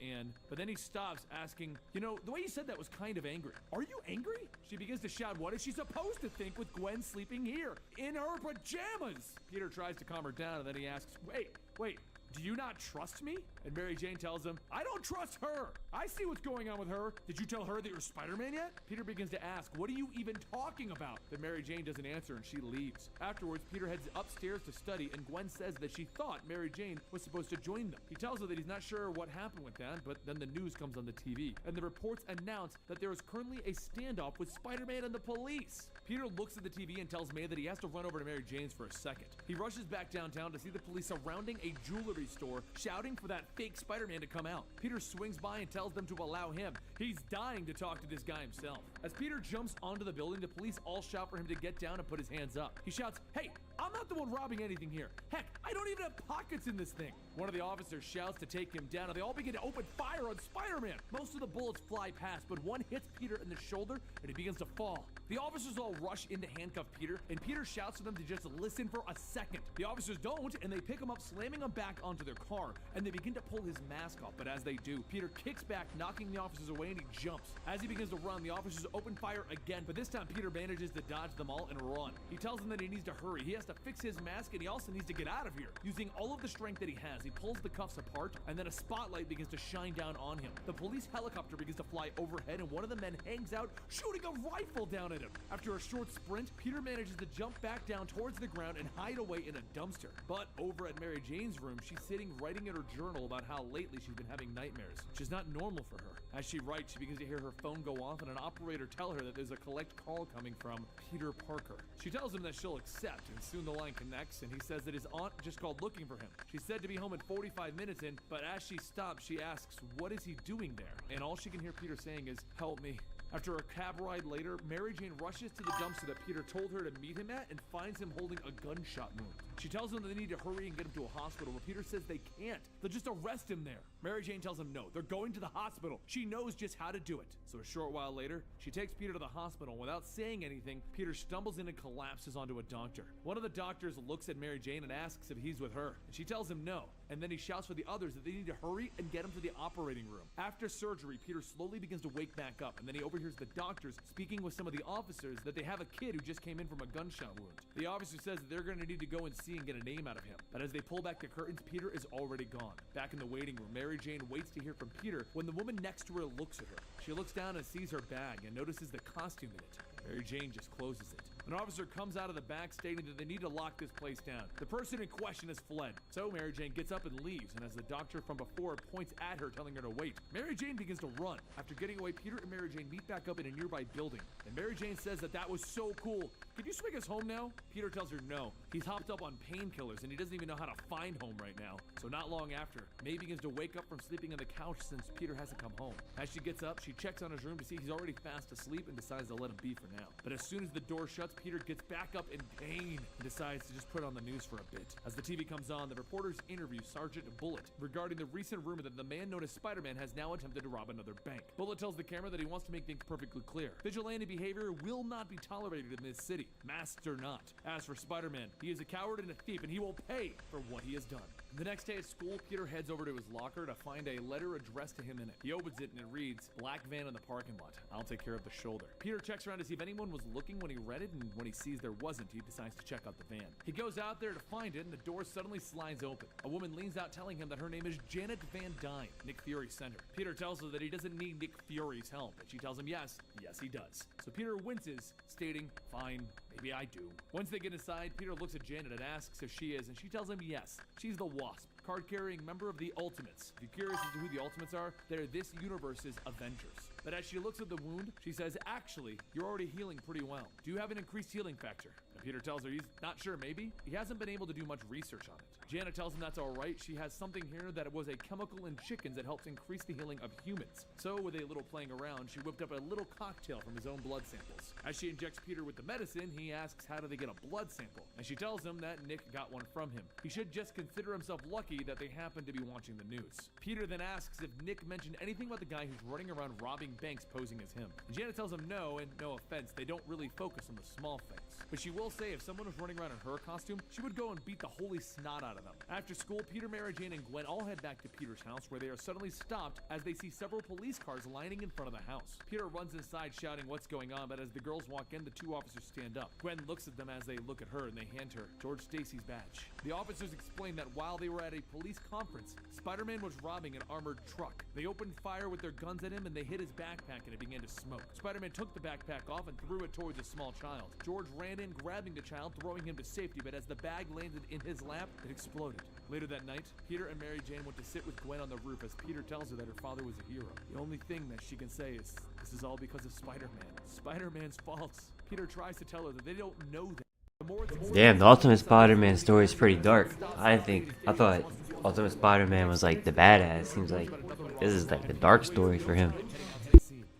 but then he stops asking, you know, the way you said that was kind of angry. Are you angry? She begins to shout, what is she supposed to think with Gwen sleeping here in her pajamas? Peter tries to calm her down and then he asks, wait, do you not trust me? And Mary Jane tells him, I don't trust her. I see what's going on with her. Did you tell her that you're Spider-Man yet? Peter begins to ask, what are you even talking about? But Mary Jane doesn't answer and she leaves. Afterwards, Peter heads upstairs to study and Gwen says that she thought Mary Jane was supposed to join them. He tells her that he's not sure what happened with that, but then the news comes on the TV and the reports announce that there is currently a standoff with Spider-Man and the police. Peter looks at the TV and tells May that he has to run over to Mary Jane's for a second. He rushes back downtown to see the police surrounding a jewelry store, shouting for that fake Spider-Man to come out. Peter swings by and tells them to allow him. He's dying to talk to this guy himself. As Peter jumps onto the building, the police all shout for him to get down and put his hands up. He shouts, hey, I'm not the one robbing anything here. Heck, I don't even have pockets in this thing. One of the officers shouts to take him down and they all begin to open fire on Spider-Man. Most of the bullets fly past, but one hits Peter in the shoulder and he begins to fall. The officers all rush in to handcuff Peter and Peter shouts to them to just listen for a second. The officers don't and they pick him up, slamming him back onto their car, and they begin to pull his mask off, but as they do, Peter kicks back, knocking the officers away, and he jumps. As he begins to run, the officers open fire again, but this time Peter manages to dodge them all and run. He tells them that he needs to hurry. He has to fix his mask, and he also needs to get out of here. Using all of the strength that he has, he pulls the cuffs apart, and then a spotlight begins to shine down on him. The police helicopter begins to fly overhead, and one of the men hangs out, shooting a rifle down at him. After a short sprint, Peter manages to jump back down towards the ground and hide away in a dumpster. But over at Mary Jane's room, she's sitting writing in her journal about how lately she's been having nightmares, which is not normal for her. As she writes, she begins to hear her phone go off and an operator tell her that there's a collect call coming from Peter Parker. She tells him that she'll accept, and soon the line connects, and he says that his aunt just called looking for him. She's said to be home in 45 minutes in, but as she stops, she asks, what is he doing there? And all she can hear Peter saying is, help me. After a cab ride later, Mary Jane rushes to the dumpster that Peter told her to meet him at and finds him holding a gunshot wound. She tells him that they need to hurry and get him to a hospital, but Peter says they can't. They'll just arrest him there. Mary Jane tells him no, they're going to the hospital. She knows just how to do it. So a short while later, she takes Peter to the hospital. Without saying anything, Peter stumbles in and collapses onto a doctor. One of the doctors looks at Mary Jane and asks if he's with her, and she tells him no. And then he shouts for the others that they need to hurry and get him to the operating room. After surgery, Peter slowly begins to wake back up, and then he overhears the doctors speaking with some of the officers that they have a kid who just came in from a gunshot wound. The officer says that they're going to need to go and see and get a name out of him. But as they pull back the curtains, Peter is already gone. Back in the waiting room, Mary Jane waits to hear from Peter when the woman next to her looks at her. She looks down and sees her bag and notices the costume in it. Mary Jane just closes it. An officer comes out of the back stating that they need to lock this place down. The person in question has fled. So Mary Jane gets up and leaves, and as the doctor from before points at her telling her to wait, Mary Jane begins to run. After getting away, Peter and Mary Jane meet back up in a nearby building, and Mary Jane says that was so cool. Could you swing us home now? Peter tells her no. He's hopped up on painkillers and he doesn't even know how to find home right now. So not long after, May begins to wake up from sleeping on the couch since Peter hasn't come home. As she gets up, she checks on his room to see he's already fast asleep and decides to let him be for now. But as soon as the door shuts, Peter gets back up in pain and decides to just put on the news for a bit. As the TV comes on, the reporters interview Sergeant Bullet regarding the recent rumor that the man known as Spider-Man has now attempted to rob another bank. Bullet tells the camera that he wants to make things perfectly clear. Vigilante behavior will not be tolerated in this city, masks or not. As for Spider-Man, he is a coward and a thief, and he will pay for what he has done. The next day at school, Peter heads over to his locker to find a letter addressed to him in it. He opens it and it reads, "Black van in the parking lot. I'll take care of the shoulder." Peter checks around to see if anyone was looking when he read it, and when he sees there wasn't, he decides to check out the van. He goes out there to find it, and the door suddenly slides open. A woman leans out telling him that her name is Janet Van Dyne. Nick Fury sent her. Peter tells her that he doesn't need Nick Fury's help, and she tells him yes he does. So Peter winces, stating, "Fine, maybe I do." Once they get inside, Peter looks at Janet and asks if she is, and she tells him yes, she's the Wasp, card-carrying member of the Ultimates. If you're curious as to who the Ultimates are, they're this universe's Avengers. But as she looks at the wound, she says, "Actually, you're already healing pretty well. Do you have an increased healing factor?" And Peter tells her he's not sure, maybe. He hasn't been able to do much research on it. Janet tells him that's alright. She has something here that was a chemical in chickens that helps increase the healing of humans. So with a little playing around, she whipped up a little cocktail from his own blood samples. As she injects Peter with the medicine, he asks how do they get a blood sample, and she tells him that Nick got one from him. He should just consider himself lucky that they happen to be watching the news. Peter then asks if Nick mentioned anything about the guy who's running around robbing banks posing as him. And Janet tells him no, and no offense, they don't really focus on the small things. But she will will say if someone was running around in her costume, she would go and beat the holy snot out of them. After school, Peter, Mary Jane, and Gwen all head back to Peter's house, where they are suddenly stopped as they see several police cars lining in front of the house. Peter runs inside shouting what's going on, but as the girls walk in, the two officers stand up. Gwen looks at them as they look at her, and they hand her George Stacy's badge. The officers explain that while they were at a police conference, Spider-Man was robbing an armored truck. They opened fire with their guns at him, and they hit his backpack, and it began to smoke. Spider-Man took the backpack off and threw it towards a small child. George ran in, grabbing the child, throwing him to safety, but as the bag landed in his lap, it exploded. Later that night, Peter and Mary Jane went to sit with Gwen on the roof as Peter tells her that her father was a hero. The only thing that she can say is, this is all because of Spider-Man. Spider-Man's faults. Peter tries to tell her that they don't know that. Damn, the Ultimate Spider-Man story is pretty dark. I thought Ultimate Spider-Man was like the badass. Seems like this is like the dark story for him.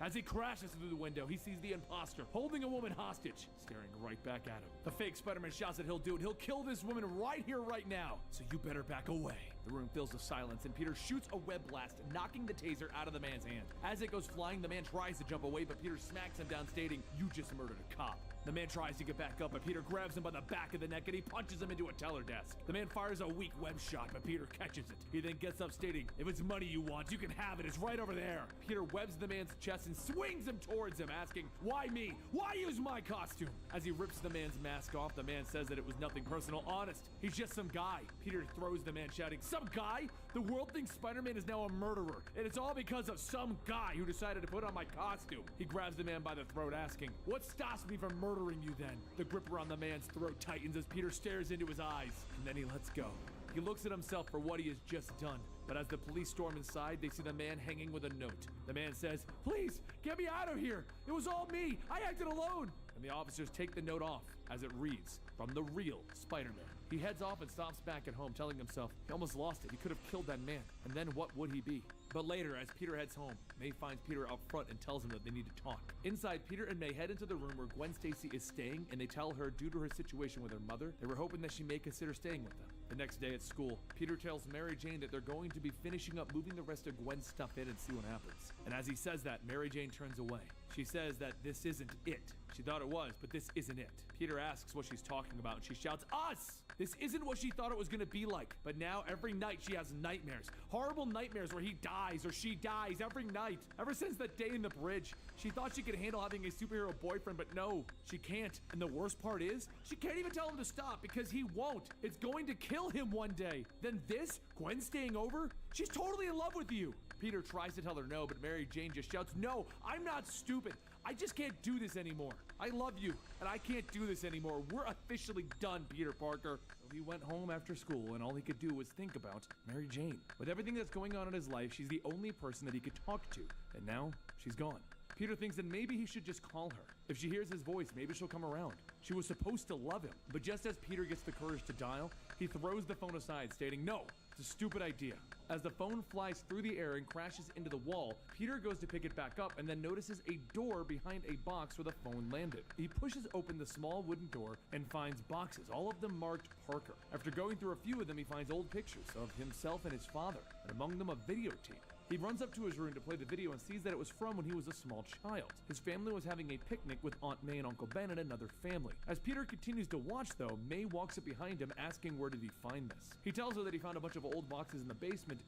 As he crashes through the window, he sees the imposter holding a woman hostage, staring right back at him. The fake Spider-Man shouts that he'll do it. He'll kill this woman right here, right now. So you better back away. The room fills with silence, and Peter shoots a web blast, knocking the taser out of the man's hand. As it goes flying, the man tries to jump away, but Peter smacks him down, stating, "You just murdered a cop." The man tries to get back up, but Peter grabs him by the back of the neck and he punches him into a teller desk. The man fires a weak web shot, but Peter catches it. He then gets up, stating, "If it's money you want, you can have it. It's right over there." Peter webs the man's chest and swings him towards him, asking, "Why me? Why use my costume?" As he rips the man's mask off, the man says that it was nothing personal. Honest, he's just some guy. Peter throws the man, shouting, "Some guy? The world thinks Spider-Man is now a murderer, and it's all because of some guy who decided to put on my costume." He grabs the man by the throat, asking, "What stops me from murdering you then?" The grip around the man's throat tightens as Peter stares into his eyes, and then he lets go. He looks at himself for what he has just done, but as the police storm inside, they see the man hanging with a note. The man says, "Please, get me out of here. It was all me. I acted alone." And the officers take the note off as it reads, "From the real Spider-Man." He heads off and stops back at home, telling himself he almost lost it. He could have killed that man, and then what would he be? But later, as Peter heads home, May finds Peter out front and tells him that they need to talk. Inside, Peter and May head into the room where Gwen Stacy is staying, and they tell her due to her situation with her mother, they were hoping that she may consider staying with them. The next day at school, Peter tells Mary Jane that they're going to be finishing up moving the rest of Gwen's stuff in and see what happens. And as he says that, Mary Jane turns away. She says that this isn't it. She thought it was, but this isn't it. Peter asks what she's talking about, and she shouts, "Us! This isn't what she thought it was going to be like." But now every night she has nightmares. Horrible nightmares where he dies or she dies every night. Ever since that day in the bridge, she thought she could handle having a superhero boyfriend, but no, she can't. And the worst part is, she can't even tell him to stop because he won't. It's going to kill him one day. Then this, Gwen staying over? She's totally in love with you. Peter tries to tell her no, but Mary Jane just shouts, "No, I'm not stupid. I just can't do this anymore. I love you, and I can't do this anymore. We're officially done, Peter Parker." So he went home after school, and all he could do was think about Mary Jane. With everything that's going on in his life, she's the only person that he could talk to, and now she's gone. Peter thinks that maybe he should just call her. If she hears his voice, maybe she'll come around. She was supposed to love him. But just as Peter gets the courage to dial, he throws the phone aside, stating, "No, it's a stupid idea." As the phone flies through the air and crashes into the wall, Peter goes to pick it back up and then notices a door behind a box where the phone landed. He pushes open the small wooden door and finds boxes, all of them marked Parker. After going through a few of them, he finds old pictures of himself and his father, and among them a videotape. He runs up to his room to play the video and sees that it was from when he was a small child. His family was having a picnic with Aunt May and Uncle Ben and another family. As Peter continues to watch, though, May walks up behind him asking where did he find this. He tells her that he found a bunch of old boxes in the basement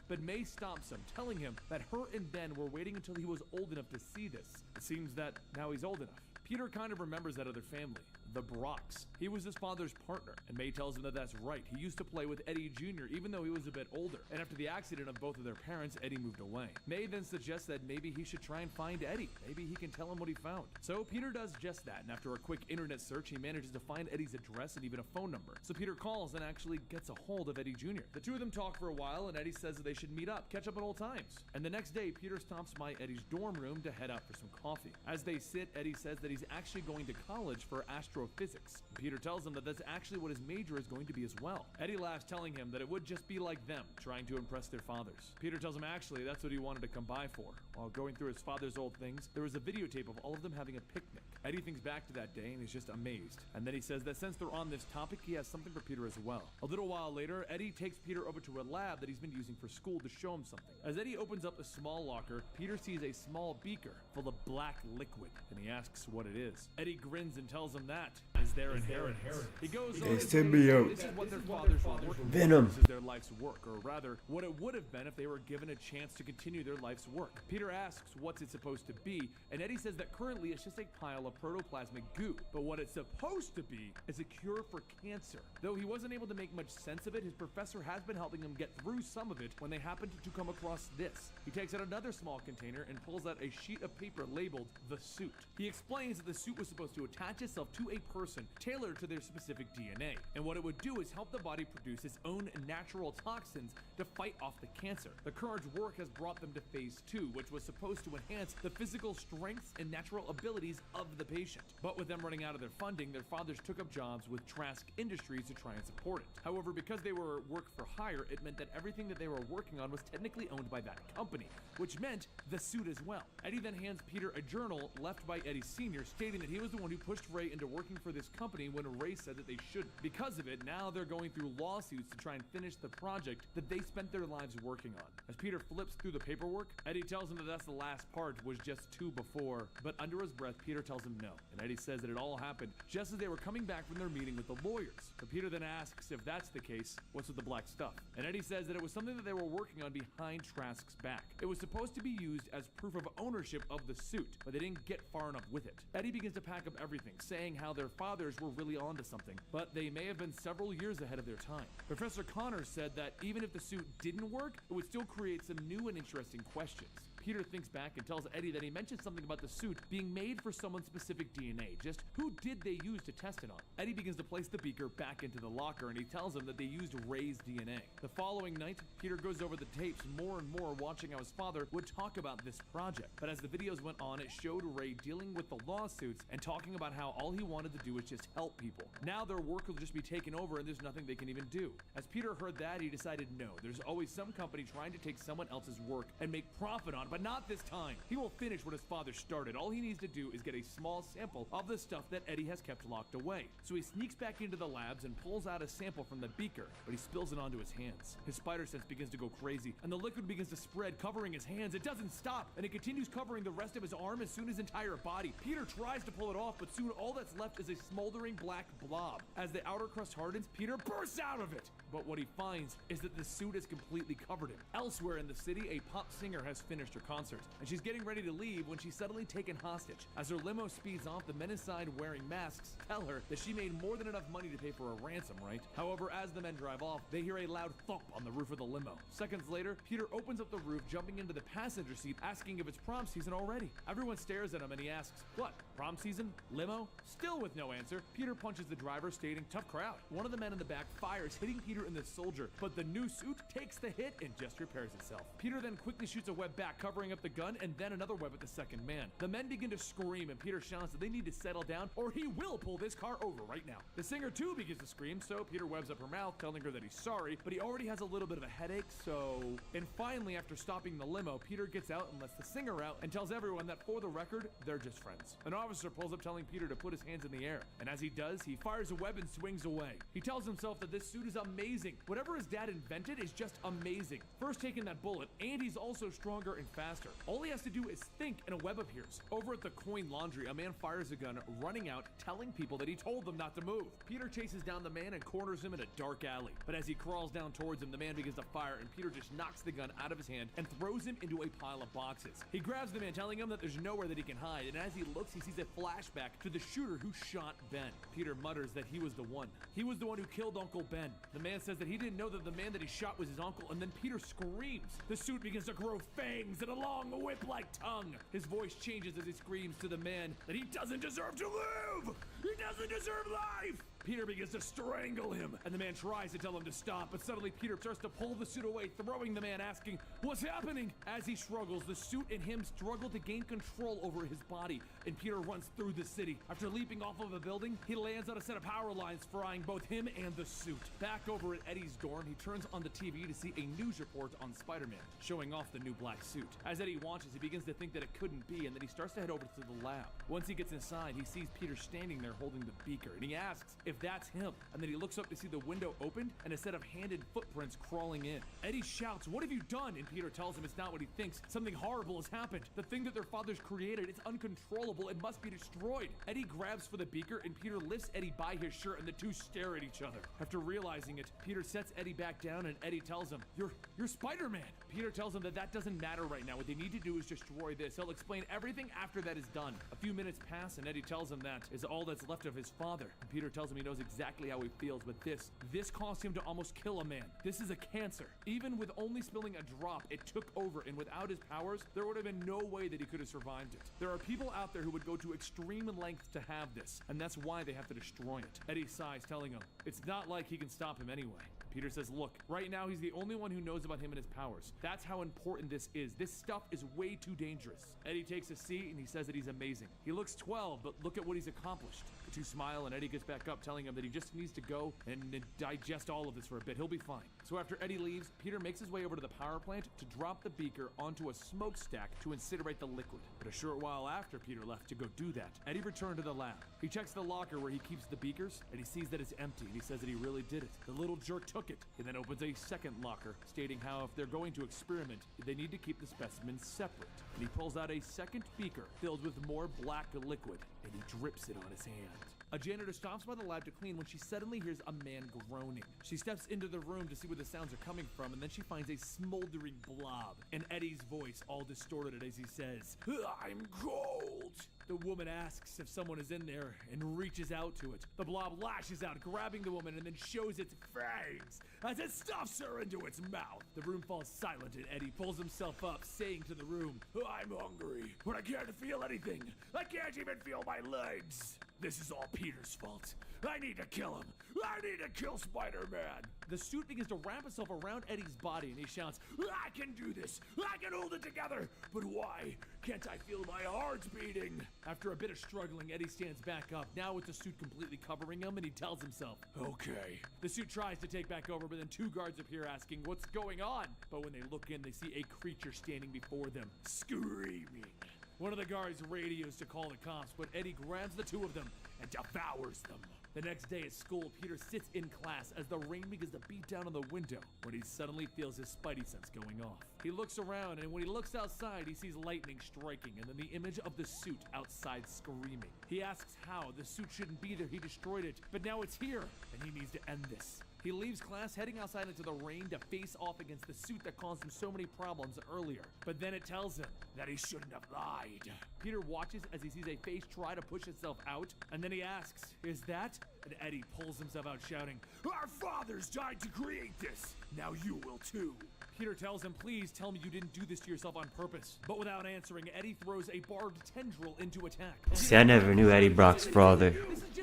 but May stops him, telling him that her and Ben were waiting until he was old enough to see this. It seems that now he's old enough. Peter kind of remembers that other family, the Brocks. He was his father's partner, and May tells him that that's right. He used to play with Eddie Jr., even though he was a bit older. And after the accident of both of their parents, Eddie moved away. May then suggests that maybe he should try and find Eddie. Maybe he can tell him what he found. So Peter does just that, and after a quick internet search, he manages to find Eddie's address and even a phone number. So Peter calls and actually gets a hold of Eddie Jr. The two of them talk for a while, and Eddie says that they should meet up, catch up on old times. And the next day, Peter stops by Eddie's dorm room to head out for some coffee. As they sit, Eddie says that he's actually going to college for astrophysics. Peter tells him that that's actually what his major is going to be as well. Eddie laughs, telling him that it would just be like them, trying to impress their fathers. Peter tells him actually that's what he wanted to come by for. While going through his father's old things, there was a videotape of all of them having a picnic. Eddie thinks back to that day and is just amazed. And then he says that since they're on this topic, he has something for Peter as well. A little while later, Eddie takes Peter over to a lab that he's been using for school to show him something. As Eddie opens up a small locker, Peter sees a small beaker full of black liquid, and he asks what it is. Eddie grins and tells him that is their inheritance. He goes on It's to say symbiote. this is what their fathers were working for. Venom. This is their life's work, or rather, what it would have been if they were given a chance to continue their life's work. Peter asks what's it supposed to be, and Eddie says that currently it's just a pile of protoplasmic goo. But what it's supposed to be is a cure for cancer. Though he wasn't able to make much sense of it, his professor has been helping him get through some of it when they happened to come across this. He takes out another small container and pulls out a sheet of paper labeled the suit. He explains that the suit was supposed to attach itself to a person tailored to their specific DNA, and what it would do is help the body produce its own natural toxins to fight off the cancer. The current work has brought them to phase 2, which was supposed to enhance the physical strengths and natural abilities of the patient. But with them running out of their funding, their fathers took up jobs with Trask Industries to try and support it. However, because they were work for hire, it meant that everything that they were working on was technically owned by that company, which meant the suit as well. Eddie then hands Peter a journal left by Eddie Sr. stating that he was the one who pushed Ray into working for this company when Ray said that they shouldn't. Because of it, now they're going through lawsuits to try and finish the project that they spent their lives working on. As Peter flips through the paperwork, Eddie tells him that that's the last part, was just 2 before, but under his breath, Peter tells him no. And Eddie says that it all happened just as they were coming back from their meeting with the lawyers. But Peter then asks if that's the case, what's with the black stuff? And Eddie says that it was something that they were working on behind Trask's back. It was supposed to be used as proof of ownership of the suit, but they didn't get far enough with it. Eddie begins to pack up everything, saying how their fathers were really onto something, but they may have been several years ahead of their time. Professor Connors said that even if the suit didn't work, it would still create some new and interesting questions. Peter thinks back and tells Eddie that he mentioned something about the suit being made for someone's specific DNA. Just who did they use to test it on? Eddie begins to place the beaker back into the locker, and he tells him that they used Ray's DNA. The following night, Peter goes over the tapes more and more, watching how his father would talk about this project. But as the videos went on, it showed Ray dealing with the lawsuits and talking about how all he wanted to do was just help people. Now their work will just be taken over and there's nothing they can even do. As Peter heard that, he decided no, there's always some company trying to take someone else's work and make profit on it, but not this time. He will finish what his father started. All he needs to do is get a small sample of the stuff that Eddie has kept locked away. So he sneaks back into the labs and pulls out a sample from the beaker, but he spills it onto his hands. His spider sense begins to go crazy, and the liquid begins to spread, covering his hands. It doesn't stop, and it continues covering the rest of his arm and soon his entire body. Peter tries to pull it off, but soon all that's left is a smoldering black blob. As the outer crust hardens, Peter bursts out of it. But what he finds is that the suit has completely covered him. Elsewhere in the city, a pop singer has finished her concert, and she's getting ready to leave when she's suddenly taken hostage. As her limo speeds off, the men inside wearing masks tell her that she made more than enough money to pay for a ransom, right? However, as the men drive off, they hear a loud thump on the roof of the limo. Seconds later, Peter opens up the roof, jumping into the passenger seat, asking if it's prom season already. Everyone stares at him and he asks, "What? Prom season? Limo?" Still with no answer, Peter punches the driver, stating, "Tough crowd." One of the men in the back fires, hitting Peter in the shoulder, but the new suit takes the hit and just repairs itself. Peter then quickly shoots a web back, covering up the gun, and then another web at the second man. The men begin to scream, and Peter shouts that they need to settle down or he will pull this car over right now. The singer too begins to scream, so Peter webs up her mouth, telling her that he's sorry, but he already has a little bit of a headache, so... And finally, after stopping the limo, Peter gets out and lets the singer out and tells everyone that for the record, they're just friends. An officer pulls up telling Peter to put his hands in the air, and as he does, he fires a web and swings away. He tells himself that this suit is amazing. Whatever his dad invented is just amazing. First taking that bullet, and he's also stronger and faster. All he has to do is think and a web appears. Over at the coin laundry, a man fires a gun, running out, telling people that he told them not to move. Peter chases down the man and corners him in a dark alley. But as he crawls down towards him, the man begins to fire, and Peter just knocks the gun out of his hand and throws him into a pile of boxes. He grabs the man, telling him that there's nowhere that he can hide, and as he looks, he sees a flashback to the shooter who shot Ben. Peter mutters that he was the one. He was the one who killed Uncle Ben. The man says that he didn't know that the man that he shot was his uncle, and then Peter screams. The suit begins to grow fangs and a long whip-like tongue. His voice changes as he screams to the man that he doesn't deserve to live! He doesn't deserve life! Peter begins to strangle him, and the man tries to tell him to stop, but suddenly Peter starts to pull the suit away, throwing the man, asking, "What's happening?" As he struggles, the suit and him struggle to gain control over his body, and Peter runs through the city. After leaping off of a building, he lands on a set of power lines, frying both him and the suit. Back over at Eddie's dorm, he turns on the TV to see a news report on Spider-Man, showing off the new black suit. As Eddie watches, he begins to think that it couldn't be, and then he starts to head over to the lab. Once he gets inside, he sees Peter standing there holding the beaker, and he asks if if that's him. And then he looks up to see the window opened and a set of hand and footprints crawling in. Eddie shouts, "What have you done?" And Peter tells him it's not what he thinks. Something horrible has happened. The thing that their fathers created, it's uncontrollable. It must be destroyed. Eddie grabs for the beaker and Peter lifts Eddie by his shirt and the two stare at each other. After realizing it, Peter sets Eddie back down and Eddie tells him, You're Spider-Man." Peter tells him that doesn't matter right now. What they need to do is destroy this. He'll explain everything after that is done. A few minutes pass and Eddie tells him that is all that's left of his father. And Peter tells him he knows exactly how he feels, but this caused him to almost kill a man. This is a cancer. Even with only spilling a drop, it took over, and without his powers, there would have been no way that he could have survived it. There are people out there who would go to extreme lengths to have this, and that's why they have to destroy it. Eddie sighs, telling him, it's not like he can stop him anyway. Peter says, look, right now he's the only one who knows about him and his powers. That's how important this is. This stuff is way too dangerous. Eddie takes a seat and he says that he's amazing. He looks 12, but look at what he's accomplished. The two smile and Eddie gets back up, telling him that he just needs to go and digest all of this for a bit. He'll be fine. So after Eddie leaves, Peter makes his way over to the power plant to drop the beaker onto a smokestack to incinerate the liquid. But a short while after Peter left to go do that, Eddie returned to the lab. He checks the locker where he keeps the beakers and he sees that it's empty, and he says that he really did it. The little jerk took it. He then opens a second locker, stating how if they're going to experiment, they need to keep the specimens separate. And he pulls out a second beaker filled with more black liquid, and he drips it on his hand. A janitor stops by the lab to clean when she suddenly hears a man groaning. She steps into the room to see where the sounds are coming from, and then she finds a smoldering blob, and Eddie's voice all distorted as he says, "I'm cold." The woman asks if someone is in there and reaches out to it. The blob lashes out, grabbing the woman, and then shows its fangs as it stuffs her into its mouth. The room falls silent, and Eddie pulls himself up, saying to the room, "I'm hungry, but I can't feel anything. I can't even feel my legs. This is all Peter's fault. I need to kill him. I need to kill Spider-Man." The suit begins to wrap itself around Eddie's body, and he shouts, "I can do this. I can hold it together. But why can't I feel my heart beating?" After a bit of struggling, Eddie stands back up, now with the suit completely covering him, and he tells himself, "Okay." The suit tries to take back over, but then two guards appear asking what's going on. But when they look in, they see a creature standing before them, screaming. One of the guards radios to call the cops, but Eddie grabs the two of them and devours them. The next day at school, Peter sits in class as the rain begins to beat down on the window when he suddenly feels his spidey sense going off. He looks around, and when he looks outside, he sees lightning striking and then the image of the suit outside screaming. He asks how. The suit shouldn't be there. He destroyed it, but now it's here, and he needs to end this. He leaves class, heading outside into the rain to face off against the suit that caused him so many problems earlier. But then it tells him that he shouldn't have lied. Peter watches as he sees a face try to push itself out, and then he asks, "Is that?" And Eddie pulls himself out, shouting, "Our fathers died to create this. Now you will too." Peter tells him, "Please tell me you didn't do this to yourself on purpose." But without answering, Eddie throws a barbed tendril into attack. See, I never knew Eddie Brock's father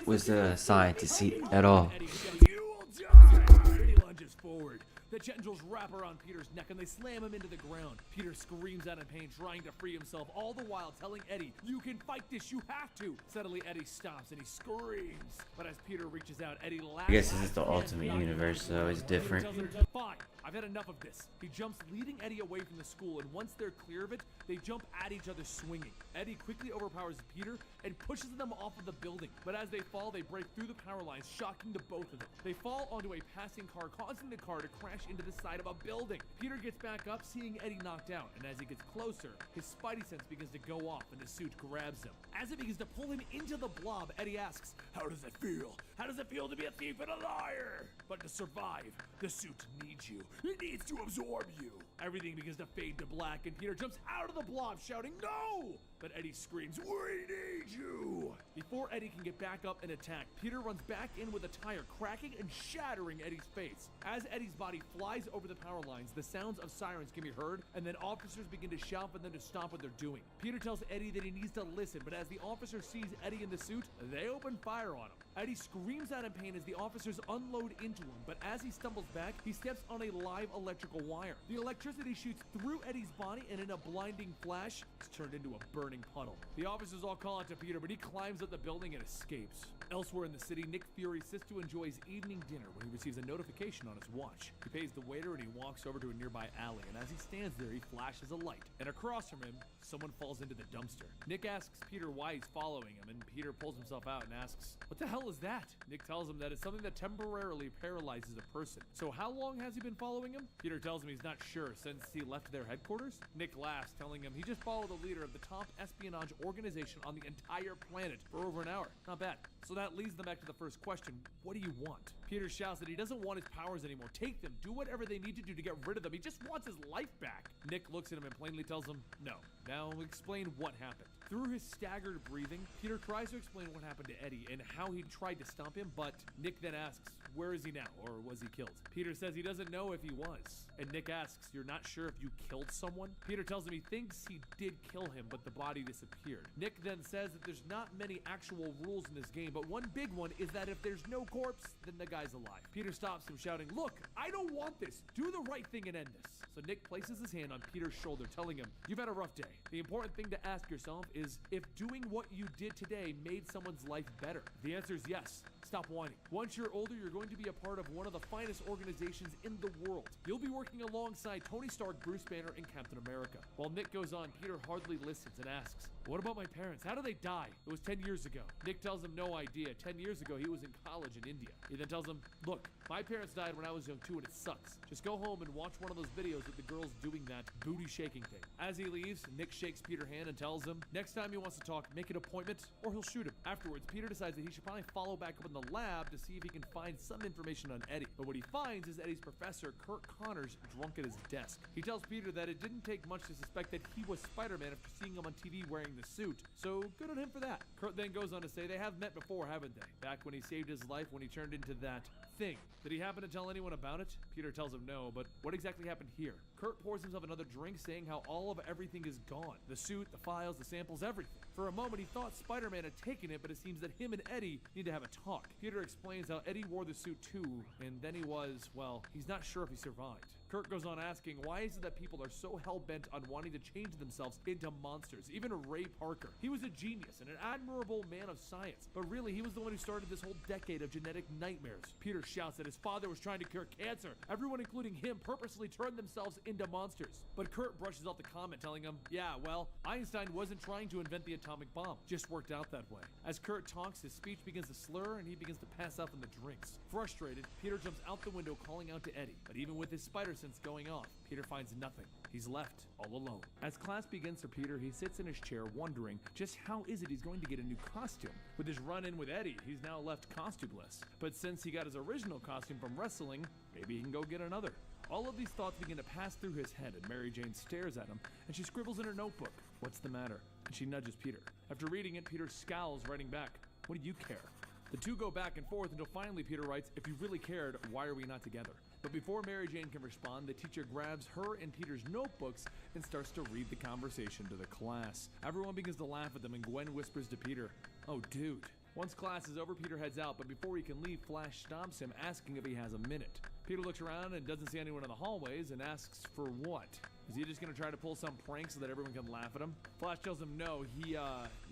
was a scientist at all. "You will die!" He lunges forward. The tendrils wrap around Peter's neck and they slam him into the ground. Peter screams out in pain, trying to free himself, all the while telling Eddie, "You can fight this, you have to." Suddenly, Eddie stops and he screams. But as Peter reaches out, Eddie laughs. I guess this is the Ultimate Universe, so it's different. "Fine, I've had enough of this." He jumps, leading Eddie away from the school, and once they're clear of it, they jump at each other swinging. Eddie quickly overpowers Peter and pushes them off of the building. But as they fall, they break through the power lines, shocking the both of them. They fall onto a passing car, causing the car to crash into the side of a building. Peter gets back up, seeing Eddie knocked out, and as he gets closer, his spidey sense begins to go off and the suit grabs him. As it begins to pull him into the blob, Eddie asks, "How does it feel? How does it feel to be a thief and a liar?" But to survive, the suit needs you. It needs to absorb you. Everything begins to fade to black, and Peter jumps out of the blob, shouting, "No!" But Eddie screams, "We need you!" Before Eddie can get back up and attack, Peter runs back in with a tire, cracking and shattering Eddie's face. As Eddie's body flies over the power lines, the sounds of sirens can be heard, and then officers begin to shout for them to stop what they're doing. Peter tells Eddie that he needs to listen, but as the officer sees Eddie in the suit, they open fire on him. Eddie screams out in pain as the officers unload into him, but as he stumbles back, he steps on a live electrical wire. The electricity shoots through Eddie's body, and in a blinding flash, it's turned into a burning puddle. The officers all call out to Peter, but he climbs up out the building and escapes. Elsewhere in the city, Nick Fury sits to enjoy his evening dinner when he receives a notification on his watch. He pays the waiter and he walks over to a nearby alley, and as he stands there, he flashes a light. And across from him, someone falls into the dumpster. Nick asks Peter why he's following him, and Peter pulls himself out and asks, "What the hell is that?" Nick tells him that it's something that temporarily paralyzes a person. So how long has he been following him? Peter tells him he's not sure since he left their headquarters. Nick laughs, telling him he just followed the leader of the top espionage organization on the entire planet for over an hour. Not bad. So that leads them back to the first question: what do you want? Peter shouts that he doesn't want his powers anymore. Take them. Do whatever they need to do to get rid of them. He just wants his life back. Nick looks at him and plainly tells him no. Now explain what happened. Through his staggered breathing, Peter tries to explain what happened to Eddie and how he tried to stop him, but Nick then asks, where is he now, or was he killed? Peter says he doesn't know if he was, and Nick asks, you're not sure if you killed someone? Peter tells him he thinks he did kill him, but the body disappeared. Nick then says that there's not many actual rules in this game, but one big one is that if there's no corpse, then the guy's alive. Peter stops him, shouting, look, I don't want this. Do the right thing and end this. So Nick places his hand on Peter's shoulder, telling him, you've had a rough day. The important thing to ask yourself is if doing what you did today made someone's life better. The answer is yes. Stop whining. Once you're older, you're going to be a part of one of the finest organizations in the world. You'll be working alongside Tony Stark, Bruce Banner, and Captain America. While Nick goes on, Peter hardly listens and asks, what about my parents? How did they die? It was 10 years ago. Nick tells him no idea. 10 years ago, he was in college in India. He then tells him, look, my parents died when I was young too, and it sucks. Just go home and watch one of those videos with the girls doing that booty shaking thing. As he leaves, Nick shakes Peter's hand and tells him, next time he wants to talk, make an appointment or he'll shoot him. Afterwards, Peter decides that he should probably follow back up in the lab to see if he can find some information on Eddie. But what he finds is Eddie's professor, Kurt Connors, drunk at his desk. He tells Peter that it didn't take much to suspect that he was Spider-Man after seeing him on TV wearing the suit. So good on him for that. Kurt then goes on to say they have met before, haven't they? Back when he saved his life when he turned into that thing. Did he happen to tell anyone about it? Peter tells him no, but what exactly happened here? Kurt pours himself another drink, saying how all of everything is gone. The suit, the files, the samples, everything. For a moment, he thought Spider-Man had taken it, but it seems that him and Eddie need to have a talk. Peter explains how Eddie wore the suit too, and then he was, well, he's not sure if he survived. Kurt goes on asking, why is it that people are so hell-bent on wanting to change themselves into monsters? Even Ray Parker. He was a genius and an admirable man of science, but really, he was the one who started this whole decade of genetic nightmares. Peter shouts that his father was trying to cure cancer. Everyone, including him, purposely turned themselves into monsters. But Kurt brushes off the comment, telling him, yeah, well, Einstein wasn't trying to invent the atomic bomb. Just worked out that way. As Kurt talks, his speech begins to slur and he begins to pass out from the drinks. Frustrated, Peter jumps out the window calling out to Eddie, but even with his spider sense going off, Peter finds nothing. He's left all alone. As class begins for Peter, he sits in his chair wondering just how is it he's going to get a new costume. With his run-in with Eddie, he's now left costumeless. But since he got his original costume from wrestling, maybe he can go get another. All of these thoughts begin to pass through his head, and Mary Jane stares at him, and she scribbles in her notebook, what's the matter? And she nudges Peter. After reading it, Peter scowls, writing back, what do you care? The two go back and forth until finally Peter writes, if you really cared, why are we not together? But before Mary Jane can respond, the teacher grabs her and Peter's notebooks and starts to read the conversation to the class. Everyone begins to laugh at them, and Gwen whispers to Peter, oh dude. Once class is over, Peter heads out, but before he can leave, Flash stops him, asking if he has a minute. Peter looks around and doesn't see anyone in the hallways and asks for what? Is he just gonna try to pull some prank so that everyone can laugh at him? Flash tells him no, he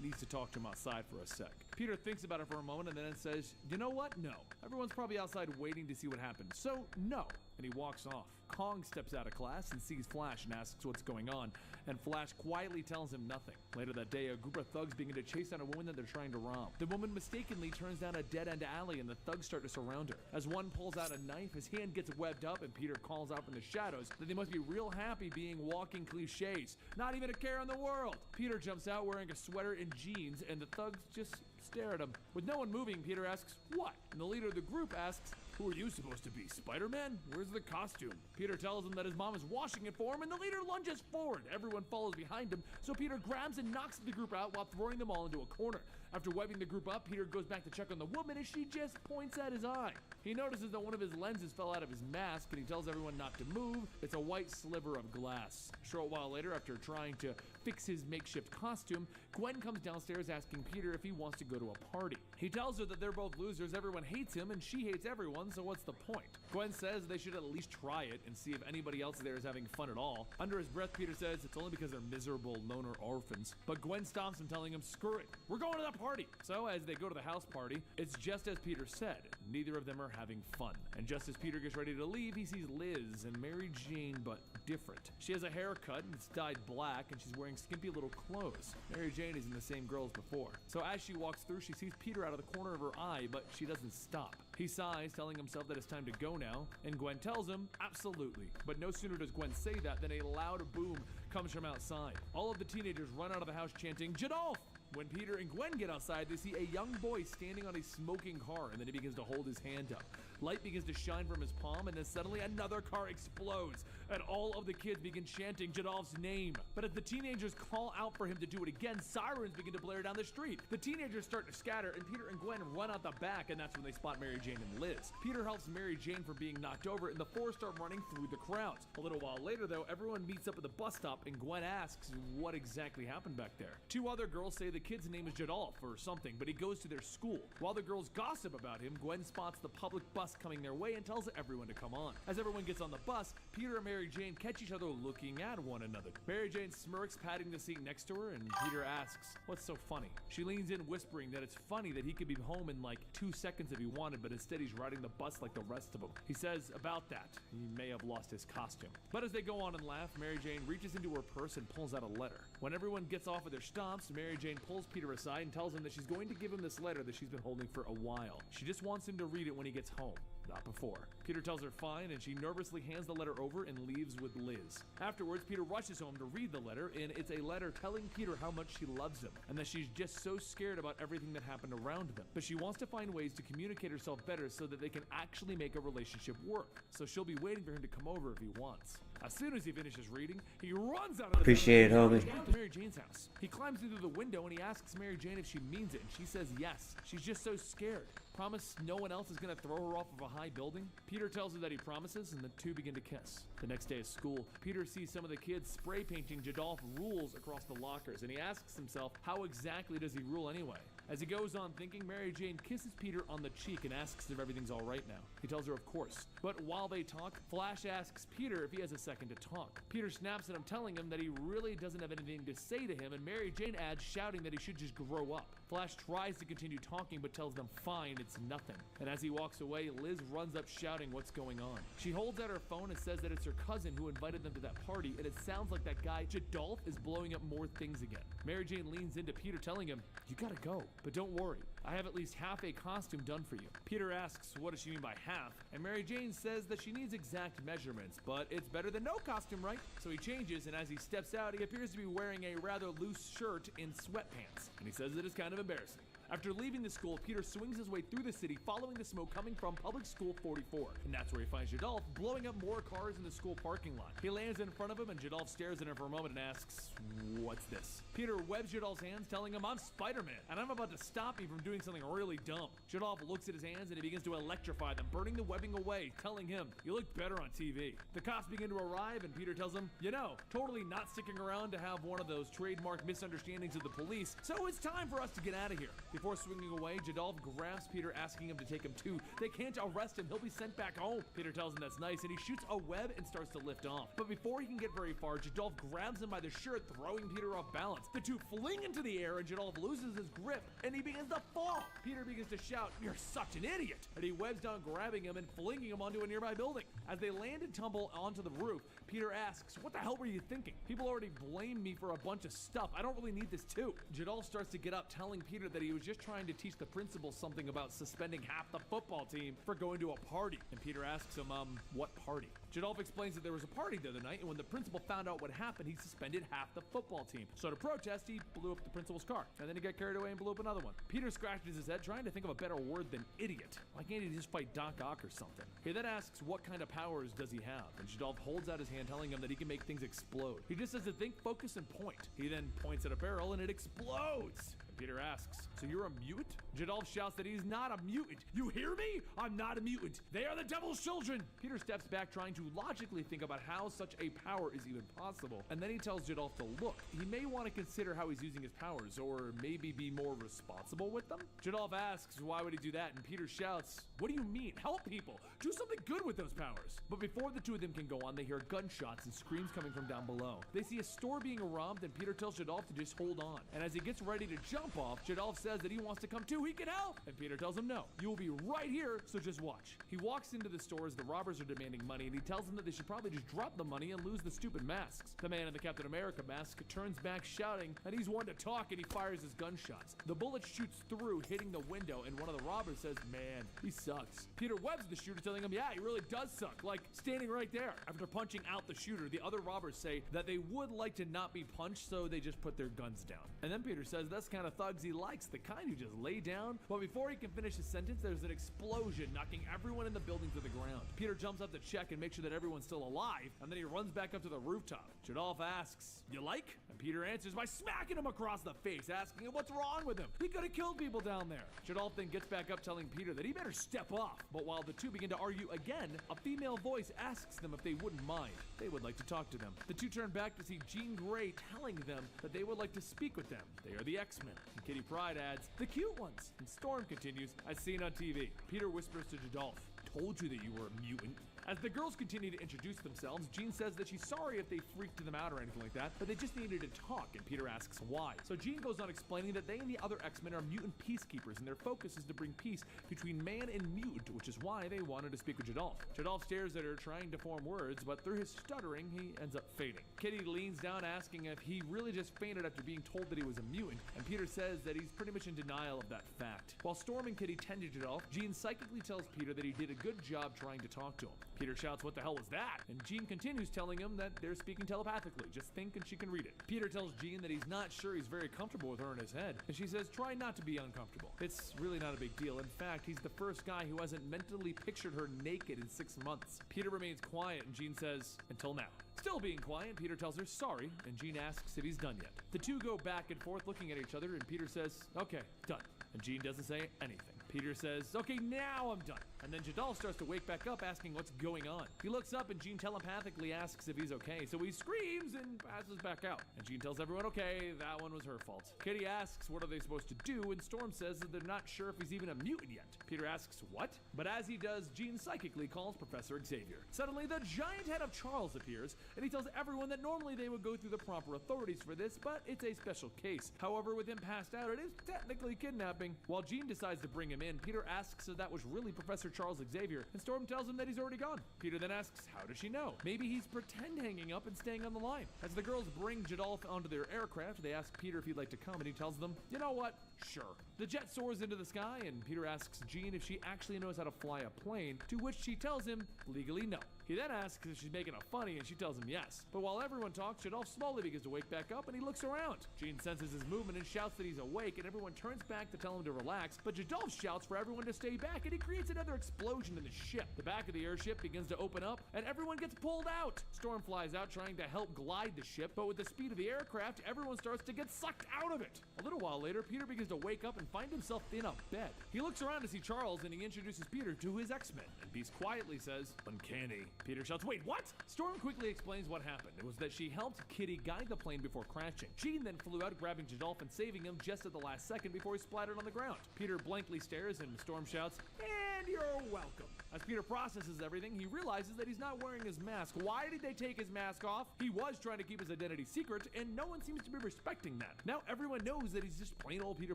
needs to talk to him outside for a sec. Peter thinks about it for a moment and then says, you know what? No. Everyone's probably outside waiting to see what happens, so no. And he walks off. Kong steps out of class and sees Flash and asks what's going on, and Flash quietly tells him nothing. Later that day, a group of thugs begin to chase down a woman that they're trying to rob. The woman mistakenly turns down a dead-end alley and the thugs start to surround her. As one pulls out a knife, his hand gets webbed up and Peter calls out from the shadows that they must be real happy being walking cliches. Not even a care in the world. Peter jumps out wearing a sweater and jeans and the thugs just stare at him. With no one moving, Peter asks, what? And the leader of the group asks, who are you supposed to be, Spider-Man? Where's the costume? Peter tells him that his mom is washing it for him, and the leader lunges forward. Everyone follows behind him, so Peter grabs and knocks the group out while throwing them all into a corner. After webbing the group up, Peter goes back to check on the woman as she just points at his eye. He notices that one of his lenses fell out of his mask, and he tells everyone not to move. It's a white sliver of glass. A short while later, after trying to fix his makeshift costume, Gwen comes downstairs asking Peter if he wants to go to a party. He tells her that they're both losers, everyone hates him, and she hates everyone, so what's the point? Gwen says they should at least try it and see if anybody else there is having fun at all. Under his breath, Peter says it's only because they're miserable loner orphans. But Gwen stops him, telling him, screw it, we're going to the party. So as they go to the house party, it's just as Peter said. Neither of them are having fun. And just as Peter gets ready to leave, he sees Liz and Mary Jane, but different. She has a haircut and it's dyed black, and she's wearing skimpy little clothes. Mary Jane is in the same girl as before. So as she walks through, she sees Peter out of the corner of her eye, but she doesn't stop. He sighs, telling himself that it's time to go now, and Gwen tells him, absolutely. But no sooner does Gwen say that than a loud boom comes from outside. All of the teenagers run out of the house chanting, Jadolf! When Peter and Gwen get outside, they see a young boy standing on a smoking car, and then he begins to hold his hand up. Light begins to shine from his palm, and then suddenly another car explodes, and all of the kids begin chanting Jadolf's name. But as the teenagers call out for him to do it again, sirens begin to blare down the street. The teenagers start to scatter, and Peter and Gwen run out the back, and that's when they spot Mary Jane and Liz. Peter helps Mary Jane from being knocked over, and the four start running through the crowds. A little while later, though, everyone meets up at the bus stop, and Gwen asks what exactly happened back there. Two other girls say the kid's name is Jadolf or something, but he goes to their school. While the girls gossip about him, Gwen spots the public bus coming their way and tells everyone to come on. As everyone gets on the bus, Peter and Mary Jane catch each other looking at one another. Mary Jane smirks, patting the seat next to her, and Peter asks, what's so funny? She leans in, whispering that it's funny that he could be home in like 2 seconds if he wanted, but instead he's riding the bus like the rest of them. He says about that, he may have lost his costume. But as they go on and laugh, Mary Jane reaches into her purse and pulls out a letter. When everyone gets off of their stomps, Mary Jane pulls Peter aside and tells him that she's going to give him this letter that she's been holding for a while. She just wants him to read it when he gets home, not before. Peter tells her fine, and she nervously hands the letter over and leaves with Liz. Afterwards, Peter rushes home to read the letter, and it's a letter telling Peter how much she loves him, and that she's just so scared about everything that happened around them. But she wants to find ways to communicate herself better so that they can actually make a relationship work. So she'll be waiting for him to come over if he wants. As soon as he finishes reading, he runs out of the Appreciate it, homie. down to Mary Jane's house. He climbs into the window and he asks Mary Jane if she means it, and she says yes. She's just so scared. Promise no one else is gonna throw her off of a high building? Peter tells her that he promises, and the two begin to kiss. The next day at school, Peter sees some of the kids spray painting Jadolf rules across the lockers, and he asks himself, how exactly does he rule anyway? As he goes on thinking, Mary Jane kisses Peter on the cheek and asks if everything's all right now. He tells her of course. But while they talk, Flash asks Peter if he has a second to talk. Peter snaps at him, telling him that he really doesn't have anything to say to him, and Mary Jane adds, shouting that he should just grow up. Flash tries to continue talking but tells them fine, it's nothing. And as he walks away, Liz runs up shouting what's going on. She holds out her phone and says that it's her cousin who invited them to that party, and it sounds like that guy Jadolf is blowing up more things again. Mary Jane leans into Peter, telling him, you gotta go, but don't worry, I have at least half a costume done for you. Peter asks what does she mean by half, and Mary Jane says that she needs exact measurements, but it's better than no costume, right? So he changes, and as he steps out, he appears to be wearing a rather loose shirt in sweatpants, and he says that it's kind of embarrassing. After leaving the school, Peter swings his way through the city, following the smoke coming from Public School 44. And that's where he finds Jadolf blowing up more cars in the school parking lot. He lands in front of him, and Jadolf stares at him for a moment and asks, what's this? Peter webs Jadolf's hands, telling him, I'm Spider-Man, and I'm about to stop you from doing something really dumb. Jadolf looks at his hands, and he begins to electrify them, burning the webbing away, telling him, you look better on TV. The cops begin to arrive, and Peter tells them, you know, totally not sticking around to have one of those trademark misunderstandings of the police, so it's time for us to get out of here. Before swinging away, Jadolf grabs Peter, asking him to take him too. They can't arrest him, he'll be sent back home. Peter tells him that's nice, and he shoots a web and starts to lift off. But before he can get very far, Jadolf grabs him by the shirt, throwing Peter off balance. The two fling into the air, and Jadolf loses his grip, and he begins to fall. Peter begins to shout, you're such an idiot! And he webs down, grabbing him and flinging him onto a nearby building. As they land and tumble onto the roof, Peter asks, what the hell were you thinking? People already blame me for a bunch of stuff. I don't really need this too. Jadolf starts to get up, telling Peter that he was just trying to teach the principal something about suspending half the football team for going to a party. And Peter asks him, what party? Jadolf explains that there was a party the other night, and when the principal found out what happened, he suspended half the football team. So to protest, he blew up the principal's car, and then he got carried away and blew up another one. Peter scratches his head, trying to think of a better word than idiot. Why can't he just fight Doc Ock or something? He then asks what kind of powers does he have, and Jadolf holds out his hand, telling him that he can make things explode. He just has to think, focus, and point. He then points at a barrel, and it explodes. Peter asks, so you're a mutant? Jadolf shouts that he's not a mutant. You hear me? I'm not a mutant. They are the devil's children. Peter steps back, trying to logically think about how such a power is even possible, and then he tells Jadolf to look. He may want to consider how he's using his powers, or maybe be more responsible with them. Jadolf asks why would he do that, and Peter shouts, what do you mean? Help people. Do something good with those powers. But before the two of them can go on, they hear gunshots and screams coming from down below. They see a store being robbed, and Peter tells Jadolf to just hold on. And as he gets ready to jump, jump off, Jadolf says that he wants to come too, he can help! And Peter tells him no, you will be right here, so just watch. He walks into the store as the robbers are demanding money, and he tells them that they should probably just drop the money and lose the stupid masks. The man in the Captain America mask turns back shouting that he's one to talk, and he fires his gunshots. The bullet shoots through, hitting the window, and one of the robbers says, man, he sucks. Peter webs the shooter, telling him, yeah, he really does suck, like standing right there. After punching out the shooter, the other robbers say that they would like to not be punched, so they just put their guns down. And then Peter says that's kind of thugs he likes, the kind who just lay down. But before he can finish his sentence, there's an explosion, knocking everyone in the building to the ground. Peter jumps up to check and make sure that everyone's still alive, and then he runs back up to the rooftop. Jadolf asks, you like? And Peter answers by smacking him across the face, asking him what's wrong with him. He could have killed people down there. Jadolf then gets back up, telling Peter that he better step off. But while the two begin to argue again, a female voice asks them if they wouldn't mind. They would like to talk to them. The two turn back to see Jean Grey telling them that they would like to speak with them. They are the X-Men. And Kitty Pryde adds, the cute ones. And Storm continues, as seen on TV. Peter whispers to Jadolf, told you that you were a mutant. As the girls continue to introduce themselves, Jean says that she's sorry if they freaked them out or anything like that, but they just needed to talk, and Peter asks why. So Jean goes on explaining that they and the other X-Men are mutant peacekeepers, and their focus is to bring peace between man and mutant, which is why they wanted to speak with Jadolf. Jadolf stares at her, trying to form words, but through his stuttering, he ends up fading. Kitty leans down, asking if he really just fainted after being told that he was a mutant, and Peter says that he's pretty much in denial of that fact. While Storm and Kitty tend to Jadolf, Jean psychically tells Peter that he did a good job trying to talk to him. Peter shouts, what the hell was that? And Jean continues telling him that they're speaking telepathically, just think and she can read it. Peter tells Jean that he's not sure he's very comfortable with her in his head, and she says try not to be uncomfortable. It's really not a big deal. In fact, he's the first guy who hasn't mentally pictured her naked in 6 months. Peter remains quiet, and Jean says, until now. Still being quiet, Peter tells her sorry, and Jean asks if he's done yet. The two go back and forth looking at each other, and Peter says, okay, done. And Jean doesn't say anything. Peter says, okay, now I'm done. And then Jadolf starts to wake back up, asking what's going on. He looks up, and Jean telepathically asks if he's okay, so he screams and passes back out. And Jean tells everyone, okay, that one was her fault. Kitty asks what are they supposed to do, and Storm says that they're not sure if he's even a mutant yet. Peter asks what? But as he does, Jean psychically calls Professor Xavier. Suddenly, the giant head of Charles appears, and he tells everyone that normally they would go through the proper authorities for this, but it's a special case. However, with him passed out, it is technically kidnapping. While Jean decides to bring him in, Peter asks if that was really Professor Charles Xavier, and Storm tells him that he's already gone. Peter then asks, how does she know? Maybe he's pretend hanging up and staying on the line. As the girls bring Jadolf onto their aircraft, they ask Peter if he'd like to come, and he tells them, you know what? Sure. The jet soars into the sky, and Peter asks Jean if she actually knows how to fly a plane, to which she tells him, legally no. He then asks if she's making a funny, and she tells him yes. But while everyone talks, Jadolf slowly begins to wake back up, and he looks around. Jean senses his movement and shouts that he's awake, and everyone turns back to tell him to relax, but Jadolf shouts for everyone to stay back, and he creates another explosion in the ship. The back of the airship begins to open up, and everyone gets pulled out. Storm flies out trying to help glide the ship, but with the speed of the aircraft, everyone starts to get sucked out of it. A little while later, Peter begins to wake up and find himself in a bed. He looks around to see Charles, and he introduces Peter to his X-Men, and Beast quietly says, uncanny. Peter shouts, wait, what? Storm quickly explains what happened. It was that she helped Kitty guide the plane before crashing. Jean then flew out, grabbing Jadolf and saving him just at the last second before he splattered on the ground. Peter blankly stares, and Storm shouts, and you're welcome. As Peter processes everything, he realizes that he's not wearing his mask. Why did they take his mask off? He was trying to keep his identity secret, and no one seems to be respecting that. Now everyone knows that he's just plain old Peter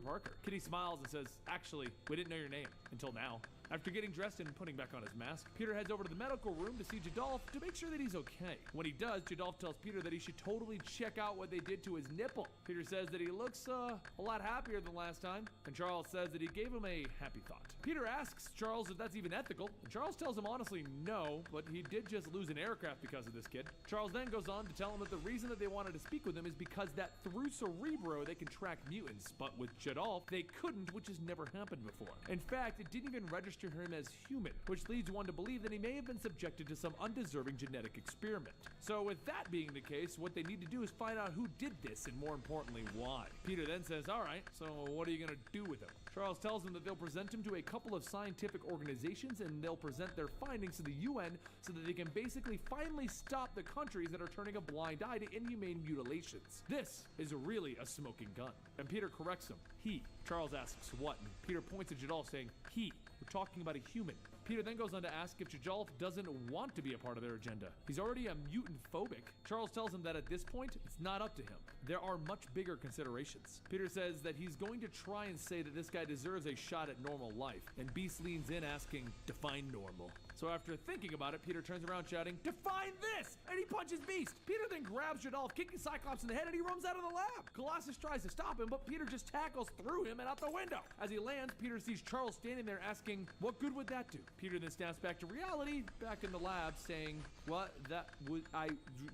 Parker. Kitty smiles and says, actually, we didn't know your name until now. After getting dressed and putting back on his mask, Peter heads over to the medical room to see Jadolf to make sure that he's okay. When he does, Jadolf tells Peter that he should totally check out what they did to his nipple. Peter says that he looks a lot happier than last time, and Charles says that he gave him a happy thought. Peter asks Charles if that's even ethical, and Charles tells him honestly no, but he did just lose an aircraft because of this kid. Charles then goes on to tell him that the reason that they wanted to speak with him is because that through Cerebro they can track mutants, but with Jadolf they couldn't, which has never happened before. In fact, it didn't even register him as human, which leads one to believe that he may have been subjected to some undeserving genetic experiment. So with that being the case, what they need to do is find out who did this, and more importantly, why. Peter then says, alright, so what are you gonna do with him? Charles tells him that they'll present him to a couple of scientific organizations, and they'll present their findings to the UN so that they can basically finally stop the countries that are turning a blind eye to inhumane mutilations. This is really a smoking gun. And Peter corrects him. He. Charles asks what, and Peter points at Jadolf saying, he. We're talking about a human. Peter then goes on to ask if Jadolf doesn't want to be a part of their agenda. He's already a mutant phobic. Charles tells him that at this point, it's not up to him. there are much bigger considerations. Peter says that he's going to try and say that this guy deserves a shot at normal life, and Beast leans in asking, define normal. So after thinking about it, Peter turns around shouting, define this! And he punches Beast! Peter then grabs Jadolf, kicking Cyclops in the head, and he runs out of the lab. Colossus tries to stop him, but Peter just tackles through him and out the window. As he lands, Peter sees Charles standing there asking, what good would that do? Peter then snaps back to reality, back in the lab, saying, what? That would,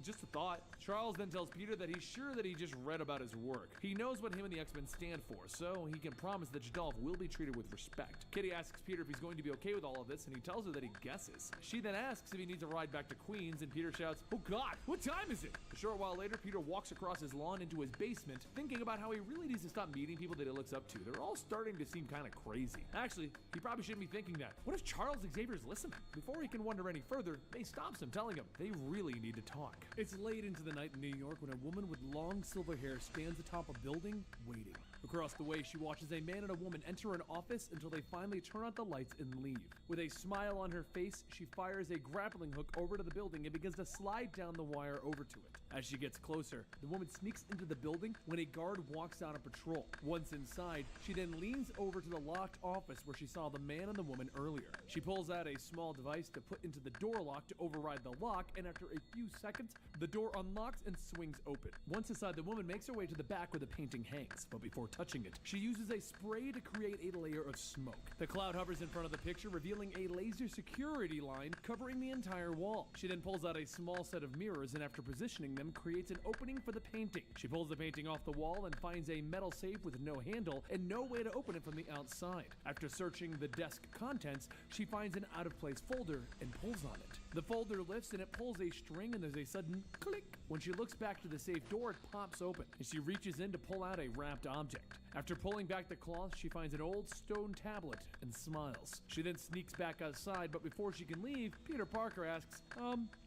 just a thought. Charles then tells Peter that he's sure that he just read about his work. He knows what him and the X-Men stand for, so he can promise that Jadolf will be treated with respect. Kitty asks Peter if he's going to be okay with all of this, and he tells her that he guesses. She then asks if he needs a ride back to Queens, and Peter shouts, oh God, what time is it? A short while later, Peter walks across his lawn into his basement, thinking about how he really needs to stop meeting people that he looks up to. They're all starting to seem kind of crazy. Actually, he probably shouldn't be thinking that. What if Charles Xavier's listening? Before he can wonder any further, May stops him, telling him they really need to talk. It's late into the night in New York when a woman with long silver hair stands atop a building, waiting. Across the way, she watches a man and a woman enter an office until they finally turn out the lights and leave. With a smile on her face, she fires a grappling hook over to the building and begins to slide down the wire over to it. As she gets closer, the woman sneaks into the building when a guard walks out on patrol. Once inside, she then leans over to the locked office where she saw the man and the woman earlier. She pulls out a small device to put into the door lock to override the lock, and after a few seconds, the door unlocks and swings open. Once inside, the woman makes her way to the back where the painting hangs, but before touching it, she uses a spray to create a layer of smoke. The cloud hovers in front of the picture, revealing a laser security line covering the entire wall. She then pulls out a small set of mirrors, and after positioning them, creates an opening for the painting. She pulls the painting off the wall and finds a metal safe with no handle and no way to open it from the outside. After searching the desk contents, she finds an out-of-place folder and pulls on it. The folder lifts and it pulls a string, and there's a sudden click. When she looks back to the safe door, it pops open, and she reaches in to pull out a wrapped object. After pulling back the cloth, she finds an old stone tablet and smiles. She then sneaks back outside, but before she can leave, Peter Parker asks,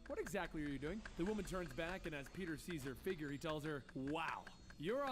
what exactly are you doing? The woman turns back, and as Peter sees her figure, he tells her, wow, you're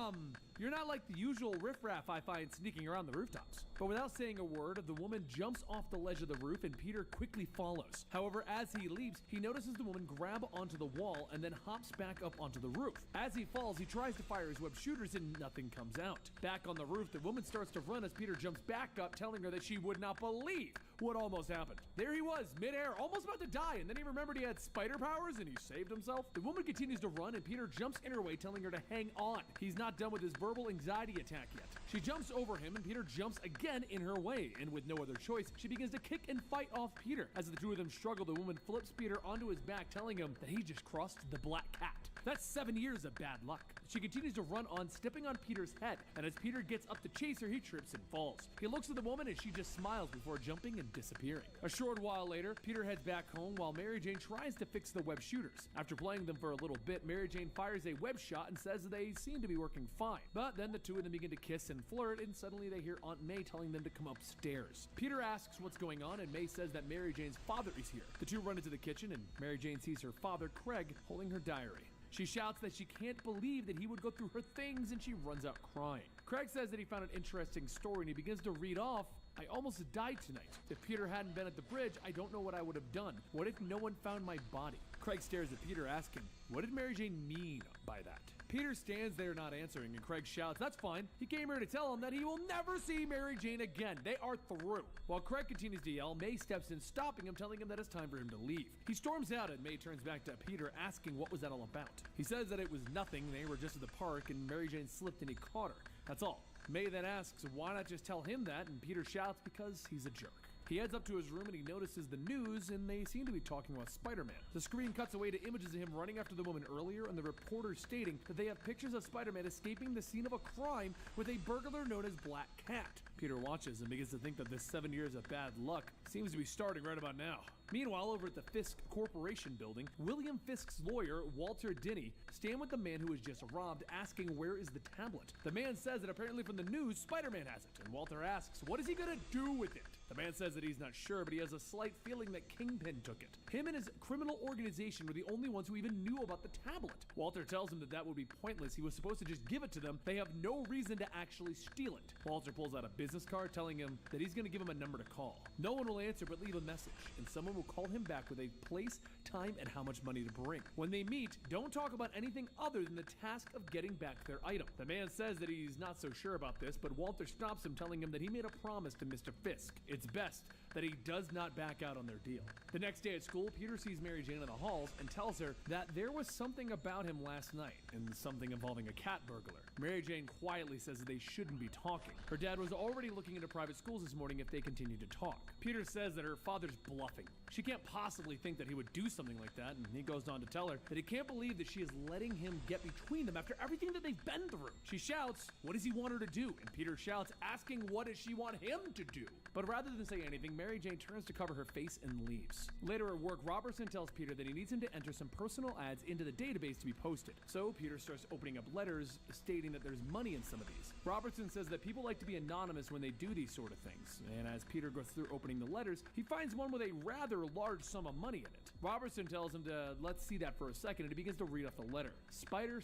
not like the usual riffraff I find sneaking around the rooftops. But without saying a word, the woman jumps off the ledge of the roof and Peter quickly follows. However, as he leaps, he notices the woman grab onto the wall and then hops back up onto the roof. As he falls, he tries to fire his web shooters and nothing comes out. Back on the roof, the woman starts to run as Peter jumps back up, telling her that she would not believe what almost happened. There he was, midair, almost about to die, and then he remembered he had spider powers and he saved himself. The woman continues to run and Peter jumps in her way, telling her to hang on. He's not done with his verbal anxiety attack yet. She jumps over him and Peter jumps again in her way, and with no other choice, she begins to kick and fight off Peter. As the two of them struggle, the woman flips Peter onto his back, telling him that he just crossed the Black Cat. That's 7 years of bad luck. She continues to run on, stepping on Peter's head, and as Peter gets up to chase her, he trips and falls. He looks at the woman and she just smiles before jumping and disappearing. A short while later, Peter heads back home while Mary Jane tries to fix the web shooters. After playing them for a little bit, Mary Jane fires a web shot and says they seem to be working fine. But then the two of them begin to kiss and flirt, and suddenly they hear Aunt May telling them to come upstairs. Peter asks what's going on, and May says that Mary Jane's father is here. The two run into the kitchen, and Mary Jane sees her father, Craig, holding her diary. She shouts that she can't believe that he would go through her things, and she runs out crying. Craig says that he found an interesting story, and he begins to read off, I almost died tonight. If Peter hadn't been at the bridge, I don't know what I would have done. What if no one found my body? Craig stares at Peter, asking, what did Mary Jane mean by that? Peter stands there not answering, and Craig shouts, that's fine. He came here to tell him that he will never see Mary Jane again. They are through. While Craig continues to yell, May steps in, stopping him, telling him that it's time for him to leave. He storms out, and May turns back to Peter, asking what was that all about. He says that it was nothing. They were just at the park, and Mary Jane slipped and he caught her. That's all. May then asks why not just tell him that, and Peter shouts because he's a jerk. He heads up to his room and he notices the news, and they seem to be talking about Spider-Man. The screen cuts away to images of him running after the woman earlier, and the reporter stating that they have pictures of Spider-Man escaping the scene of a crime with a burglar known as Black Cat. Peter watches and begins to think that this 7 years of bad luck seems to be starting right about now. Meanwhile, over at the Fisk Corporation building, William Fisk's lawyer, Walter Dinny, stand with the man who was just robbed, asking where is the tablet. The man says that apparently from the news, Spider-Man has it, and Walter asks, what is he gonna do with it? The man says that he's not sure, but he has a slight feeling that Kingpin took it. Him and his criminal organization were the only ones who even knew about the tablet. Walter tells him that that would be pointless. He was supposed to just give it to them. They have no reason to actually steal it. Walter pulls out a business card telling him that he's going to give him a number to call. No one will answer but leave a message, and someone will call him back with a place, time, and how much money to bring. When they meet, don't talk about anything other than the task of getting back their item. The man says that he's not so sure about this, but Walter stops him, telling him that he made a promise to Mr. Fisk. It's best that he does not back out on their deal. The next day at school, Peter sees Mary Jane in the halls and tells her that there was something about him last night, and something involving a cat burglar. Mary Jane quietly says that they shouldn't be talking. Her dad was already looking into private schools this morning if they continued to talk. Peter says that her father's bluffing. She can't possibly think that he would do something like that, and he goes on to tell her that he can't believe that she is letting him get between them after everything that they've been through. She shouts, what does he want her to do? And Peter shouts, asking what does she want him to do? But rather than say anything, Mary Jane turns to cover her face and leaves. Later at work, Robertson tells Peter that he needs him to enter some personal ads into the database to be posted. So Peter starts opening up letters stating that there's money in some of these. Robertson says that people like to be anonymous when they do these sort of things, and as Peter goes through opening the letters, he finds one with a rather large sum of money in it. Robertson tells him to let's see that for a second, and he begins to read off the letter. Spider,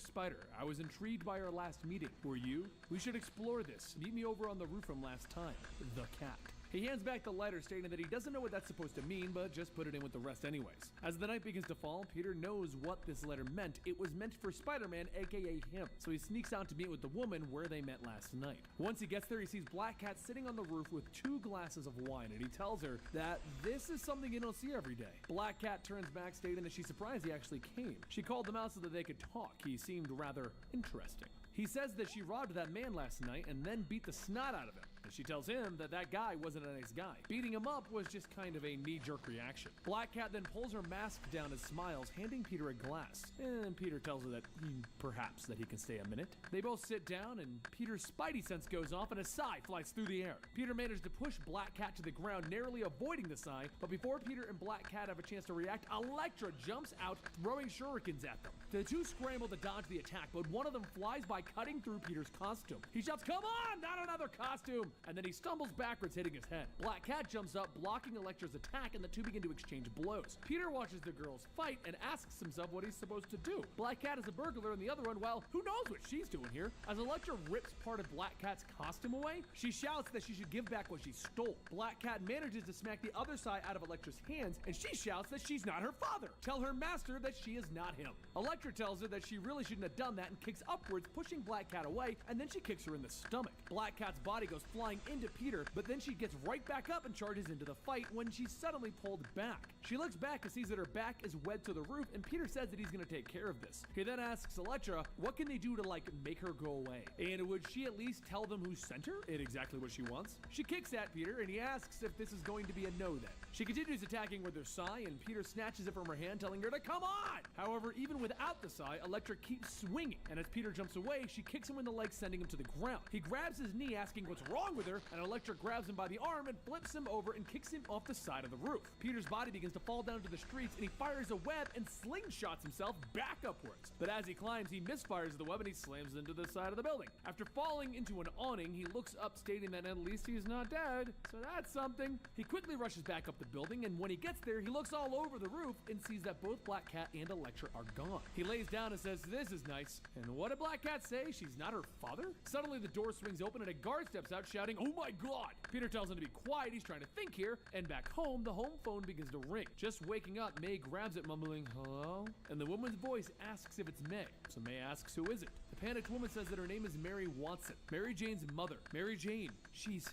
I was intrigued by our last meeting. Were you? We should explore this. Meet me over on the roof from last time. The cat. He hands back the letter stating that he doesn't know what that's supposed to mean, but just put it in with the rest anyways. As the night begins to fall, Peter knows what this letter meant. It was meant for Spider-Man, aka him. So he sneaks out to meet with the woman where they met last night. Once he gets there, he sees Black Cat sitting on the roof with 2 glasses of wine, and he tells her that this is something you don't see every day. Black Cat turns back stating that she's surprised he actually came. She called him out so that they could talk. He seemed rather interesting. He says that she robbed that man last night and then beat the snot out of him. And she tells him that that guy wasn't a nice guy. Beating him up was just kind of a knee-jerk reaction. Black Cat then pulls her mask down and smiles, handing Peter a glass. And Peter tells her that perhaps that he can stay a minute. They both sit down and Peter's spidey sense goes off and a sigh flies through the air. Peter manages to push Black Cat to the ground, narrowly avoiding the sigh, but before Peter and Black Cat have a chance to react, Elektra jumps out, throwing shurikens at them. The two scramble to dodge the attack, but one of them flies by, cutting through Peter's costume. He shouts, "Come on, not another costume!" And then he stumbles backwards, hitting his head. Black Cat jumps up, blocking Elektra's attack, and the two begin to exchange blows. Peter watches the girls fight and asks himself what he's supposed to do. Black Cat is a burglar, and the other one, well, who knows what she's doing here? As Elektra rips part of Black Cat's costume away, she shouts that she should give back what she stole. Black Cat manages to smack the other side out of Elektra's hands, and she shouts that she's not her father. Tell her master that she is not him. Elektra tells her that she really shouldn't have done that and kicks upwards, pushing Black Cat away, and then she kicks her in the stomach. Black Cat's body goes flying into Peter, but then she gets right back up and charges into the fight when she's suddenly pulled back. She looks back and sees that her back is wed to the roof, and Peter says that he's gonna take care of this. He then asks Elektra what can they do to make her go away, and would she at least tell them who sent her and exactly what she wants? She kicks at Peter, and he asks if this is going to be a no then. She continues attacking with her sai, and Peter snatches it from her hand, telling her to come on! However, even without the sai, Elektra keeps swinging, and as Peter jumps away, she kicks him in the leg, sending him to the ground. He grabs his knee, asking what's wrong with her, and Elektra grabs him by the arm and flips him over and kicks him off the side of the roof. Peter's body begins to fall down to the streets, and he fires a web and slingshots himself back upwards. But as he climbs, he misfires the web and he slams into the side of the building. After falling into an awning, he looks up, stating that at least he's not dead, so that's something. He quickly rushes back up the building, and when he gets there, he looks all over the roof and sees that both Black Cat and Elektra are gone. He lays down and says, "This is nice." And what did Black Cat say? She's not her father? Suddenly, the door swings open and a guard steps out, shouting, "Oh my God!" Peter tells him to be quiet, he's trying to think here, and back home, the home phone begins to ring. Just waking up, May grabs it, mumbling, "Hello?" And the woman's voice asks if it's May. So May asks, who is it? The panicked woman says that her name is Mary Watson, Mary Jane's mother. Mary Jane, she's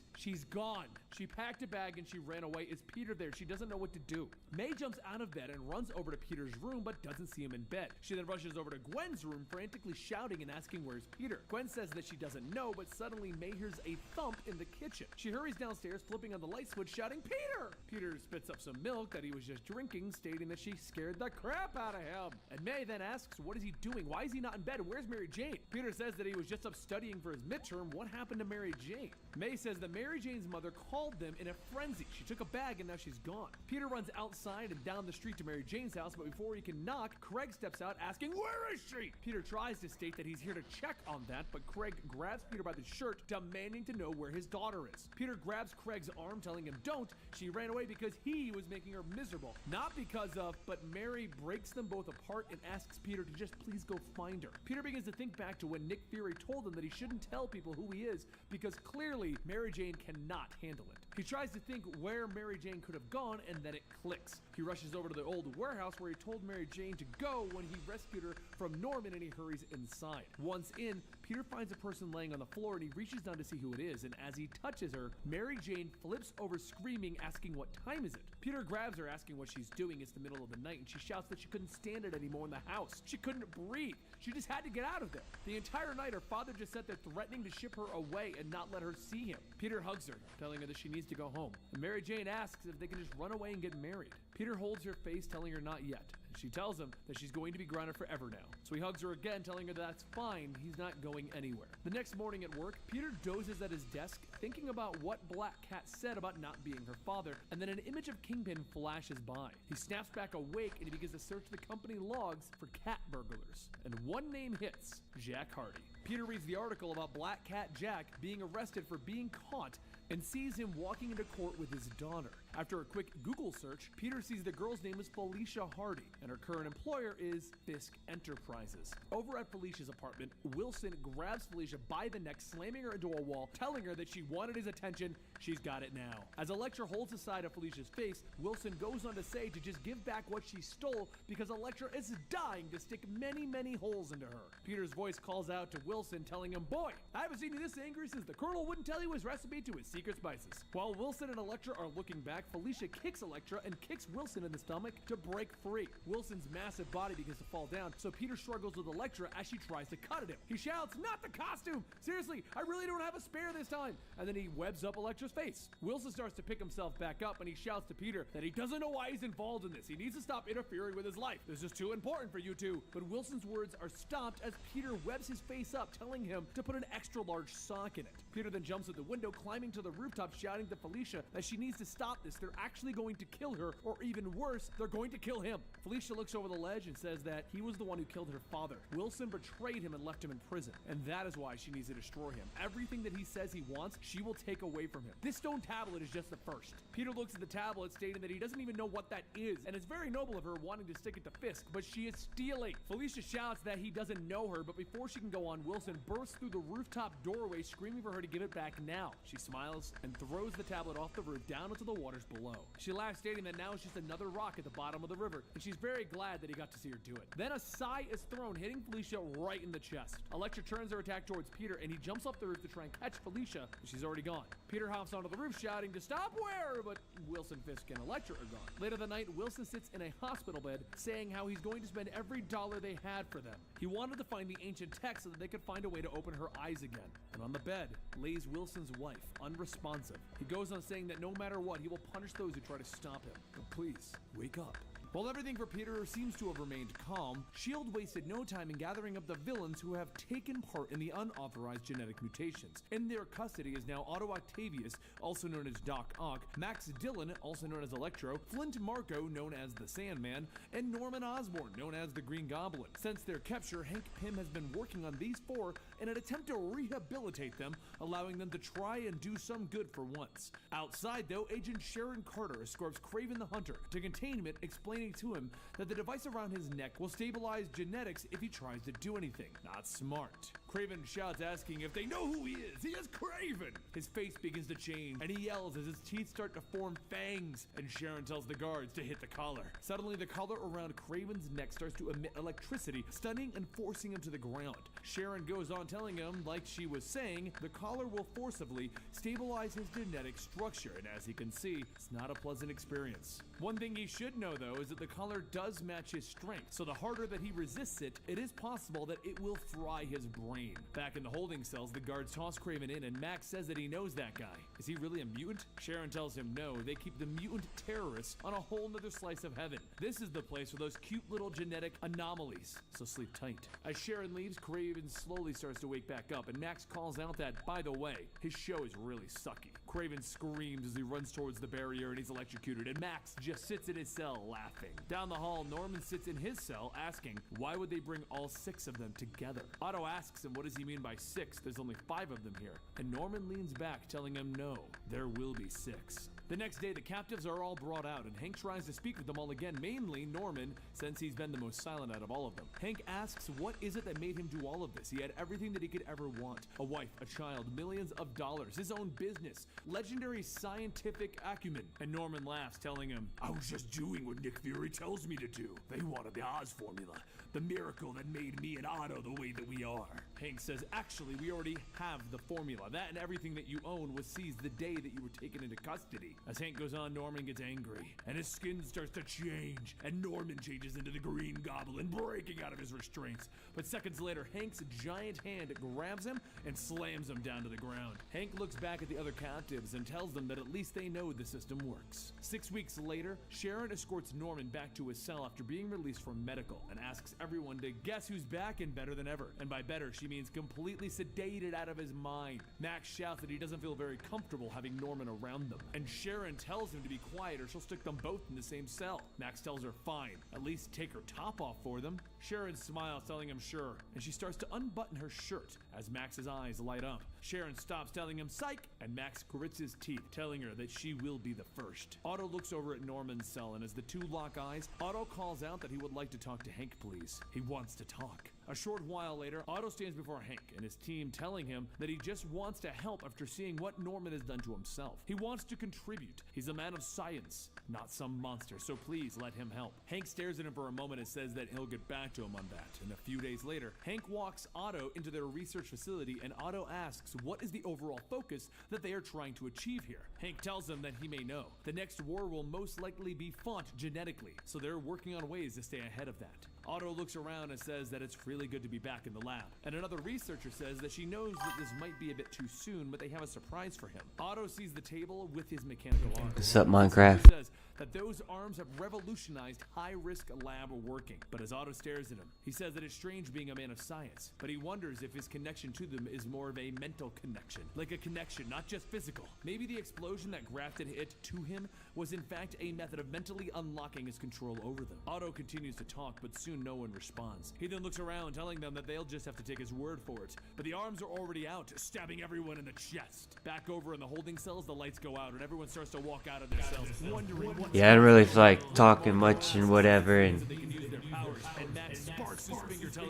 gone. She packed a bag and she ran away. Is Peter there? She doesn't know what to do. May jumps out of bed and runs over to Peter's room, but doesn't see him in bed. She then rushes over to Gwen's room, frantically shouting and asking where's Peter. Gwen says that she doesn't know, but suddenly May hears a thump in the kitchen. She hurries downstairs, flipping on the light switch, shouting, "Peter!" Peter spits up some milk that he was just drinking, stating that she scared the crap out of him. And May then asks, what is he doing? Why is he not in bed? Where's Mary Jane? Jane. Peter says that he was just up studying for his midterm. What happened to Mary Jane? May says that Mary Jane's mother called them in a frenzy. She took a bag and now she's gone. Peter runs outside and down the street to Mary Jane's house, but before he can knock, Craig steps out asking, "Where is she?" Peter tries to state that he's here to check on that, but Craig grabs Peter by the shirt, demanding to know where his daughter is. Peter grabs Craig's arm, telling him don't. She ran away because he was making her miserable. Not because of, but Mary breaks them both apart and asks Peter to just please go find her. Peter begins to think back to when Nick Fury told him that he shouldn't tell people who he is because clearly Mary Jane cannot handle it. He tries to think where Mary Jane could have gone, and then it clicks. He rushes over to the old warehouse where he told Mary Jane to go when he rescued her from Norman, and he hurries inside. Once in, Peter finds a person laying on the floor and he reaches down to see who it is, and as he touches her, Mary Jane flips over screaming, asking what time is it. Peter grabs her asking what she's doing. It's the middle of the night, and she shouts that she couldn't stand it anymore in the house. She couldn't breathe. She just had to get out of there. The entire night her father just sat there threatening to ship her away and not let her see him. Peter hugs her, telling her that she needs to go home. And Mary Jane asks if they can just run away and get married. Peter holds her face, telling her not yet. She tells him that she's going to be grounded forever now. So he hugs her again, telling her that's fine, he's not going anywhere. The next morning at work, Peter dozes at his desk, thinking about what Black Cat said about not being her father, and then an image of Kingpin flashes by. He snaps back awake and he begins to search the company logs for cat burglars. And one name hits: Jack Hardy. Peter reads the article about Black Cat Jack being arrested for being caught and sees him walking into court with his daughter. After a quick Google search, Peter sees the girl's name is Felicia Hardy, and her current employer is Fisk Enterprises. Over at Felicia's apartment, Wilson grabs Felicia by the neck, slamming her into a wall, telling her that she wanted his attention. She's got it now. As Elektra holds the side of Felicia's face, Wilson goes on to say to just give back what she stole because Elektra is dying to stick many, many holes into her. Peter's voice calls out to Wilson, telling him, "Boy, I haven't seen you this angry since the Colonel wouldn't tell you his recipe to his secret spices." While Wilson and Elektra are looking back, Felicia kicks Elektra and kicks Wilson in the stomach to break free. Wilson's massive body begins to fall down, so Peter struggles with Elektra as she tries to cut at him. He shouts, "Not the costume! Seriously, I really don't have a spare this time!" And then he webs up Elektra's face. Wilson starts to pick himself back up and he shouts to Peter that he doesn't know why he's involved in this. He needs to stop interfering with his life. This is too important for you two. But Wilson's words are stopped as Peter webs his face up, telling him to put an extra large sock in it. Peter then jumps at the window, climbing to the rooftop, shouting to Felicia that she needs to stop this. They're actually going to kill her, or even worse, they're going to kill him. Felicia looks over the ledge and says that he was the one who killed her father. Wilson betrayed him and left him in prison, and that is why she needs to destroy him. Everything that he says he wants, she will take away from him. This stone tablet is just the first. Peter looks at the tablet, stating that he doesn't even know what that is, and it's very noble of her wanting to stick it to Fisk, but she is stealing. Felicia shouts that he doesn't know her, but before she can go on, Wilson bursts through the rooftop doorway, screaming for her to give it back now. She smiles and throws the tablet off the roof down into the waters below. She laughs, stating that now it's just another rock at the bottom of the river, and she's very glad that he got to see her do it. Then a sigh is thrown, hitting Felicia right in the chest. Elektra turns her attack towards Peter, and he jumps off the roof to try and catch Felicia, but she's already gone. Peter hops onto the roof, shouting to stop where, but Wilson, Fisk, and Elektra are gone. Later that night, Wilson sits in a hospital bed, saying how he's going to spend every dollar they had for them. He wanted to find the ancient text so that they could find a way to open her eyes again. And on the bed lays Wilson's wife, unresponsive. He goes on saying that no matter what, he will punish those who try to stop him. But please, wake up. While everything for Peter seems to have remained calm, S.H.I.E.L.D. wasted no time in gathering up the villains who have taken part in the unauthorized genetic mutations. In their custody is now Otto Octavius, also known as Doc Ock, Max Dillon, also known as Electro, Flint Marko, known as the Sandman, and Norman Osborn, known as the Green Goblin. Since their capture, Hank Pym has been working on these four in an attempt to rehabilitate them, allowing them to try and do some good for once. Outside, though, Agent Sharon Carter escorts Kraven the Hunter to containment, explaining to him that the device around his neck will stabilize genetics if he tries to do anything. Not smart. Kraven shouts, asking if they know who he is. He is Kraven! His face begins to change, and he yells as his teeth start to form fangs, and Sharon tells the guards to hit the collar. Suddenly, the collar around Kraven's neck starts to emit electricity, stunning and forcing him to the ground. Sharon goes on telling him, like she was saying, the collar will forcibly stabilize his genetic structure, and as he can see, it's not a pleasant experience. One thing he should know, though, is that the collar does match his strength, so the harder that he resists it, it is possible that it will fry his brain. brain. Back in the holding cells, the guards toss Craven in, and Max says that he knows that guy. Is he really a mutant? Sharon tells him no, they keep the mutant terrorists on a whole nother slice of heaven. This is the place for those cute little genetic anomalies, so sleep tight. As Sharon leaves, Craven slowly starts to wake back up, and Max calls out that, by the way, his show is really sucky. Craven screams as he runs towards the barrier and he's electrocuted, and Max just sits in his cell laughing. Down the hall, Norman sits in his cell asking, why would they bring all 6 of them together? Otto asks him, what does he mean by 6? There's only 5 of them here. And Norman leans back, telling him no, there will be 6. The next day, the captives are all brought out, and Hank tries to speak with them all again, mainly Norman, since he's been the most silent out of all of them. Hank asks what is it that made him do all of this. He had everything that he could ever want. A wife, a child, millions of dollars, his own business, legendary scientific acumen. And Norman laughs, telling him, I was just doing what Nick Fury tells me to do. They wanted the Oz formula, the miracle that made me and Otto the way that we are. Hank says, actually, we already have the formula. That and everything that you own was seized the day that you were taken into custody. As Hank goes on, Norman gets angry, and his skin starts to change, and Norman changes into the Green Goblin, breaking out of his restraints. But seconds later, Hank's giant hand grabs him and slams him down to the ground. Hank looks back at the other captives and tells them that at least they know the system works. 6 weeks later, Sharon escorts Norman back to his cell after being released from medical and asks everyone to guess who's back and better than ever. And by better, she means completely sedated out of his mind. Max shouts that he doesn't feel very comfortable having Norman around them, and Sharon tells him to be quiet or she'll stick them both in the same cell. Max tells her fine, at least take her top off for them. Sharon smiles, telling him sure, and she starts to unbutton her shirt as Max's eyes light up. Sharon stops, telling him psych, and Max grits his teeth, telling her that she will be the first. Otto looks over at Norman's cell, and as the two lock eyes, Otto calls out that he would like to talk to Hank, please. He wants to talk. A short while later, Otto stands before Hank and his team, telling him that he just wants to help after seeing what Norman has done to himself. He wants to contribute. He's a man of science, not some monster, so please let him help. Hank stares at him for a moment and says that he'll get back to him on that. And a few days later, Hank walks Otto into their research facility, and Otto asks what is the overall focus that they are trying to achieve here. Hank tells him that he may know. The next war will most likely be fought genetically, so they're working on ways to stay ahead of that. Otto looks around and says that it's really good to be back in the lab. And another researcher says that she knows that this might be a bit too soon, but they have a surprise for him. Otto sees the table with his mechanical arms. What's up, Minecraft? Says that those arms have revolutionized high-risk lab working. But as Otto stares at him, he says that it's strange being a man of science, but he wonders if his connection to them is more of a mental connection. Like a connection, not just physical. Maybe the explosion that grafted it to him was in fact a method of mentally unlocking his control over them. Otto continues to talk, but soon no one responds. He then looks around, telling them that they'll just have to take his word for it. But the arms are already out, stabbing everyone in the chest. Back over in the holding cells, the lights go out, and everyone starts to walk out of their cells, wondering what. Yeah, I don't really feel like talking much and whatever, and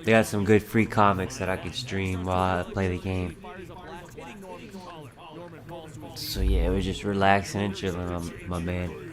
they got some good free comics that I could stream while I play the game. So yeah, it was just relaxing and chilling, my man.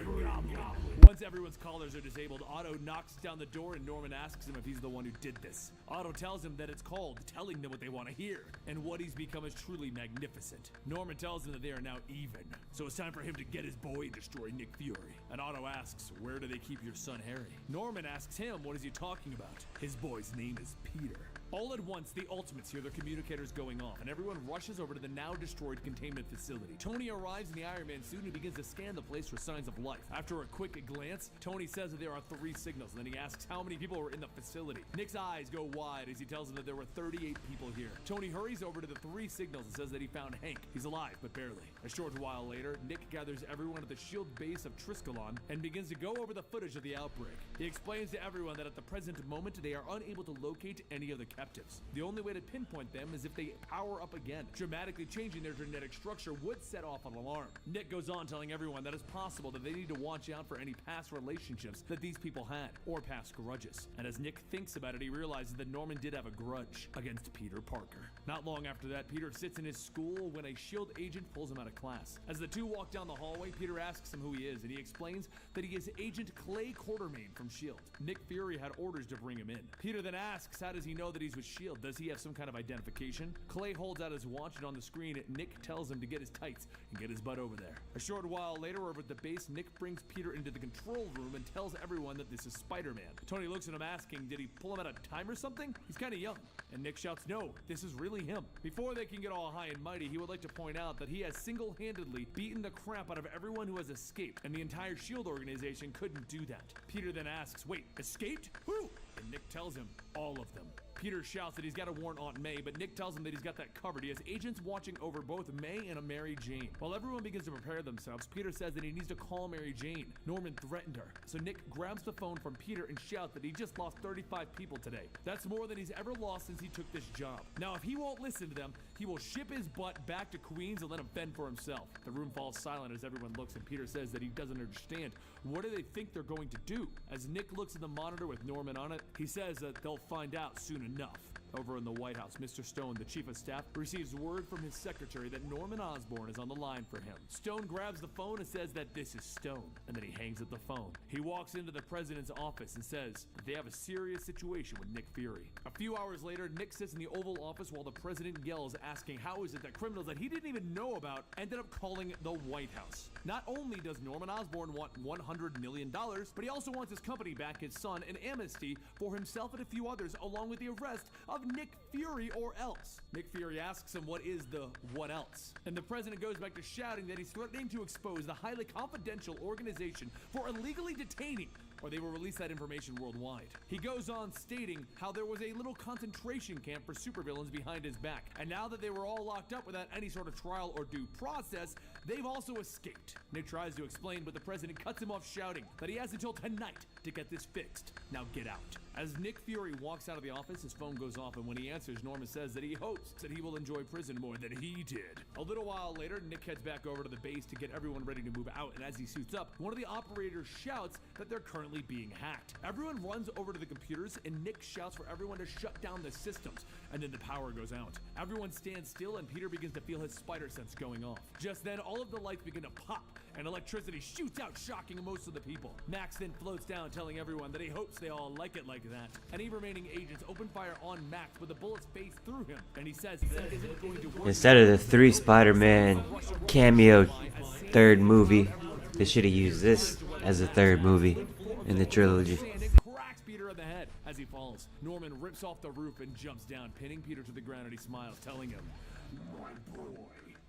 Once everyone's collars are disabled, Otto knocks down the door and Norman asks him if he's the one who did this. Otto tells him that it's called telling them what they want to hear, and what he's become is truly magnificent. Norman tells him that they are now even, so it's time for him to get his boy and destroy Nick Fury. And Otto asks, where do they keep your son Harry? Norman asks him, what is he talking about? His boy's name is Peter. All at once, the Ultimates hear their communicators going off, and everyone rushes over to the now-destroyed containment facility. Tony arrives in the Iron Man suit and begins to scan the place for signs of life. After a quick glance, Tony says that there are 3 signals, and then he asks how many people are in the facility. Nick's eyes go wide as he tells him that there were 38 people here. Tony hurries over to the 3 signals and says that he found Hank. He's alive, but barely. A short while later, Nick gathers everyone at the shield base of Triskelon and begins to go over the footage of the outbreak. He explains to everyone that at the present moment, they are unable to locate any of the captives. The only way to pinpoint them is if they power up again. Dramatically changing their genetic structure would set off an alarm. Nick goes on telling everyone that it's possible that they need to watch out for any past relationships that these people had, or past grudges. And as Nick thinks about it, he realizes that Norman did have a grudge against Peter Parker. Not long after that, Peter sits in his school when a SHIELD agent pulls him out of class. As the two walk down the hallway, Peter asks him who he is, and he explains that he is Agent Clay Quartermain from SHIELD. Nick Fury had orders to bring him in. Peter then asks how does he know that he's with S.H.I.E.L.D. Does he have some kind of identification? Clay holds out his watch, and on the screen, Nick tells him to get his tights and get his butt over there. A short while later, over at the base, Nick brings Peter into the control room and tells everyone that this is Spider-Man. Tony looks at him asking, did he pull him out of time or something? He's kind of young. And Nick shouts, no, this is really him. Before they can get all high and mighty, he would like to point out that he has single-handedly beaten the crap out of everyone who has escaped, and the entire S.H.I.E.L.D. organization couldn't do that. Peter then asks, wait, escaped? Who? And Nick tells him, all of them. Peter shouts that he's got to warn Aunt May, but Nick tells him that he's got that covered. He has agents watching over both May and a Mary Jane. While everyone begins to prepare themselves, Peter says that he needs to call Mary Jane. Norman threatened her. So Nick grabs the phone from Peter and shouts that he just lost 35 people today. That's more than he's ever lost since he took this job. Now, if he won't listen to them, he will ship his butt back to Queens and let him fend for himself. The room falls silent as everyone looks, and Peter says that he doesn't understand. What do they think they're going to do? As Nick looks at the monitor with Norman on it, he says that they'll find out soon enough. Over in the White House, Mr. Stone, the chief of staff, receives word from his secretary that Norman Osborn is on the line for him. Stone grabs the phone and says that this is Stone, and then he hangs up the phone. He walks into the president's office and says that they have a serious situation with Nick Fury. A few hours later, Nick sits in the Oval Office while the president yells, asking how is it that criminals that he didn't even know about ended up calling the White House. Not only does Norman Osborn want $100 million, but he also wants his company back, his son, and amnesty for himself and a few others, along with the arrest of Nick Fury or else. Nick Fury asks him what is the what else, and the president goes back to shouting that he's threatening to expose the highly confidential organization for illegally detaining, or they will release that information worldwide. He goes on stating how there was a little concentration camp for supervillains behind his back, and now that they were all locked up without any sort of trial or due process, they've also escaped. Nick tries to explain, but the president cuts him off, shouting that he has until tonight to get this fixed. Now get out. As Nick Fury walks out of the office, his phone goes off, and when he answers, Norman says that he hopes that he will enjoy prison more than he did. A little while later, Nick heads back over to the base to get everyone ready to move out, and as he suits up, one of the operators shouts that they're currently being hacked. Everyone runs over to the computers, and Nick shouts for everyone to shut down the systems, and then the power goes out. Everyone stands still, and Peter begins to feel his spider sense going off. Just then, all of the lights begin to pop, and electricity shoots out, shocking most of the people. Max then floats down, telling everyone that he hopes they all like it like that. Any remaining agents open fire on Max, but the bullets phase through him, and he says that isn't going to work. Instead of the 3 Spider-Man cameo third movie, they should have used this as a third movie in the trilogy. Cracks Peter in the head as he falls. Norman rips off the roof and jumps down, pinning Peter to the ground, and he smiles, telling him, "My boy."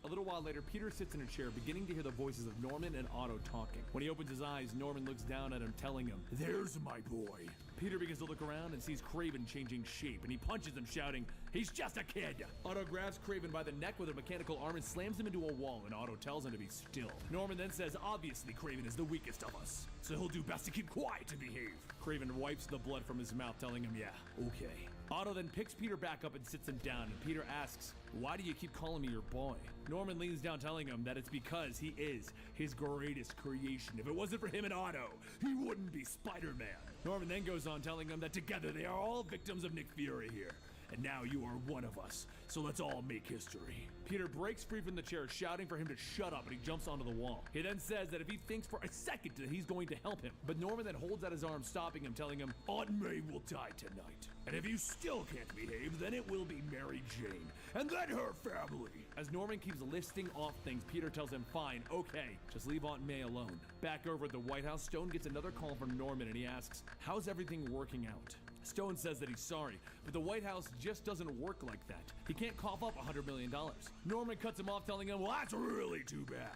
A little while later, Peter sits in a chair, beginning to hear the voices of Norman and Otto talking. When he opens his eyes, Norman looks down at him, telling him, "There's my boy." Peter begins to look around and sees Kraven changing shape, and he punches him, shouting, "He's just a kid!" Otto grabs Kraven by the neck with a mechanical arm and slams him into a wall, and Otto tells him to be still. Norman then says, obviously Kraven is the weakest of us, so he'll do best to keep quiet and behave. Kraven wipes the blood from his mouth, telling him, yeah, okay. Otto then picks Peter back up and sits him down, and Peter asks, "Why do you keep calling me your boy?" Norman leans down, telling him that it's because he is his greatest creation. If it wasn't for him and Otto, he wouldn't be Spider-Man. Norman then goes on, telling him that together they are all victims of Nick Fury here. And now you are one of us, so let's all make history. Peter breaks free from the chair, shouting for him to shut up, and he jumps onto the wall. He then says that if he thinks for a second that he's going to help him, but Norman then holds out his arm, stopping him, telling him, Aunt May will die tonight. And if you still can't behave, then it will be Mary Jane, and then her family. As Norman keeps listing off things, Peter tells him, fine, okay, just leave Aunt May alone. Back over at the White House, Stone gets another call from Norman, and he asks, how's everything working out? Stone says that he's sorry, but the White House just doesn't work like that. He can't cough up $100 million. Norman cuts him off, telling him, well, that's really too bad.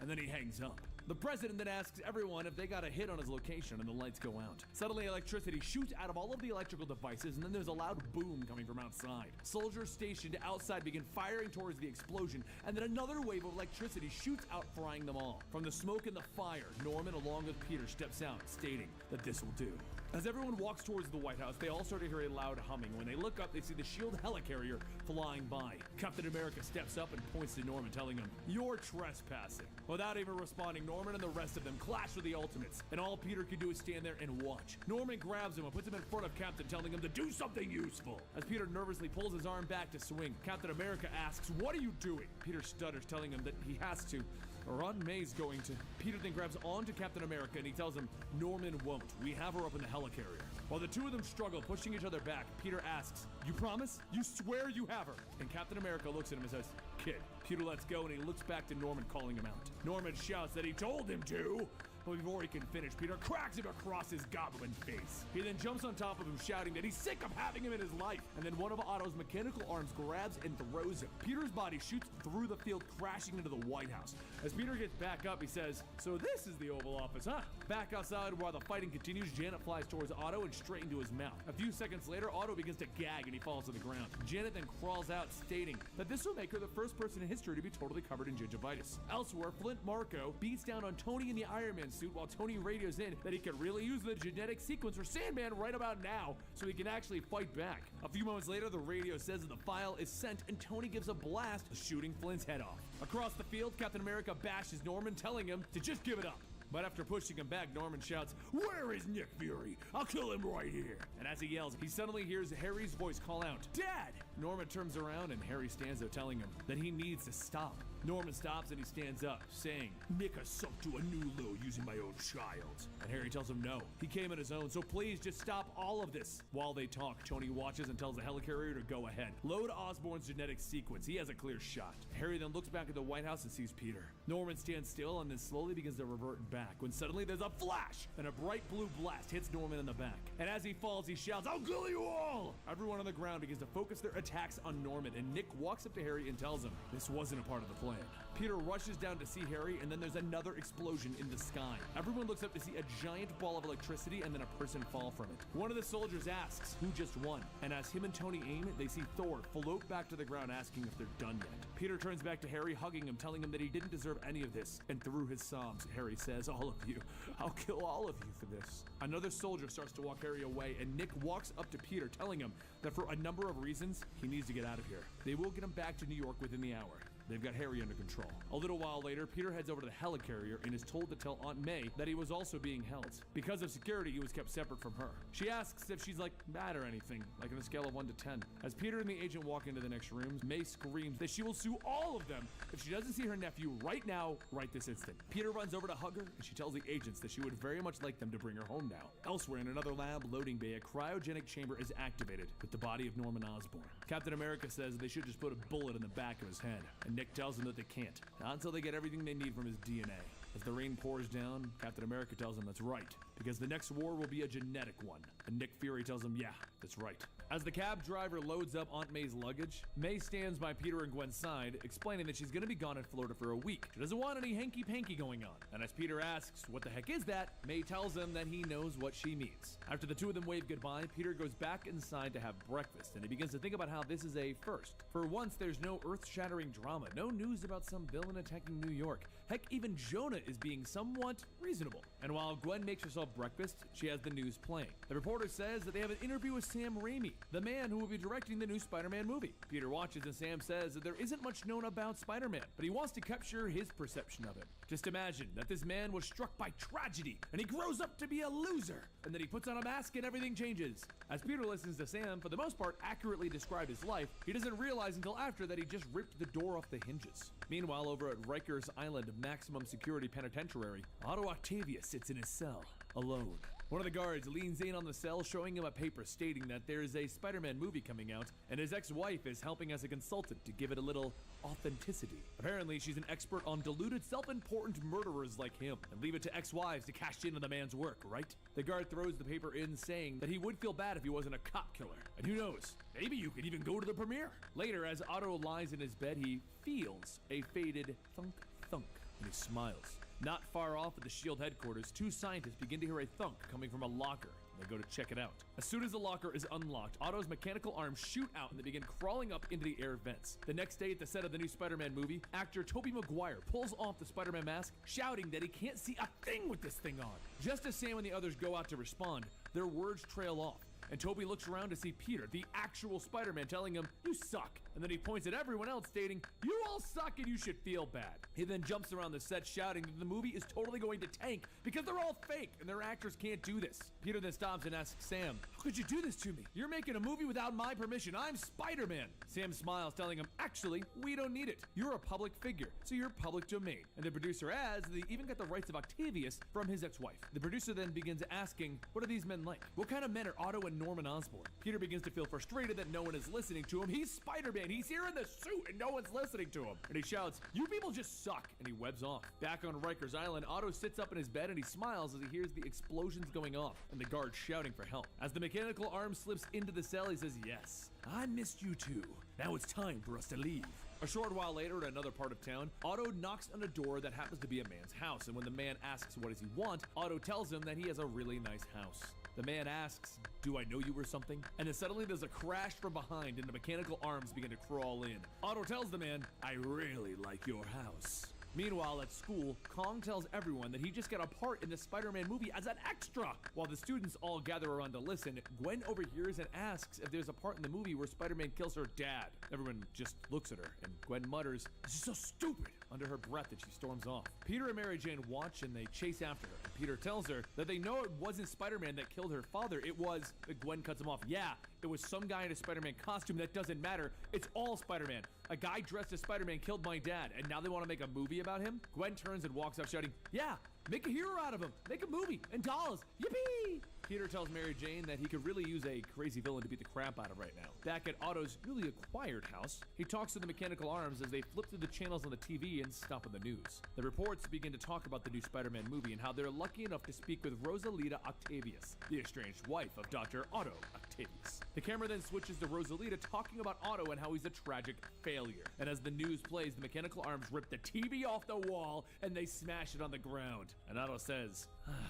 And then he hangs up. The president then asks everyone if they got a hit on his location, and the lights go out. Suddenly, electricity shoots out of all of the electrical devices, and then there's a loud boom coming from outside. Soldiers stationed outside begin firing towards the explosion, and then another wave of electricity shoots out, frying them all. From the smoke and the fire, Norman, along with Peter, steps out, stating that this will do. As everyone walks towards the White House, they all start to hear a loud humming. When they look up, they see the S.H.I.E.L.D. helicarrier flying by. Captain America steps up and points to Norman, telling him, you're trespassing. Without even responding, Norman and the rest of them clash with the Ultimates, and all Peter can do is stand there and watch. Norman grabs him and puts him in front of Captain, telling him to do something useful. As Peter nervously pulls his arm back to swing, Captain America asks, what are you doing? Peter stutters, telling him that he has to Or Aunt May's going to. Peter then grabs onto Captain America and he tells him, Norman won't. We have her up in the helicarrier. While the two of them struggle, pushing each other back, Peter asks, you promise? You swear you have her? And Captain America looks at him and says, kid. Peter lets go and he looks back to Norman, calling him out. Norman shouts that he told him to. But before he can finish, Peter cracks him across his goblin face. He then jumps on top of him, shouting that he's sick of having him in his life. And then one of Otto's mechanical arms grabs and throws him. Peter's body shoots through the field, crashing into the White House. As Peter gets back up, he says, so this is the Oval Office, huh? Back outside, while the fighting continues, Janet flies towards Otto and straight into his mouth. A few seconds later, Otto begins to gag and he falls to the ground. Janet then crawls out, stating that this will make her the first person in history to be totally covered in gingivitis. Elsewhere, Flint Marco beats down on Tony in the Iron Man suit while Tony radios in that he could really use the genetic sequence for Sandman right about now so he can actually fight back. A few moments later, the radio says that the file is sent and Tony gives a blast, shooting Flint's head off. Across the field, Captain America bashes Norman, telling him to just give it up. But after pushing him back, Norman shouts, where is Nick Fury? I'll kill him right here. And as he yells, he suddenly hears Harry's voice call out, Dad! Norman turns around and Harry stands there telling him that he needs to stop. Norman stops and he stands up, saying, Nick has sunk to a new low using my own child. And Harry tells him no, he came on his own, so please just stop all of this. While they talk, Tony watches and tells the helicarrier to go ahead. Load Osborn's genetic sequence, he has a clear shot. Harry then looks back at the White House and sees Peter. Norman stands still and then slowly begins to revert back, when suddenly there's a flash and a bright blue blast hits Norman in the back. And as he falls, he shouts, I'll kill you all! Everyone on the ground begins to focus their attacks on Norman, and Nick walks up to Harry and tells him this wasn't a part of the plan. Peter rushes down to see Harry, and then there's another explosion in the sky. Everyone looks up to see a giant ball of electricity and then a person fall from it. One of the soldiers asks who just won, and as him and Tony aim, they see Thor float back to the ground asking if they're done yet. Peter turns back to Harry, hugging him, telling him that he didn't deserve any of this, and through his sobs, Harry says, all of you, I'll kill all of you for this. Another soldier starts to walk Harry away, and Nick walks up to Peter, telling him that for a number of reasons, he needs to get out of here. They will get him back to New York within the hour. They've got Harry under control. A little while later, Peter heads over to the helicarrier and is told to tell Aunt May that he was also being held. Because of security, he was kept separate from her. She asks if she's mad or anything, like on a scale of 1 to 10. As Peter and the agent walk into the next room, May screams that she will sue all of them if she doesn't see her nephew right now, right this instant. Peter runs over to hug her and she tells the agents that she would very much like them to bring her home now. Elsewhere in another lab loading bay, a cryogenic chamber is activated with the body of Norman Osborn. Captain America says they should just put a bullet in the back of his head, and Nick tells them that they can't, not until they get everything they need from his DNA. As the rain pours down, Captain America tells him that's right, because the next war will be a genetic one. And Nick Fury tells him, yeah, that's right. As the cab driver loads up Aunt May's luggage, May stands by Peter and Gwen's side, explaining that she's gonna be gone in Florida for a week. She doesn't want any hanky-panky going on. And as Peter asks, what the heck is that? May tells him that he knows what she means. After the two of them wave goodbye, Peter goes back inside to have breakfast, and he begins to think about how this is a first. For once, there's no earth-shattering drama, no news about some villain attacking New York. Heck, even Jonah is being somewhat reasonable. And while Gwen makes herself breakfast, she has the news playing. The reporter says that they have an interview with Sam Raimi, the man who will be directing the new Spider-Man movie. Peter watches and Sam says that there isn't much known about Spider-Man, but he wants to capture his perception of him. Just imagine that this man was struck by tragedy, and he grows up to be a loser, and then he puts on a mask and everything changes. As Peter listens to Sam, for the most part, accurately describe his life, he doesn't realize until after that he just ripped the door off the hinges. Meanwhile, over at Rikers Island Maximum Security Penitentiary, Otto Octavius sits in his cell, alone. One of the guards leans in on the cell, showing him a paper stating that there is a Spider-Man movie coming out, and his ex-wife is helping as a consultant to give it a little authenticity. Apparently, she's an expert on deluded, self-important murderers like him, and leave it to ex-wives to cash in on the man's work, right? The guard throws the paper in, saying that he would feel bad if he wasn't a cop killer. And who knows, maybe you could even go to the premiere. Later, as Otto lies in his bed, he feels a faded thunk, thunk, and he smiles. Not far off at the S.H.I.E.L.D. headquarters, two scientists begin to hear a thunk coming from a locker. They go to check it out. As soon as the locker is unlocked, Otto's mechanical arms shoot out and they begin crawling up into the air vents. The next day at the set of the new Spider-Man movie, actor Tobey Maguire pulls off the Spider-Man mask, shouting that he can't see a thing with this thing on. Just as Sam and the others go out to respond, their words trail off. And Toby looks around to see Peter, the actual Spider-Man, telling him, "You suck." And then he points at everyone else stating, "You all suck and you should feel bad." He then jumps around the set shouting that the movie is totally going to tank because they're all fake and their actors can't do this. Peter then stops and asks Sam, "How could you do this to me? You're making a movie without my permission. I'm Spider-Man." Sam smiles, telling him, "Actually, we don't need it. You're a public figure, so you're public domain." And the producer adds that they even got the rights of Octavius from his ex-wife. The producer then begins asking, what are these men like? What kind of men are Otto and Norman Osborn? Peter begins to feel frustrated that no one is listening to him. He's Spider-Man. He's here in the suit and no one's listening to him. And he shouts, "You people just suck." And he webs off. Back on Rikers Island, Otto sits up in his bed and he smiles as he hears the explosions going off and the guards shouting for help. As the mechanical arm slips into the cell, he says, "Yes, I missed you too. Now it's time for us to leave." A short while later, at another part of town, Otto knocks on a door that happens to be a man's house, and when the man asks what does he want, Otto tells him that he has a really nice house. The man asks, "Do I know you or something?" And then suddenly there's a crash from behind and the mechanical arms begin to crawl in. Otto tells the man, "I really like your house." Meanwhile, at school, Kong tells everyone that he just got a part in the Spider-Man movie as an extra. While the students all gather around to listen, Gwen overhears and asks if there's a part in the movie where Spider-Man kills her dad. Everyone just looks at her, and Gwen mutters, "This is so stupid," under her breath, and she storms off. Peter and Mary Jane watch and they chase after her. And Peter tells her that they know it wasn't Spider-Man that killed her father, it was... But Gwen cuts him off. "Yeah, it was some guy in a Spider-Man costume. That doesn't matter. It's all Spider-Man. A guy dressed as Spider-Man killed my dad, and now they want to make a movie about him?" Gwen turns and walks off shouting, "Yeah, make a hero out of him. Make a movie and dolls. Yippee!" Peter tells Mary Jane that he could really use a crazy villain to beat the crap out of right now. Back at Otto's newly acquired house, he talks to the mechanical arms as they flip through the channels on the TV and stop on the news. The reports begin to talk about the new Spider-Man movie and how they're lucky enough to speak with Rosalita Octavius, the estranged wife of Dr. Otto Octavius. The camera then switches to Rosalita talking about Otto and how he's a tragic failure. And as the news plays, the mechanical arms rip the TV off the wall and they smash it on the ground. And Otto says,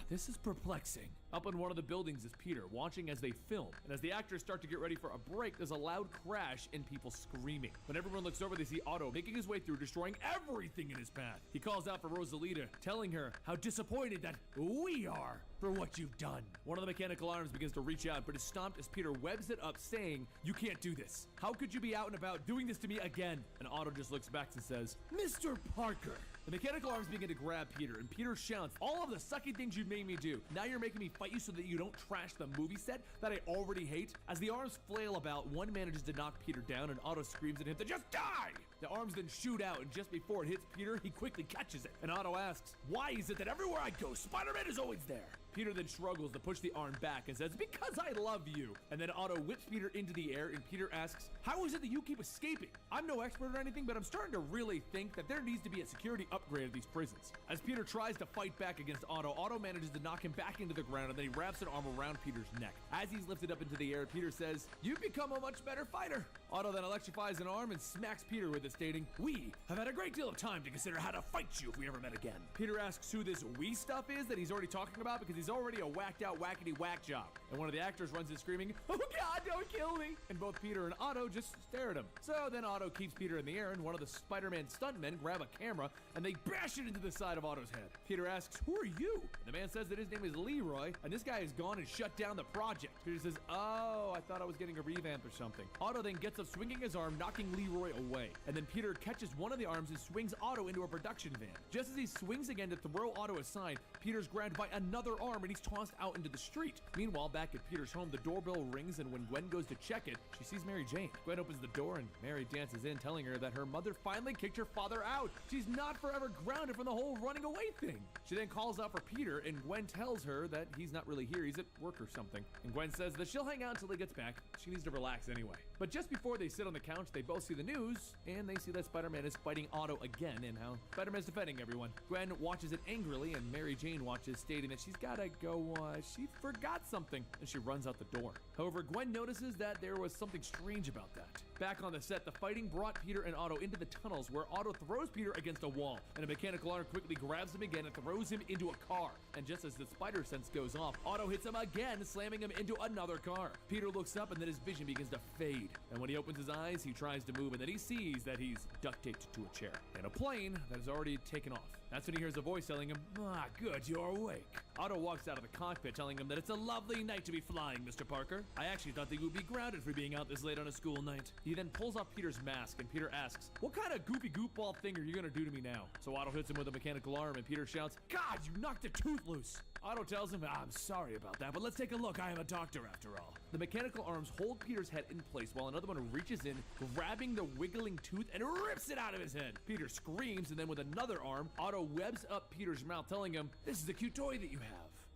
"This is perplexing." Up in one of the buildings is Peter, watching as they film. And as the actors start to get ready for a break, there's a loud crash and people screaming. When everyone looks over, they see Otto making his way through, destroying everything in his path. He calls out for Rosalita, telling her how disappointed that we are for what you've done. One of the mechanical arms begins to reach out, but is stomped as Peter webs it up, saying, "You can't do this. How could you be out and about doing this to me again?" And Otto just looks back and says, "Mr. Parker." The mechanical arms begin to grab Peter, and Peter shouts, "All of the sucky things you've made me do. Now you're making me fight you so that you don't trash the movie set that I already hate." As the arms flail about, one manages to knock Peter down, and Otto screams at him to just die! The arms then shoot out, and just before it hits Peter, he quickly catches it. And Otto asks, "Why is it that everywhere I go, Spider-Man is always there?" Peter then struggles to push the arm back and says, "Because I love you." And then Otto whips Peter into the air, and Peter asks, "How is it that you keep escaping? I'm no expert or anything, but I'm starting to really think that there needs to be a security upgrade at these prisons." As Peter tries to fight back against Otto, Otto manages to knock him back into the ground, and then he wraps an arm around Peter's neck. As he's lifted up into the air, Peter says, "You've become a much better fighter." Otto then electrifies an arm and smacks Peter with it, stating, "We have had a great deal of time to consider how to fight you if we ever met again." Peter asks who this "we" stuff is that he's already talking about, because he's already a whacked out wackety whack job. And one of the actors runs in screaming, "Oh God, don't kill me!" And both Peter and Otto just stare at him. So then Otto keeps Peter in the air, and one of the Spider-Man stuntmen grab a camera and they bash it into the side of Otto's head. Peter asks, "Who are you?" And the man says that his name is Leroy, and this guy has gone and shut down the project. Peter says, "Oh, I thought I was getting a revamp or something." Otto then gets up swinging his arm, knocking Leroy away. And then Peter catches one of the arms and swings Otto into a production van. Just as he swings again to throw Otto aside, Peter's grabbed by another arm and he's tossed out into the street. Meanwhile, back at Peter's home, the doorbell rings, and when Gwen goes to check it, she sees Mary Jane. Gwen opens the door and Mary dances in, telling her that her mother finally kicked her father out. She's not forever grounded from the whole running away thing. She then calls out for Peter, and Gwen tells her that he's not really here, he's at work or something. And Gwen says that she'll hang out until he gets back. She needs to relax anyway. But just before they sit on the couch, they both see the news, and they see that Spider-Man is fighting Otto again, and how Spider-Man's defending everyone. Gwen watches it angrily, and Mary Jane watches, stating that she's gotta go, she forgot something, and she runs out the door. However, Gwen notices that there was something strange about that. Back on the set, the fighting brought Peter and Otto into the tunnels, where Otto throws Peter against a wall, and a mechanical arm quickly grabs him again and throws him into a car. And just as the spider sense goes off, Otto hits him again, slamming him into another car. Peter looks up, and then his vision begins to fade. And when he opens his eyes, he tries to move, and then he sees that he's duct taped to a chair and a plane that has already taken off. That's when he hears a voice telling him, "Ah, good, you're awake." Otto walks out of the cockpit telling him that it's a lovely night to be flying, Mr. Parker. I actually thought that you would be grounded for being out this late on a school night. He then pulls off Peter's mask, and Peter asks, "What kind of goofy goofball thing are you gonna do to me now?" So Otto hits him with a mechanical arm, and Peter shouts, "God, you knocked a tooth loose!" Otto tells him, "I'm sorry about that, but let's take a look. I am a doctor after all." The mechanical arms hold Peter's head in place while another one reaches in, grabbing the wiggling tooth and rips it out of his head. Peter screams, and then with another arm, Otto webs up Peter's mouth, telling him, "This is a cute toy that you have.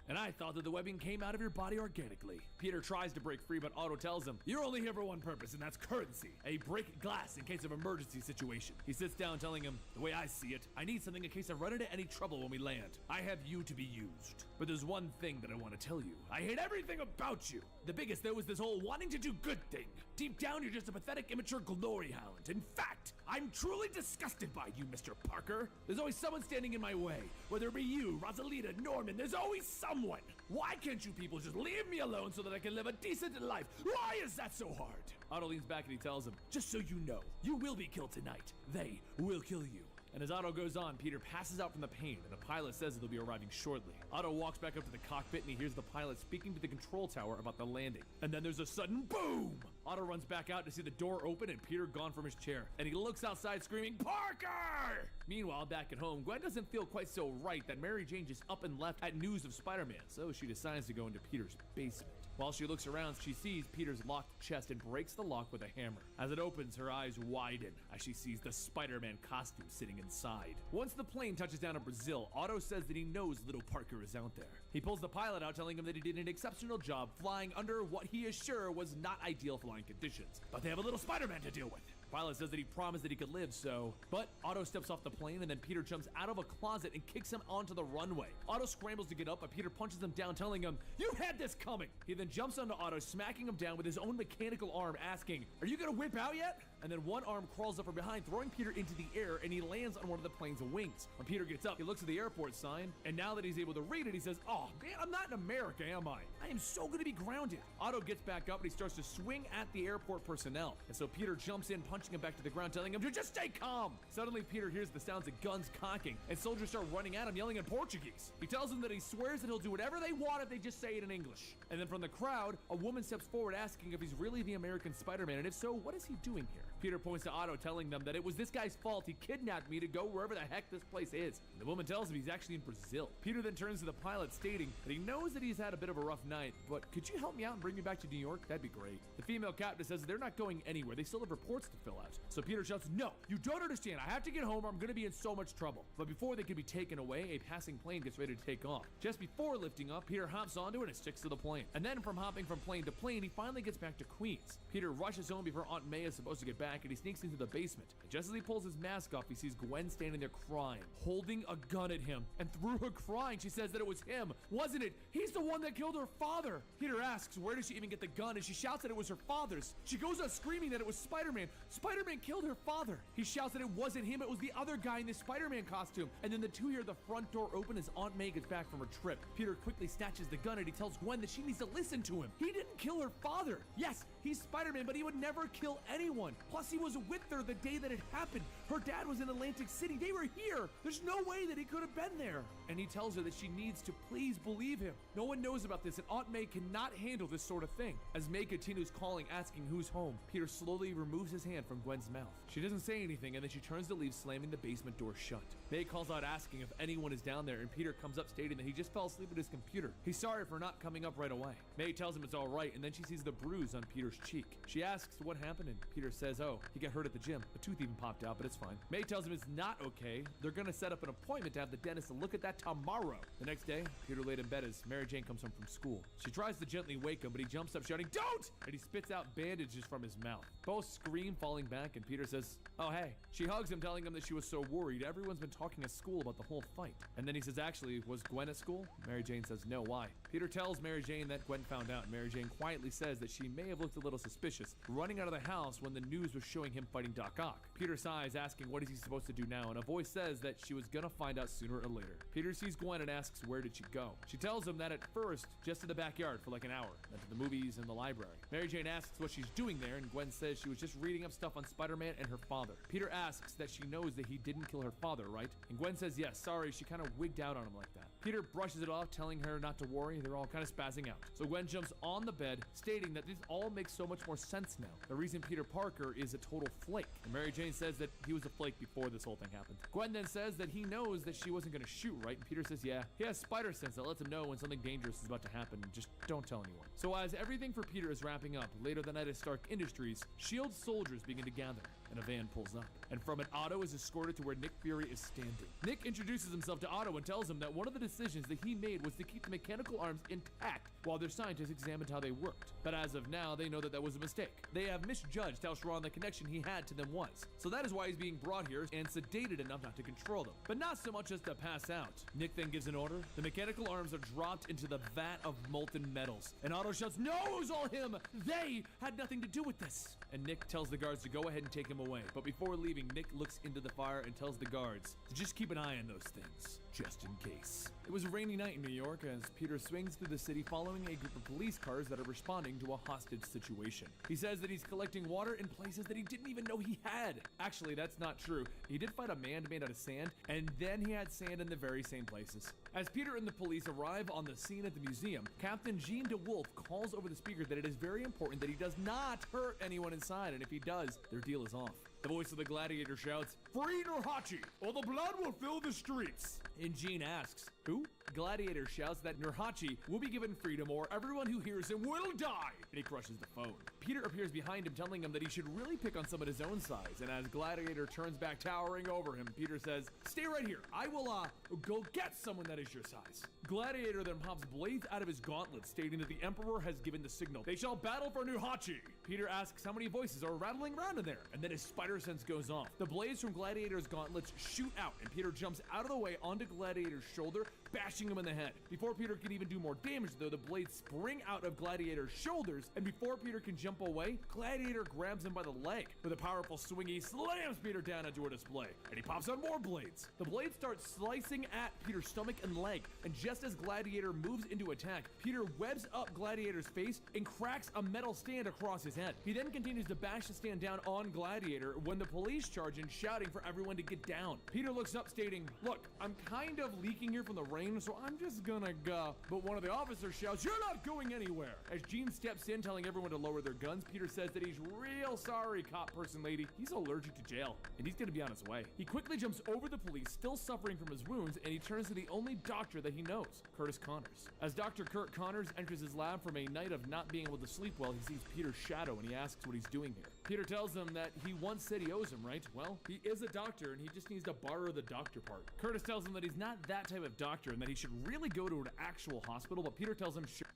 And I thought that the webbing came out of your body organically." Peter tries to break free, but Otto tells him, "You're only here for one purpose, and that's currency. A break glass in case of emergency situation." He sits down telling him, "The way I see it, I need something in case I run into any trouble when we land. I have you to be used. But there's one thing that I want to tell you. I hate everything about you. The biggest, though, is this whole wanting to do good thing. Deep down, you're just a pathetic, immature glory hound. In fact, I'm truly disgusted by you, Mr. Parker. There's always someone standing in my way. Whether it be you, Rosalita, Norman, there's always someone. Why can't you people just leave me alone so that I can live a decent life? Why is that so hard?" Otto leans back and he tells him, "Just so you know, you will be killed tonight. They will kill you." And as Otto goes on, Peter passes out from the pain, and the pilot says that they'll be arriving shortly. Otto walks back up to the cockpit, and he hears the pilot speaking to the control tower about the landing. And then there's a sudden boom! Otto runs back out to see the door open and Peter gone from his chair. And he looks outside screaming, "Parker!" Meanwhile, back at home, Gwen doesn't feel quite so right that Mary Jane just up and left at news of Spider-Man, so she decides to go into Peter's basement. While she looks around, she sees Peter's locked chest and breaks the lock with a hammer. As it opens, her eyes widen as she sees the Spider-Man costume sitting inside. Once the plane touches down in Brazil, Otto says that he knows little Parker is out there. He pulls the pilot out, telling him that he did an exceptional job flying under what he is sure was not ideal flying conditions. But they have a little Spider-Man to deal with. Pilot says that he promised that he could live, so... But Otto steps off the plane, and then Peter jumps out of a closet and kicks him onto the runway. Otto scrambles to get up, but Peter punches him down, telling him, "You had this coming!" He then jumps onto Otto, smacking him down with his own mechanical arm, asking, "Are you gonna whip out yet?" And then one arm crawls up from behind, throwing Peter into the air, and he lands on one of the plane's wings. When Peter gets up, he looks at the airport sign, and now that he's able to read it, he says, "Oh, man, I'm not in America, am I? I am so gonna be grounded." Otto gets back up, and he starts to swing at the airport personnel. And so Peter jumps in, punching him back to the ground, telling him to just stay calm. Suddenly, Peter hears the sounds of guns cocking, and soldiers start running at him, yelling in Portuguese. He tells them that he swears that he'll do whatever they want if they just say it in English. And then from the crowd, a woman steps forward asking if he's really the American Spider-Man, and if so, what is he doing here? Peter points to Otto, telling them that it was this guy's fault. He kidnapped me to go wherever the heck this place is. And the woman tells him he's actually in Brazil. Peter then turns to the pilot, stating that he knows that he's had a bit of a rough night, but could you help me out and bring me back to New York? That'd be great. The female captain says that they're not going anywhere. They still have reports to fill out. So Peter shouts, "No, you don't understand. I have to get home or I'm gonna be in so much trouble." But before they can be taken away, a passing plane gets ready to take off. Just before lifting up, Peter hops onto it and sticks to the plane. And then from hopping from plane to plane, he finally gets back to Queens. Peter rushes home before Aunt May is supposed to get back, and he sneaks into the basement. And just as he pulls his mask off, he sees Gwen standing there crying, holding a gun at him. And through her crying, she says that it was him. Wasn't it? He's the one that killed her father. Peter asks, where did she even get the gun? And she shouts that it was her father's. She goes out screaming that it was Spider-Man. Spider-Man killed her father. He shouts that it wasn't him, it was the other guy in the Spider-Man costume. And then the two hear the front door open as Aunt May gets back from her trip. Peter quickly snatches the gun and he tells Gwen that she needs to listen to him. He didn't kill her father. Yes, he's Spider-Man, but he would never kill anyone. Plus, he was with her the day that it happened. Her dad was in Atlantic City. They were here. There's no way that he could have been there. And he tells her that she needs to please believe him. No one knows about this, and Aunt May cannot handle this sort of thing. As May continues calling, asking who's home, Peter slowly removes his hand from Gwen's mouth. She doesn't say anything, and then she turns to leave, slamming the basement door shut. May calls out asking if anyone is down there, and Peter comes up stating that he just fell asleep at his computer. He's sorry for not coming up right away. May tells him it's all right, and then she sees the bruise on Peter's cheek. She asks what happened, and Peter says, oh, he got hurt at the gym. A tooth even popped out, but it's fine. May tells him it's not okay. They're gonna set up an appointment to have the dentist look at that tomorrow. The next day, Peter laid in bed as Mary Jane comes home from school. She tries to gently wake him, but he jumps up shouting, "Don't!" And he spits out bandages from his mouth. Both scream, falling back, and Peter says, oh, hey. She hugs him, telling him that she was so worried. Everyone's been talking at school about the whole fight. And then he says, actually, was Gwen at school? Mary Jane says, no, why? Peter tells Mary Jane that Gwen found out, and Mary Jane quietly says that she may have looked a little suspicious, running out of the house when the news was showing him fighting Doc Ock. Peter sighs, asking what is he supposed to do now, and a voice says that she was gonna find out sooner or later. Peter Peter sees Gwen and asks where did she go. She tells him that at first, just in the backyard for like an hour, then to the movies and the library. Mary Jane asks what she's doing there, and Gwen says she was just reading up stuff on Spider-Man and her father. Peter asks that she knows that he didn't kill her father, right? And Gwen says yes, sorry, she kind of wigged out on him like that. Peter brushes it off, telling her not to worry, they're all kind of spazzing out. So Gwen jumps on the bed, stating that this all makes so much more sense now. The reason Peter Parker is a total flake. And Mary Jane says that he was a flake before this whole thing happened. Gwen then says that he knows that she wasn't going to shoot, right? And Peter says, yeah, he has spider sense that lets him know when something dangerous is about to happen. Just don't tell anyone. So as everything for Peter is wrapping up, later that night at Stark Industries, S.H.I.E.L.D. soldiers begin to gather, and a van pulls up. And from it, Otto is escorted to where Nick Fury is standing. Nick introduces himself to Otto and tells him that one of the decisions that he made was to keep the mechanical arms intact while their scientists examined how they worked. But as of now, they know that that was a mistake. They have misjudged how strong the connection he had to them was. So that is why he's being brought here and sedated enough not to control them, but not so much as to pass out. Nick then gives an order. The mechanical arms are dropped into the vat of molten metals. And Otto shouts, no, it was all him! They had nothing to do with this! And Nick tells the guards to go ahead and take him away. But before leaving, Nick looks into the fire and tells the guards to just keep an eye on those things, just in case. It was a rainy night in New York as Peter swings through the city following a group of police cars that are responding to a hostage situation. He says that he's collecting water in places that he didn't even know he had. Actually, that's not true. He did find a man made out of sand, and then he had sand in the very same places. As Peter and the police arrive on the scene at the museum, Captain Jean DeWolf calls over the speaker that it is very important that he does not hurt anyone inside, and if he does, their deal is off. The voice of the gladiator shouts, "Free Nurhachi, or the blood will fill the streets!" And Jean asks, who? Gladiator shouts that Nurhachi will be given freedom or everyone who hears him will die! And he crushes the phone. Peter appears behind him telling him that he should really pick on someone his own size, and as Gladiator turns back towering over him, Peter says, stay right here, I will go get someone that is your size. Gladiator then pops blades out of his gauntlet, stating that the Emperor has given the signal. They shall battle for Nurhachi! Peter asks how many voices are rattling around in there, and then his spider sense goes off. The blades from Gladiator's gauntlets shoot out, and Peter jumps out of the way onto Gladiator's shoulder, bashing him in the head. Before Peter can even do more damage though, the blades spring out of Gladiator's shoulders, and before Peter can jump away, Gladiator grabs him by the leg. With a powerful swing, he slams Peter down into a display, and he pops on more blades. The blades start slicing at Peter's stomach and leg, and just as Gladiator moves into attack, Peter webs up Gladiator's face and cracks a metal stand across his head. He then continues to bash the stand down on Gladiator when the police charge in, shouting for everyone to get down. Peter looks up stating, look, I'm kind of leaking here from the rain, so I'm just gonna go. But one of the officers shouts, you're not going anywhere! As Jean steps in telling everyone to lower their guns, Peter says that he's real sorry, cop person lady. He's allergic to jail, and he's gonna be on his way. He quickly jumps over the police, still suffering from his wounds, and he turns to the only doctor that he knows, Curtis Connors. As Dr. Kurt Connors enters his lab from a night of not being able to sleep well, he sees Peter's shadow and he asks what he's doing here. Peter tells him that he once said he owes him, right? Well, he is a doctor and he just needs to borrow the doctor part. Curtis tells him that he's not that type of doctor and that he should really go to an actual hospital, but Peter tells him sure.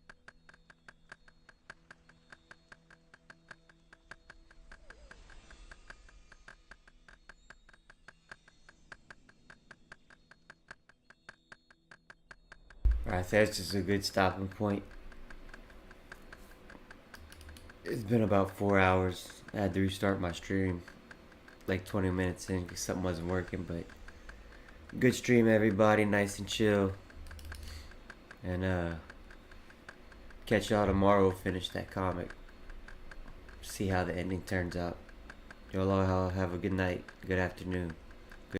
Alright, that's just a good stopping point. It's been about 4 hours. I had to restart my stream like 20 minutes in because something wasn't working, but good stream, everybody. Nice and chill. And catch y'all tomorrow. Finish that comic. See how the ending turns out. Y'all all have a good night, good afternoon.